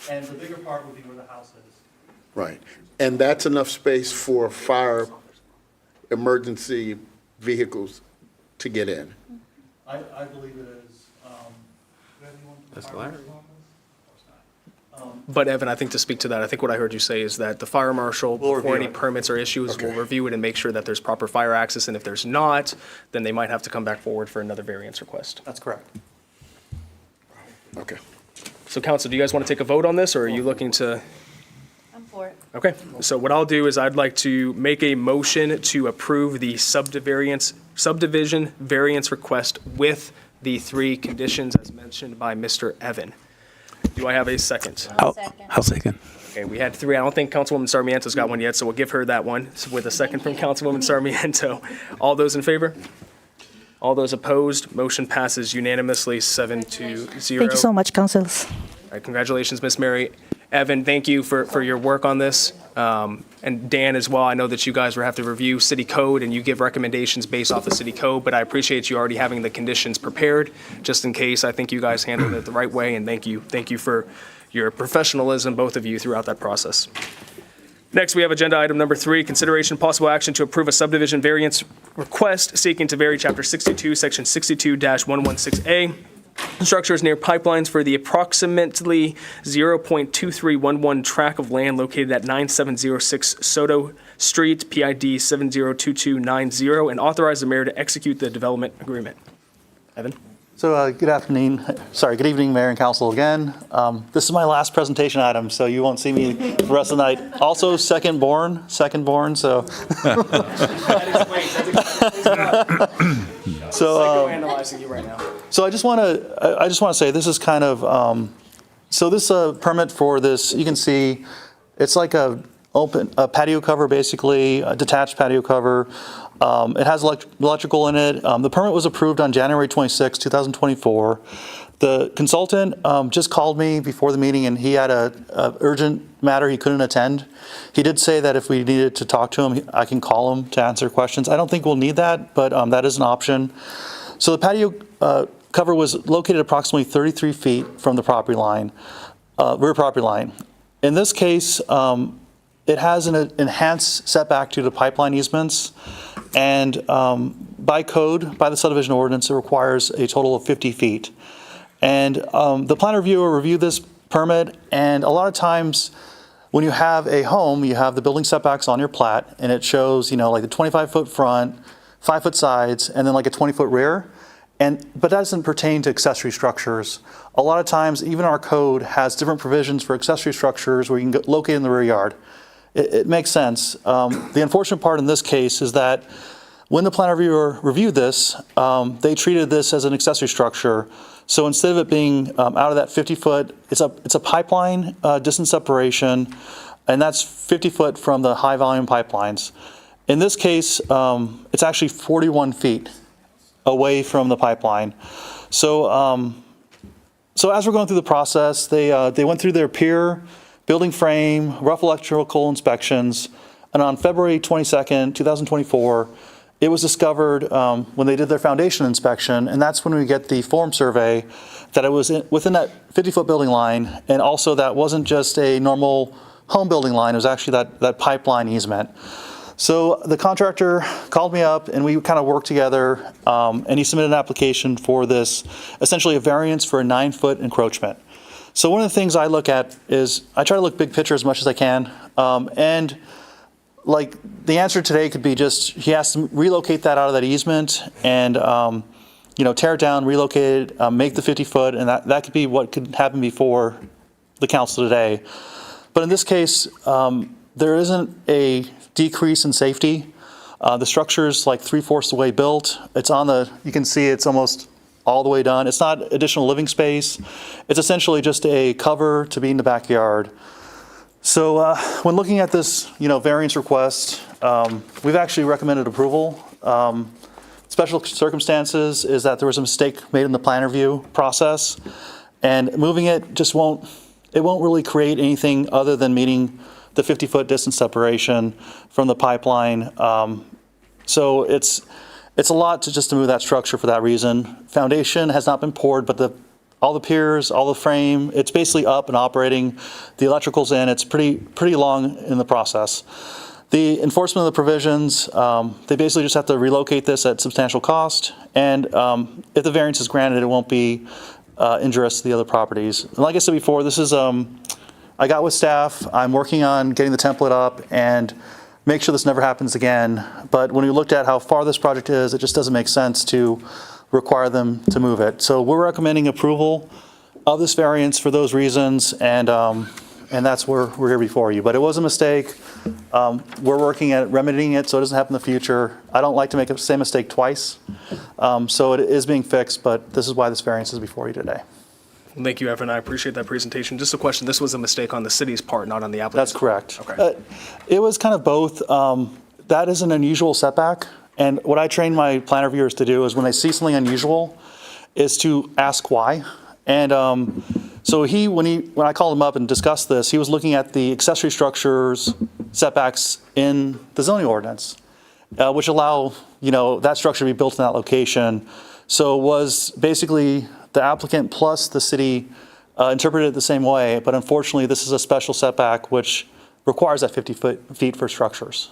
And the bigger part would be where the house is. Right. And that's enough space for fire emergency vehicles to get in. I believe it is. That's hilarious. But Evan, I think to speak to that, I think what I heard you say is that the fire marshal, We'll before review any it. permits or issues, will Okay. review it and make sure that there's proper fire access, and if there's not, then they might have to come back forward for another variance request. That's correct. Okay. So council, do you guys want to take a vote on this, or are you looking to? I'm for it. Okay, so what I'll do is I'd like to make a motion to approve the subdivision variance request with the 3 conditions as mentioned by Mr. Evan. Do I have a second? I'll second. Okay, we had 3. I don't think Councilwoman Sarmiento's got one yet, so we'll give her that one with a second from Councilwoman Sarmiento. All those in favor? All those opposed? Motion passes unanimously 7-0. Thank you so much, councils. All right, congratulations, Ms. Mary. Evan, thank you for your work on this. And Dan as well, I know that you guys will have to review city code and you give recommendations based off of city code, but I appreciate you already having the conditions prepared just in case. I think you guys handled it the right way, and thank you. Thank you for your professionalism, both of you, throughout that process. Next, we have agenda item number 3, consideration possible action to approve a subdivision variance request seeking to vary Chapter 62, Section 62-116A. Structures near pipelines for the approximately 0.2311 tract of land located at 9706 Soto Street, PID 702290, and authorize the mayor to execute the development agreement. Evan? So good evening, Mayor and Council again. This is my last presentation item, so you won't see me the rest of the night. Also, second born, so. Psychoanalyzing you right now. So I just want to say this is kind of so this permit for this, you can see it's like a patio cover, basically a detached patio cover. It has electrical in it. The permit was approved on January 26, 2024. The consultant just called me before the meeting, and he had a urgent matter he couldn't attend. He did say that if we needed to talk to him, I can call him to answer questions. I don't think we'll need that, but that is an option. So the patio cover was located approximately 33 feet from the property line, rear property line. In this case, it has an enhanced setback due to pipeline easements. And by code, by the subdivision ordinance, it requires a total of 50 feet. And the plan reviewer reviewed this permit, and a lot of times when you have a home, you have the building setbacks on your plat, and it shows, like the 25-foot front, 5-foot sides, and then like a 20-foot rear. But that doesn't pertain to accessory structures. A lot of times, even our code has different provisions for accessory structures where you can locate in the rear yard. It makes sense. The unfortunate part in this case is that when the plan reviewer reviewed this, they treated this as an accessory structure. So instead of it being out of that 50-foot, it's a pipeline distance separation, and that's 50 foot from the high volume pipelines. In this case, it's actually 41 feet away from the pipeline. So as we're going through the process, they went through their peer, building frame, rough electrical inspections, and on February 22nd, 2024, it was discovered when they did their foundation inspection, and that's when we get the form survey, that it was within that 50-foot building line, and also that wasn't just a normal home building line, it was actually that pipeline easement. So the contractor called me up, and we kind of worked together, and he submitted an application for this, essentially a variance for a 9-foot encroachment. So one of the things I look at is I try to look big picture as much as I can, and like the answer today could be just he has to relocate that out of that easement and tear it down, relocate it, make the 50-foot, and that could be what could happen before the council today. But in this case, there isn't a decrease in safety. The structure's like 3/4 the way built. It's you can see it's almost all the way done. It's not additional living space. It's essentially just a cover to be in the backyard. So when looking at this, variance request, we've actually recommended approval. Special circumstances is that there was a mistake made in the plan review process, and moving it just won't really create anything other than meeting the 50-foot distance separation from the pipeline. So it's a lot to move that structure for that reason. Foundation has not been poured, but all the piers, all the frame, it's basically up and operating. The electrical's in. It's pretty long in the process. The enforcement of the provisions, they basically just have to relocate this at substantial cost. And if the variance is granted, it won't be injurious to the other properties. And like I said before, this is, I got with staff. I'm working on getting the template up and make sure this never happens again. But when we looked at how far this project is, it just doesn't make sense to require them to move it. So we're recommending approval of this variance for those reasons, and that's where we're here before you. But it was a mistake. We're working at remedying it so it doesn't happen in the future. I don't like to make the same mistake twice. So it is being fixed, but this is why this variance is before you today. Thank you, Evan. I appreciate that presentation. Just a question, this was a mistake on the city's part, not on the applicant's That's correct. Okay. It was kind of both. That is an unusual setback. And what I train my plan reviewers to do is when they see something unusual, is to ask why. And so when I called him up and discussed this, he was looking at the accessory structures setbacks in the zoning ordinance, which allow that structure to be built in that location. So it was basically the applicant plus the city interpreted it the same way, but unfortunately this is a special setback which requires that 50 feet for structures.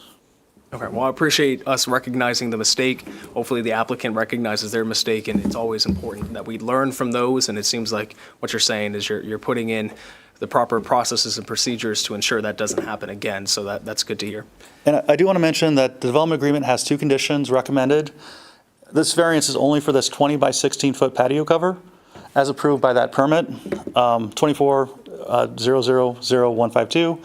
Okay, well, I appreciate us recognizing the mistake. Hopefully, the applicant recognizes their mistake, and it's always important that we learn from those, and it seems like what you're saying is you're putting in the proper processes and procedures to ensure that doesn't happen again, so that's good to hear. And I do want to mention that the development agreement has 2 conditions recommended. This variance is only for this 20 by 16 foot patio cover, as approved by that permit, 24-000152,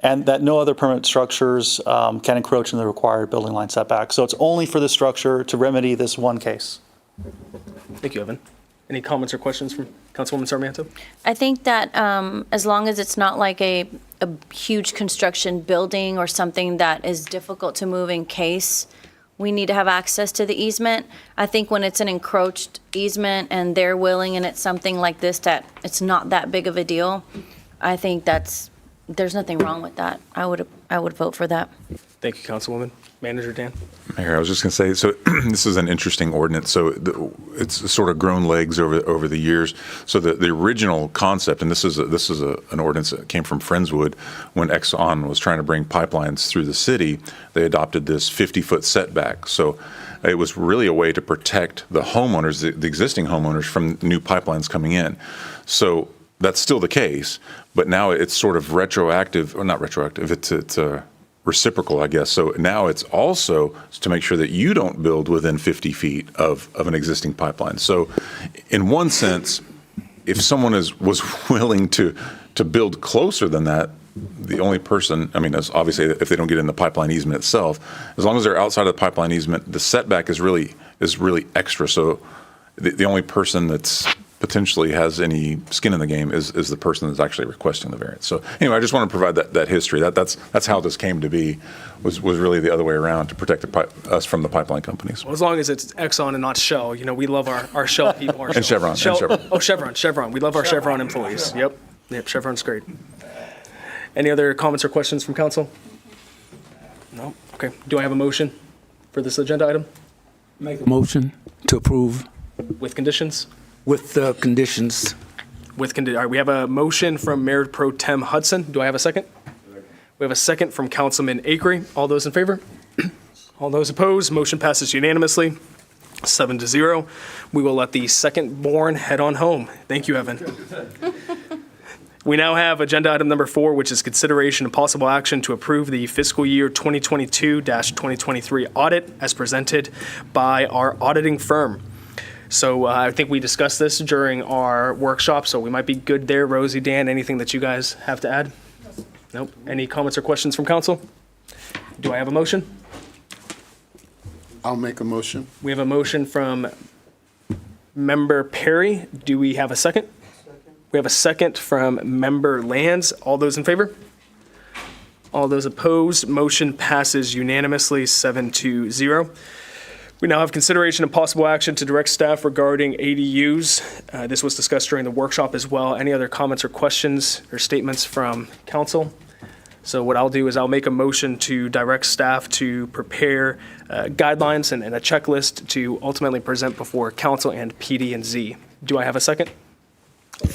and that no other permanent structures can encroach in the required building line setback. So it's only for the structure to remedy this one case. Thank you, Evan. Any comments or questions from Councilwoman Sarmiento? I think that as long as it's not like a huge construction building or something that is difficult to move in case we need to have access to the easement. I think when it's an encroached easement and they're willing and it's something like this that it's not that big of a deal, I think there's nothing wrong with that. I would vote for that. Thank you, Councilwoman. Manager Dan? Mayor, I was just going to say, so this is an interesting ordinance. So it's sort of grown legs over the years. So the original concept, and this is an ordinance that came from Friendswood when Exxon was trying to bring pipelines through the city. They adopted this 50-foot setback. So it was really a way to protect the homeowners, the existing homeowners, from new pipelines coming in. So that's still the case, but now it's sort of retroactive, or not retroactive. It's reciprocal, I guess. So now it's also to make sure that you don't build within 50 feet of an existing pipeline. So in one sense, if someone was willing to build closer than that, the only person, I mean, obviously if they don't get in the pipeline easement itself, as long as they're outside of the pipeline easement, the setback is really extra. So the only person that's potentially has any skin in the game is the person that's actually requesting the variance. So anyway, I just want to provide that history. That's how this came to be, was really the other way around, to protect us from the pipeline companies. Well, as long as it's Exxon and not Shell, we love our Shell people. Our And Chevron. Oh, Chevron. We love our Chevron employees. Yep, Chevron's great. Any other comments or questions from council? No? Okay. Do I have a motion for this agenda item? Make a motion to approve. With conditions? With the conditions. All right, we have a motion from Mayor Pro Tem Hudson. Do I have a second? We have a second from Councilman Akery. All those in favor? All those opposed? Motion passes unanimously, 7-0. We will let the second born head on home. Thank you, Evan. We now have agenda item number 4, which is consideration and possible action to approve the fiscal year 2022-2023 audit as presented by our auditing firm. So I think we discussed this during our workshop, so we might be good there. Rosie, Dan, anything that you guys have to add? Nope. Any comments or questions from council? Do I have a motion? I'll make a motion. We have a motion from Member Perry. Do we have a second? We have a second from Member Lands. All those in favor? All those opposed? Motion passes unanimously, 7-0. We now have consideration and possible action to direct staff regarding ADUs. This was discussed during the workshop as well. Any other comments or questions or statements from council? So what I'll do is I'll make a motion to direct staff to prepare guidelines and a checklist to ultimately present before council and PD&Z. Do I have a second?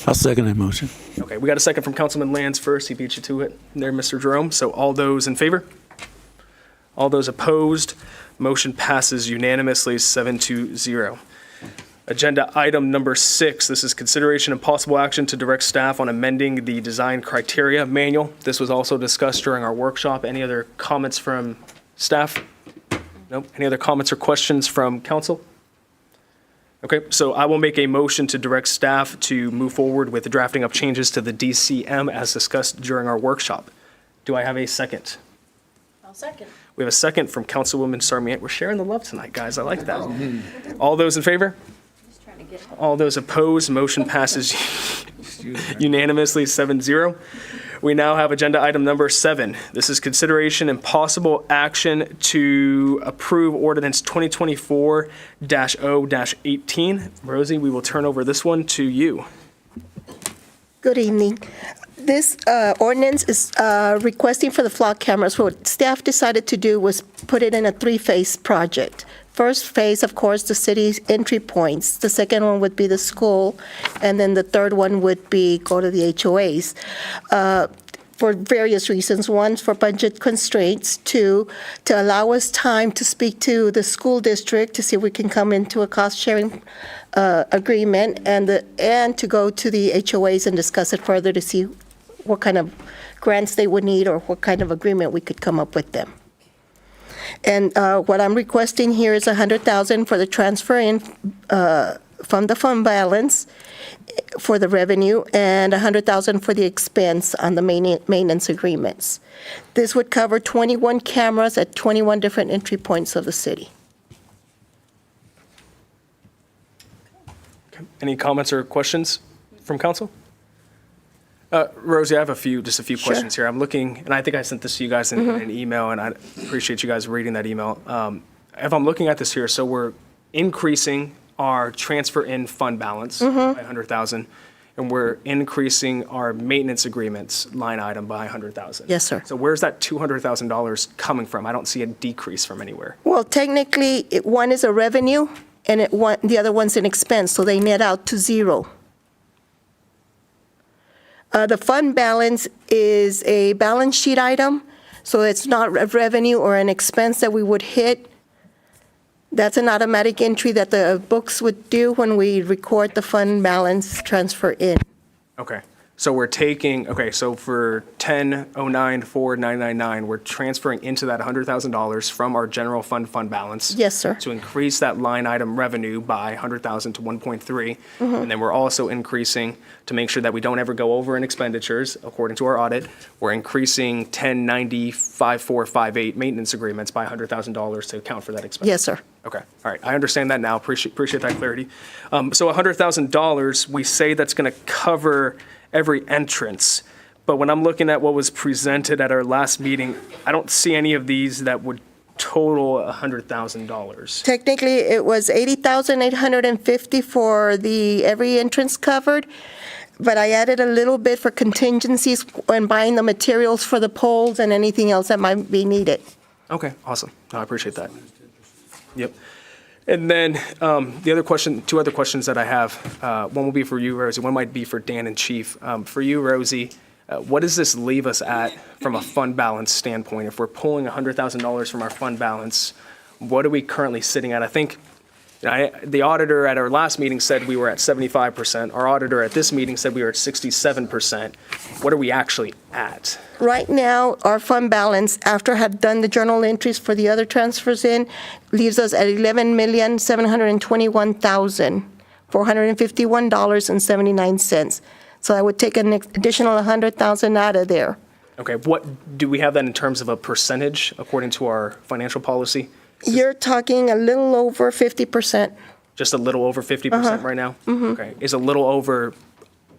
I'll second that motion. Okay, we got a second from Councilman Lands first. He beat you to it there, Mr. Jerome. So all those in favor? All those opposed? Motion passes unanimously, 7-0. Agenda item number 6, this is consideration and possible action to direct staff on amending the design criteria manual. This was also discussed during our workshop. Any other comments from staff? Nope. Any other comments or questions from council? Okay, so I will make a motion to direct staff to move forward with drafting up changes to the DCM as discussed during our workshop. Do I have a second? I'll second. We have a second from Councilwoman Sarmiento. We're sharing the love tonight, guys. I like that. All those in favor? All those opposed? Motion passes unanimously, 7-0. We now have agenda item number 7. This is consideration and possible action to approve ordinance 2024-0-18. Rosie, we will turn over this one to you. Good evening. This ordinance is requesting for the flock cameras. What staff decided to do was put it in a 3-phase project. First phase, of course, the city's entry points. The second one would be the school, and then the third one would be go to the HOAs. for various reasons. One, for budget constraints. Two, to allow us time to speak to the school district to see if we can come into a cost-sharing agreement, and to go to the HOAs and discuss it further to see what kind of grants they would need or what kind of agreement we could come up with them. And what I'm requesting here is $100,000 for the transfer in from the fund balance for the revenue, and $100,000 for the expense on the maintenance agreements. This would cover 21 cameras at 21 different entry points of the city. Any comments or questions from council? Rosie, I have just a few questions here. I'm looking, and I think I sent this to you guys in an email, and I appreciate you guys reading that email. If I'm looking at this here, so we're increasing our transfer in fund balance by $100,000, and we're increasing our maintenance agreements line item by $100,000. Yes, sir. So where's that $200,000 coming from? I don't see a decrease from anywhere. Well, technically, one is a revenue, and the other one's an expense, so they net out to zero. The fund balance is a balance sheet item, so it's not a revenue or an expense that we would hit. That's an automatic entry that the books would do when we record the fund balance transfer in. Okay. So we're taking, so for 10094999, we're transferring into that $100,000 from our general fund balance. Yes, sir. To increase that line item revenue by $100,000 to 1.3. And then we're also increasing, to make sure that we don't ever go over in expenditures, according to our audit, we're increasing 10905458 maintenance agreements by $100,000 to account for that expense. Yes, sir. Okay, all right, I understand that now, appreciate that clarity. So $100,000, we say that's gonna cover every entrance, but when I'm looking at what was presented at our last meeting, I don't see any of these that would total $100,000. Technically, it was $80,850 for every entrance covered, but I added a little bit for contingencies when buying the materials for the poles and anything else that might be needed. Okay, awesome, no, I appreciate that. Yep. And then two other questions that I have, one will be for you, Rosie, one might be for Dan and Chief. For you, Rosie, what does this leave us at from a fund balance standpoint? If we're pulling $100,000 from our fund balance, what are we currently sitting at? I think the auditor at our last meeting said we were at 75%. Our auditor at this meeting said we were at 67%. What are we actually at? Right now, our fund balance, after I had done the journal entries for the other transfers in, leaves us at $11,721,451.79. So I would take an additional $100,000 out of there. Okay, what, do we have that in terms of a percentage according to our financial policy? You're talking a little over 50%. Just a little over 50% right now? Okay, is a little over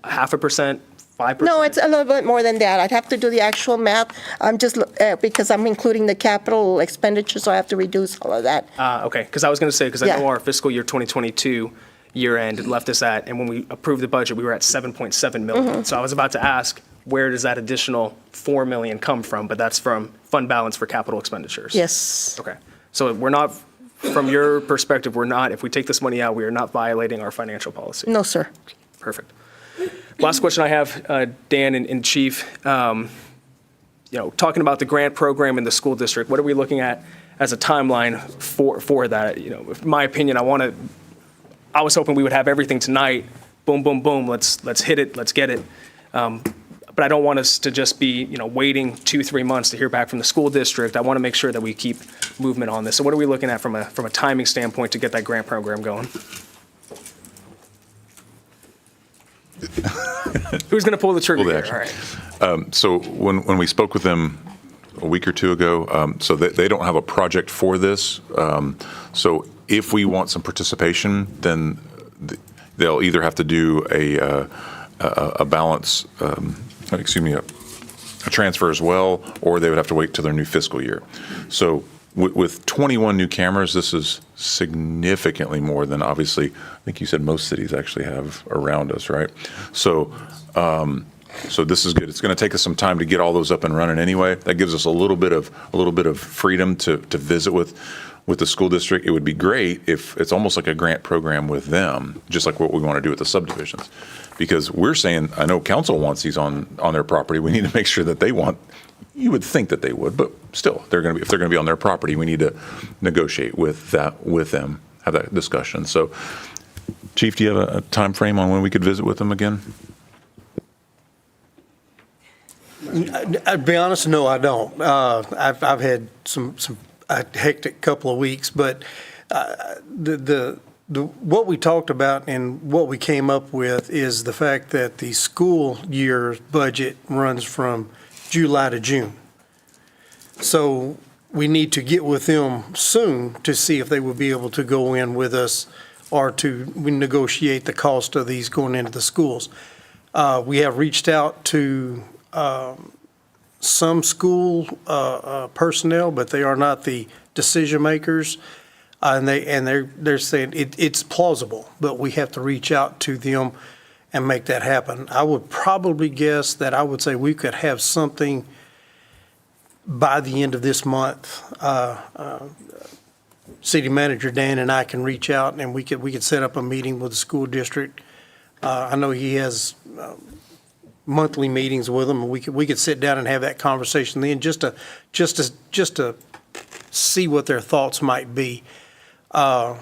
0.5%, 5%? No, it's a little bit more than that. I'd have to do the actual math. I'm just, because I'm including the capital expenditure, so I have to reduce all of that. Okay, because I was going to say, because I know our fiscal year 2022 year end left us at, and when we approved the budget, we were at 7.7 million. So I was about to ask, where does that additional 4 million come from? But that's from fund balance for capital expenditures. Yes. Okay, so we're not, from your perspective, we're not, if we take this money out, we are not violating our financial policy. No, sir. Perfect. Last question I have, Dan and Chief, talking about the grant program in the school district, what are we looking at as a timeline for that? In my opinion, I was hoping we would have everything tonight. Boom, boom, boom. Let's hit it. Let's get it. But I don't want us to just be, waiting 2-3 months to hear back from the school district. I want to make sure that we keep movement on this. So what are we looking at from a timing standpoint to get that grant program going? Who's going to pull the trigger here? All right. So when we spoke with them a week or two ago, so they don't have a project for this. So if we want some participation, then they'll either have to do a balance, a transfer as well, or they would have to wait till their new fiscal year. So with 21 new cameras, this is significantly more than, obviously, I think you said most cities actually have around us, right? So this is good. It's going to take us some time to get all those up and running anyway. That gives us a little bit of freedom to visit with with the school district, it would be great if it's almost like a grant program with them, just like what we want to do with the subdivisions. Because we're saying, I know council wants these on their property. We need to make sure that they want, you would think that they would, but still, if they're going to be on their property, we need to negotiate with them, have that discussion. So, Chief, do you have a time frame on when we could visit with them again? I'll be honest, no, I don't. I've had some a hectic couple of weeks, but what we talked about and what we came up with is the fact that the school year budget runs from July to June. So we need to get with them soon to see if they will be able to go in with us or to negotiate the cost of these going into the schools. We have reached out to some school personnel, but they are not the decision makers. And they're saying it's plausible, but we have to reach out to them and make that happen. I would probably guess that I would say we could have something by the end of this month. City Manager Dan and I can reach out and we could set up a meeting with the school district. I know he has monthly meetings with them, and we could sit down and have that conversation then, just to see what their thoughts might be. But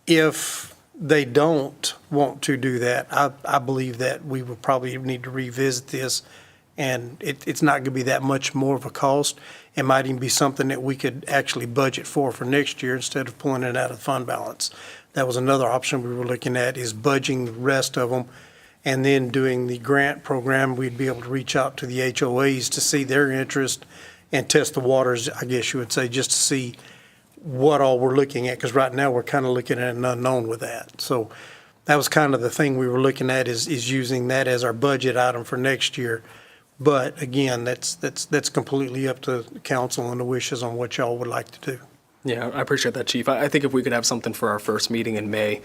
if they don't want to do that, I believe that we will probably need to revisit this, and it's not going to be that much more of a cost. It might even be something that we could actually budget for next year instead of pulling it out of fund balance. That was another option we were looking at, is budgeting the rest of them and then doing the grant program. We'd be able to reach out to the HOAs to see their interest and test the waters, I guess you would say, just to see what all we're looking at, because right now we're kind of looking at an unknown with that. So that was kind of the thing we were looking at, is using that as our budget item for next year. But again, that's completely up to the council and the wishes on what y'all would like to do. Yeah, I appreciate that, Chief. I think if we could have something for our first meeting in May,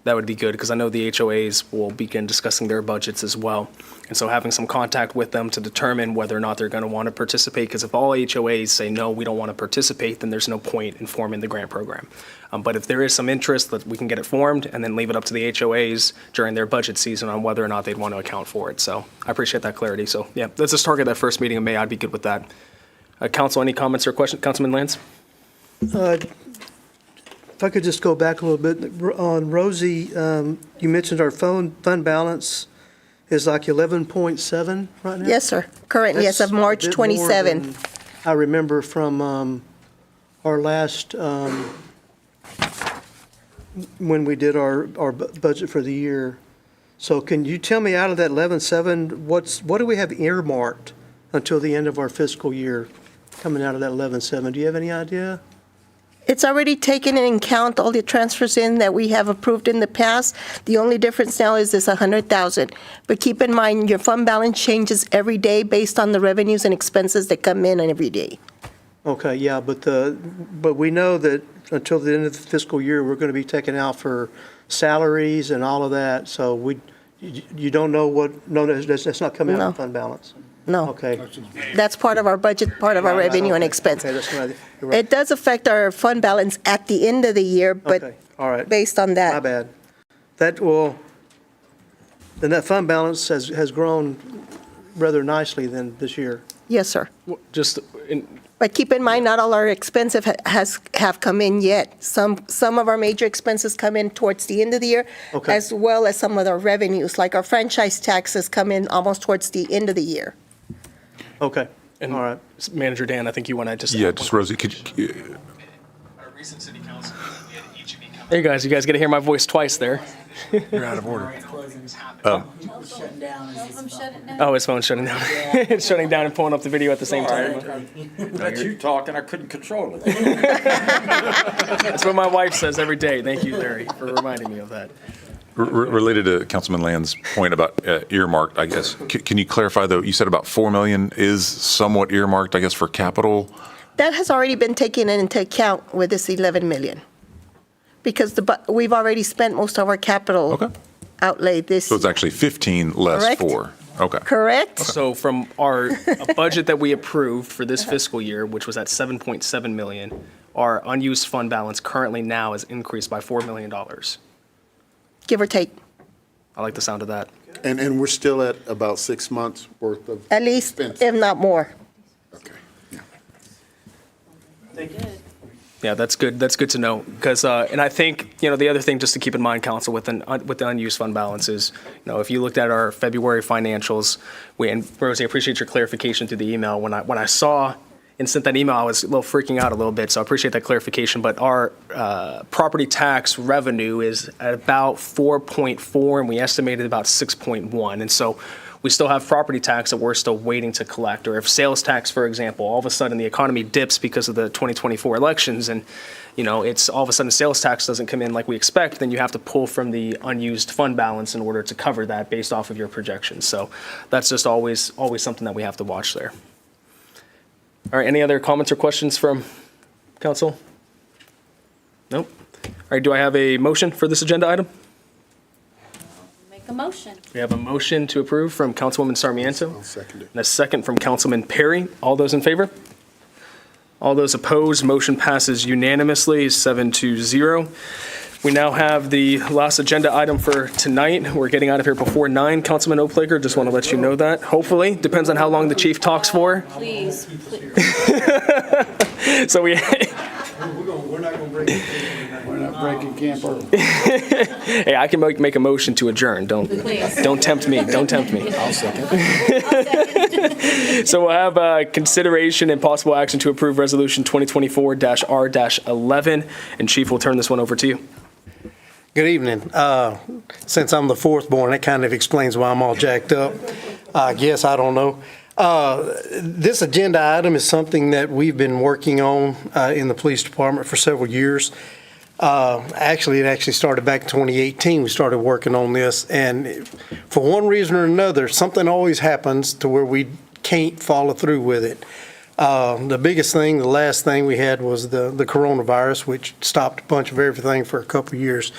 that would be good, because I know the HOAs will begin discussing their budgets as well. And so having some contact with them to determine whether or not they're going to want to participate, because if all HOAs say, no, we don't want to participate, then there's no point in forming the grant program. But if there is some interest, that we can get it formed and then leave it up to the HOAs during their budget season on whether or not they'd want to account for it. So I appreciate that clarity. So yeah, let's just target that first meeting in May. I'd be good with that. Council, any comments or questions? Councilman Lance? If I could just go back a little bit on Rosie, you mentioned our fund balance is like 11.7 right now? Yes, sir. Currently, yes, of March That's a bit more 27. than I remember from our last, when we did our budget for the year. So can you tell me, out of that 11.7, what do we have earmarked until the end of our fiscal year coming out of that 11.7? Do you have any idea? It's already taken in account all the transfers in that we have approved in the past. The only difference now is this 100,000. But keep in mind, your fund balance changes every day based on the revenues and expenses that come in every day. Okay, yeah, but we know that until the end of the fiscal year, we're going to be taking out for salaries and all of that. So you don't know what? No, that's not coming out of fund balance. No. Okay. That's part of our budget, part of our revenue and expense. Okay, that's right. You're right. It does affect our fund balance at the end of the year, but Okay, all right. based on that. My bad. Then that fund balance has grown rather nicely then this year. Yes, sir. Just But keep in mind, not all our expenses have come in yet. Some of our major expenses come in towards the end of the year, Okay. as well as some of our revenues, like our franchise taxes come in almost towards the end of the year. Okay, and all right. Manager Dan, I think you want to just Yeah, add just one. Rosie, could you, At a recent city council, we had each of you come. Hey guys, you guys get to hear my voice twice there. you're out of order. Oh, his phone's shutting down. It's shutting down and pulling up the video at the same time. Let you talk and I couldn't control it. That's what my wife says every day. Thank you, Larry, for reminding me of that. Related to Councilman Land's point about earmarked, I guess, can you clarify, though, you said about 4 million is somewhat earmarked, I guess, for capital? That has already been taken into account with this 11 million, because we've already spent most of our capital outlay this. So it's actually 15 less Correct. 4. Okay. correct? So from our a budget that we approved for this fiscal year, which was at 7.7 million, our unused fund balance currently now is increased by $4 million. Give or take, I like the sound of that. And we're still at about 6 months worth of. at least, expense. if not more. Okay. Yeah, that's good. That's good to know because, and I think the other thing just to keep in mind, Council, with the unused fund balance is, if you looked at our February financials, and Rosie, I appreciate your clarification through the email. When I saw and sent that email, I was a little freaking out a little bit, so I appreciate that clarification. But our property tax revenue is at about 4.4, and we estimated about 6.1, and so we still have property tax that we're still waiting to collect. Or if sales tax, for example, all of a sudden the economy dips because of the 2024 elections and, it's all of a sudden sales tax doesn't come in like we expect, then you have to pull from the unused fund balance in order to cover that based off of your projections. So that's just always something that we have to watch there. All right, any other comments or questions from council? Nope. All right, do I have a motion for this agenda item? Make a motion. We have a motion to approve from Councilwoman Sarmiento. I'll second it. And a second from Councilman Perry. All those in favor? All those opposed, motion passes unanimously, 7-0. We now have the last agenda item for tonight. We're getting out of here before 9. Councilman Oplager, just want to let you know that. Hopefully, depends on how long the chief talks for. Please. So We're not going to break it. We're not breaking camp early. hey, I can make a motion to adjourn. Don't tempt me. Don't tempt me. I'll second. So we'll have consideration and possible action to approve Resolution 2024-R-11. And Chief, we'll turn this one over to you. Good evening. Since I'm the fourth born, it kind of explains why I'm all jacked up. I guess, I don't know. This agenda item is something that we've been working on in the police department for several years. Actually, it started back in 2018. We started working on this, and for one reason or another, something always happens to where we can't follow through with it. The biggest thing, the last thing we had was the coronavirus, which stopped a bunch of everything for a couple of years.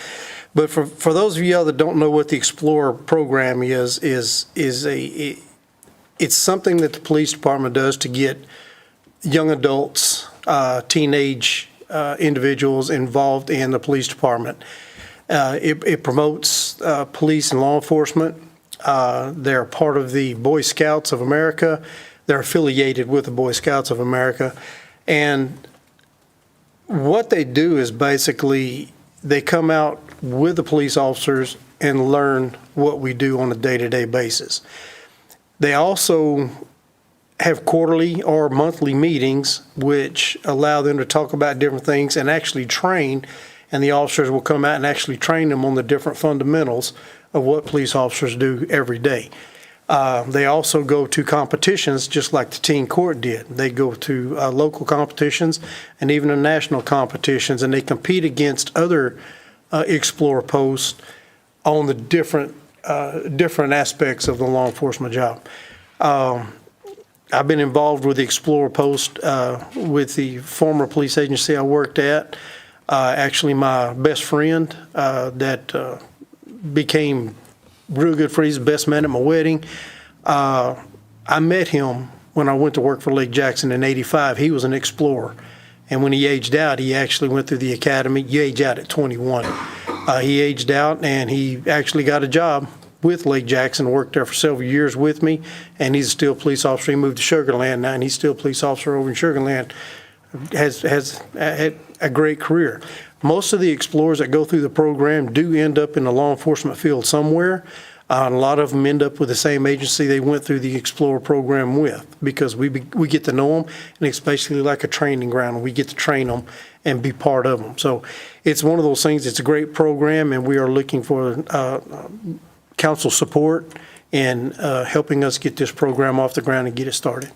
But for those of you that don't know what the Explorer program is it's something that the police department does to get young adults, teenage individuals involved in the police department. It promotes police and law enforcement. They're part of the Boy Scouts of America. They're affiliated with the Boy Scouts of America. And what they do is basically they come out with the police officers and learn what we do on a day-to-day basis. They also have quarterly or monthly meetings which allow them to talk about different things and actually train, and the officers will come out and actually train them on the different fundamentals of what police officers do every day. They also go to competitions just like the teen court did. They go to local competitions and even the national competitions, and they compete against other Explorer posts on the different aspects of the law enforcement job. I've been involved with the Explorer post with the former police agency I worked at. Actually, my best friend that became real good friends, best man at my wedding. I met him when I went to work for Lake Jackson in '85. He was an Explorer. And when he aged out, he actually went through the academy. You age out at 21. He aged out and he actually got a job with Lake Jackson, worked there for several years with me, and he's still a police officer. He moved to Sugar Land now, and he's still a police officer over in Sugar Land. Has had a great career. Most of the Explorers that go through the program do end up in the law enforcement field somewhere. A lot of them end up with the same agency they went through the Explorer program with, because we get to know them, and it's basically like a training ground. We get to train them and be part of them. So it's one of those things. It's a great program, and we are looking for council support in helping us get this program off the ground and get it started.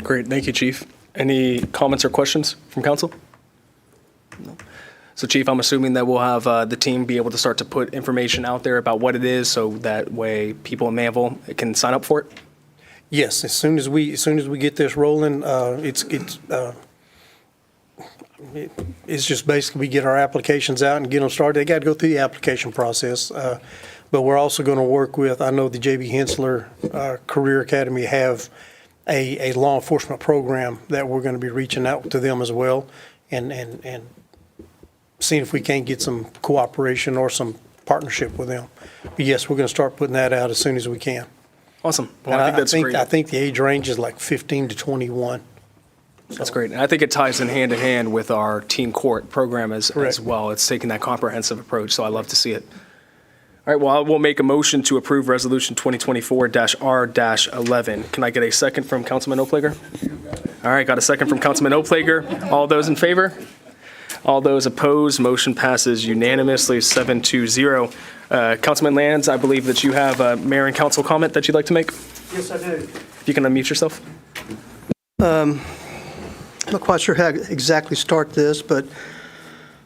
Great. Thank you, Chief. Any comments or questions from council? No. So, Chief, I'm assuming that we'll have the team be able to start to put information out there about what it is, so that way people in Manvel can sign up for it? Yes, as soon as we get this rolling, it's just basically we get our applications out and get them started. They got to go through the application process. but we're also going to work with, I know the J.B. Hensler Career Academy have a law enforcement program that we're going to be reaching out to them as well and seeing if we can't get some cooperation or some partnership with them. But yes, we're going to start putting that out as soon as we can. Awesome. Well, And I think that's great. I think the age range is like 15 to 21. That's great. And I think it ties in hand with our teen court program as Correct. well. It's taking that comprehensive approach, so I love to see it. All right, well, I will make a motion to approve Resolution 2024-R-11. Can I get a second from Councilman Oplager? All right, got a second from Councilman Oplager. All those in favor? All those opposed? Motion passes unanimously, 7-0. Councilman Lands, I believe that you have a mayor and council comment that you'd like to make. Yes, I do. If you can unmute yourself. I'm not quite sure how to exactly start this, but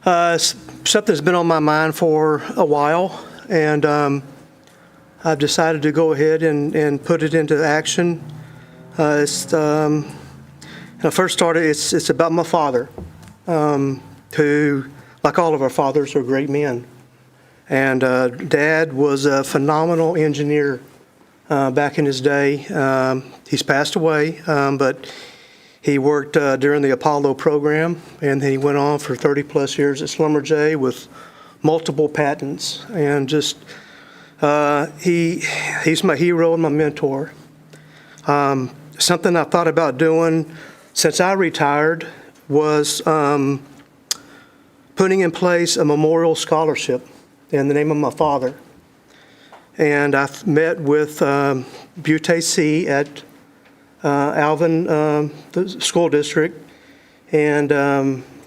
something's been on my mind for a while, and I've decided to go ahead and put it into action. When I first started, it's about my father, who, like all of our fathers, are great men. And Dad was a phenomenal engineer back in his day. He's passed away, but he worked during the Apollo program, and then he went on for 30-plus years at Schlumberger with multiple patents. And just, he's my hero and my mentor. Something I thought about doing since I retired was putting in place a memorial scholarship in the name of my father. And I've met with Butte C at Alvin, the school district, and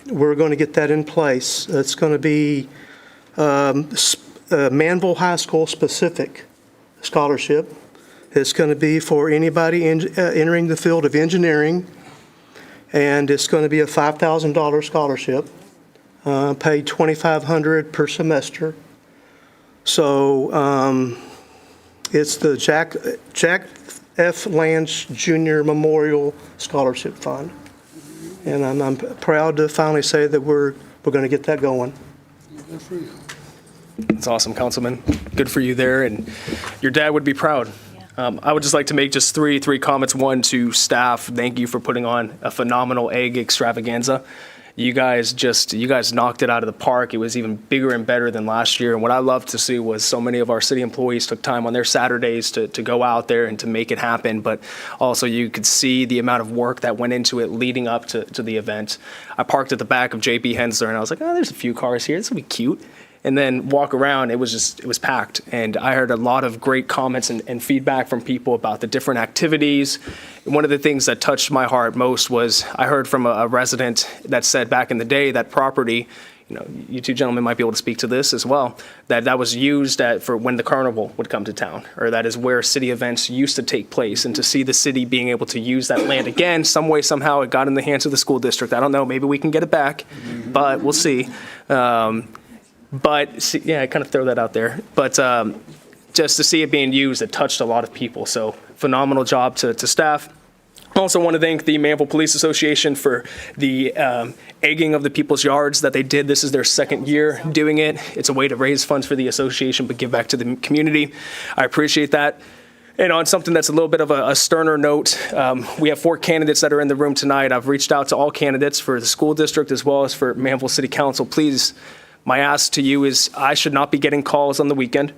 we're going to get that in place. It's going to be Manvel High School specific scholarship. It's going to be for anybody entering the field of engineering, and it's going to be a $5,000 scholarship, paid $2,500 per semester. So it's the Jack F. Lands Jr. Memorial Scholarship Fund, and I'm proud to finally say that we're going to get that going. That's awesome, Councilman. Good for you there, and your dad would be proud. I would just like to make just three comments. One, to staff, thank you for putting on a phenomenal egg extravaganza. You guys knocked it out of the park. It was even bigger and better than last year. And what I loved to see was so many of our city employees took time on their Saturdays to go out there and to make it happen. But also you could see the amount of work that went into it leading up to the event. I parked at the back of J.B. Hensler and I was like, oh, there's a few cars here. This will be cute. And then walk around, it was packed. And I heard a lot of great comments and feedback from people about the different activities. And one of the things that touched my heart most was I heard from a resident that said back in the day that property, you two gentlemen might be able to speak to this as well, that was used for when the carnival would come to town, or that is where city events used to take place. And to see the city being able to use that land again, some way, somehow it got in the hands of the school district. I don't know, maybe we can get it back, but we'll see. But yeah, I kind of throw that out there. But just to see it being used, it touched a lot of people. So phenomenal job to staff. Also want to thank the Manvel Police Association for the egging of the people's yards that they did. This is their second year doing it. It's a way to raise funds for the association, but give back to the community. I appreciate that. And on something that's a little bit of a sterner note, we have 4 candidates that are in the room tonight. I've reached out to all candidates for the school district as well as for Manvel City Council. Please, my ask to you is I should not be getting calls on the weekend.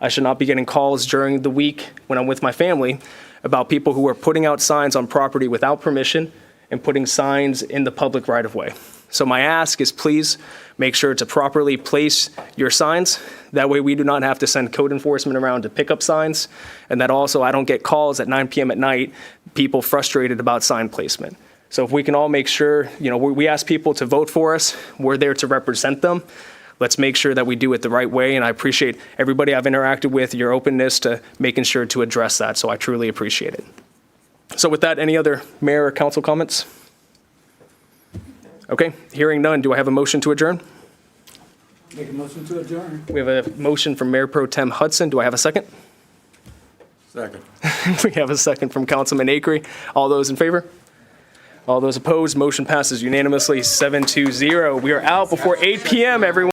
I should not be getting calls during the week when I'm with my family about people who are putting out signs on property without permission and putting signs in the public right-of-way. So my ask is please make sure to properly place your signs. That way we do not have to send code enforcement around to pick up signs, and that also I don't get calls at 9 p.m. at night, people frustrated about sign placement. So if we can all make sure, we ask people to vote for us, we're there to represent them. Let's make sure that we do it the right way, and I appreciate everybody I've interacted with, your openness to making sure to address that, so I truly appreciate it. So with that, any other mayor or council comments? Okay, hearing none, do I have a motion to adjourn? Make a motion to adjourn. We have a motion from Mayor Pro Tem Hudson. Do I have a second? Second. We have a second from Councilman Acree. All those in favor? All those opposed? Motion passes unanimously, 7-0. We are out before 8 p.m., everyone.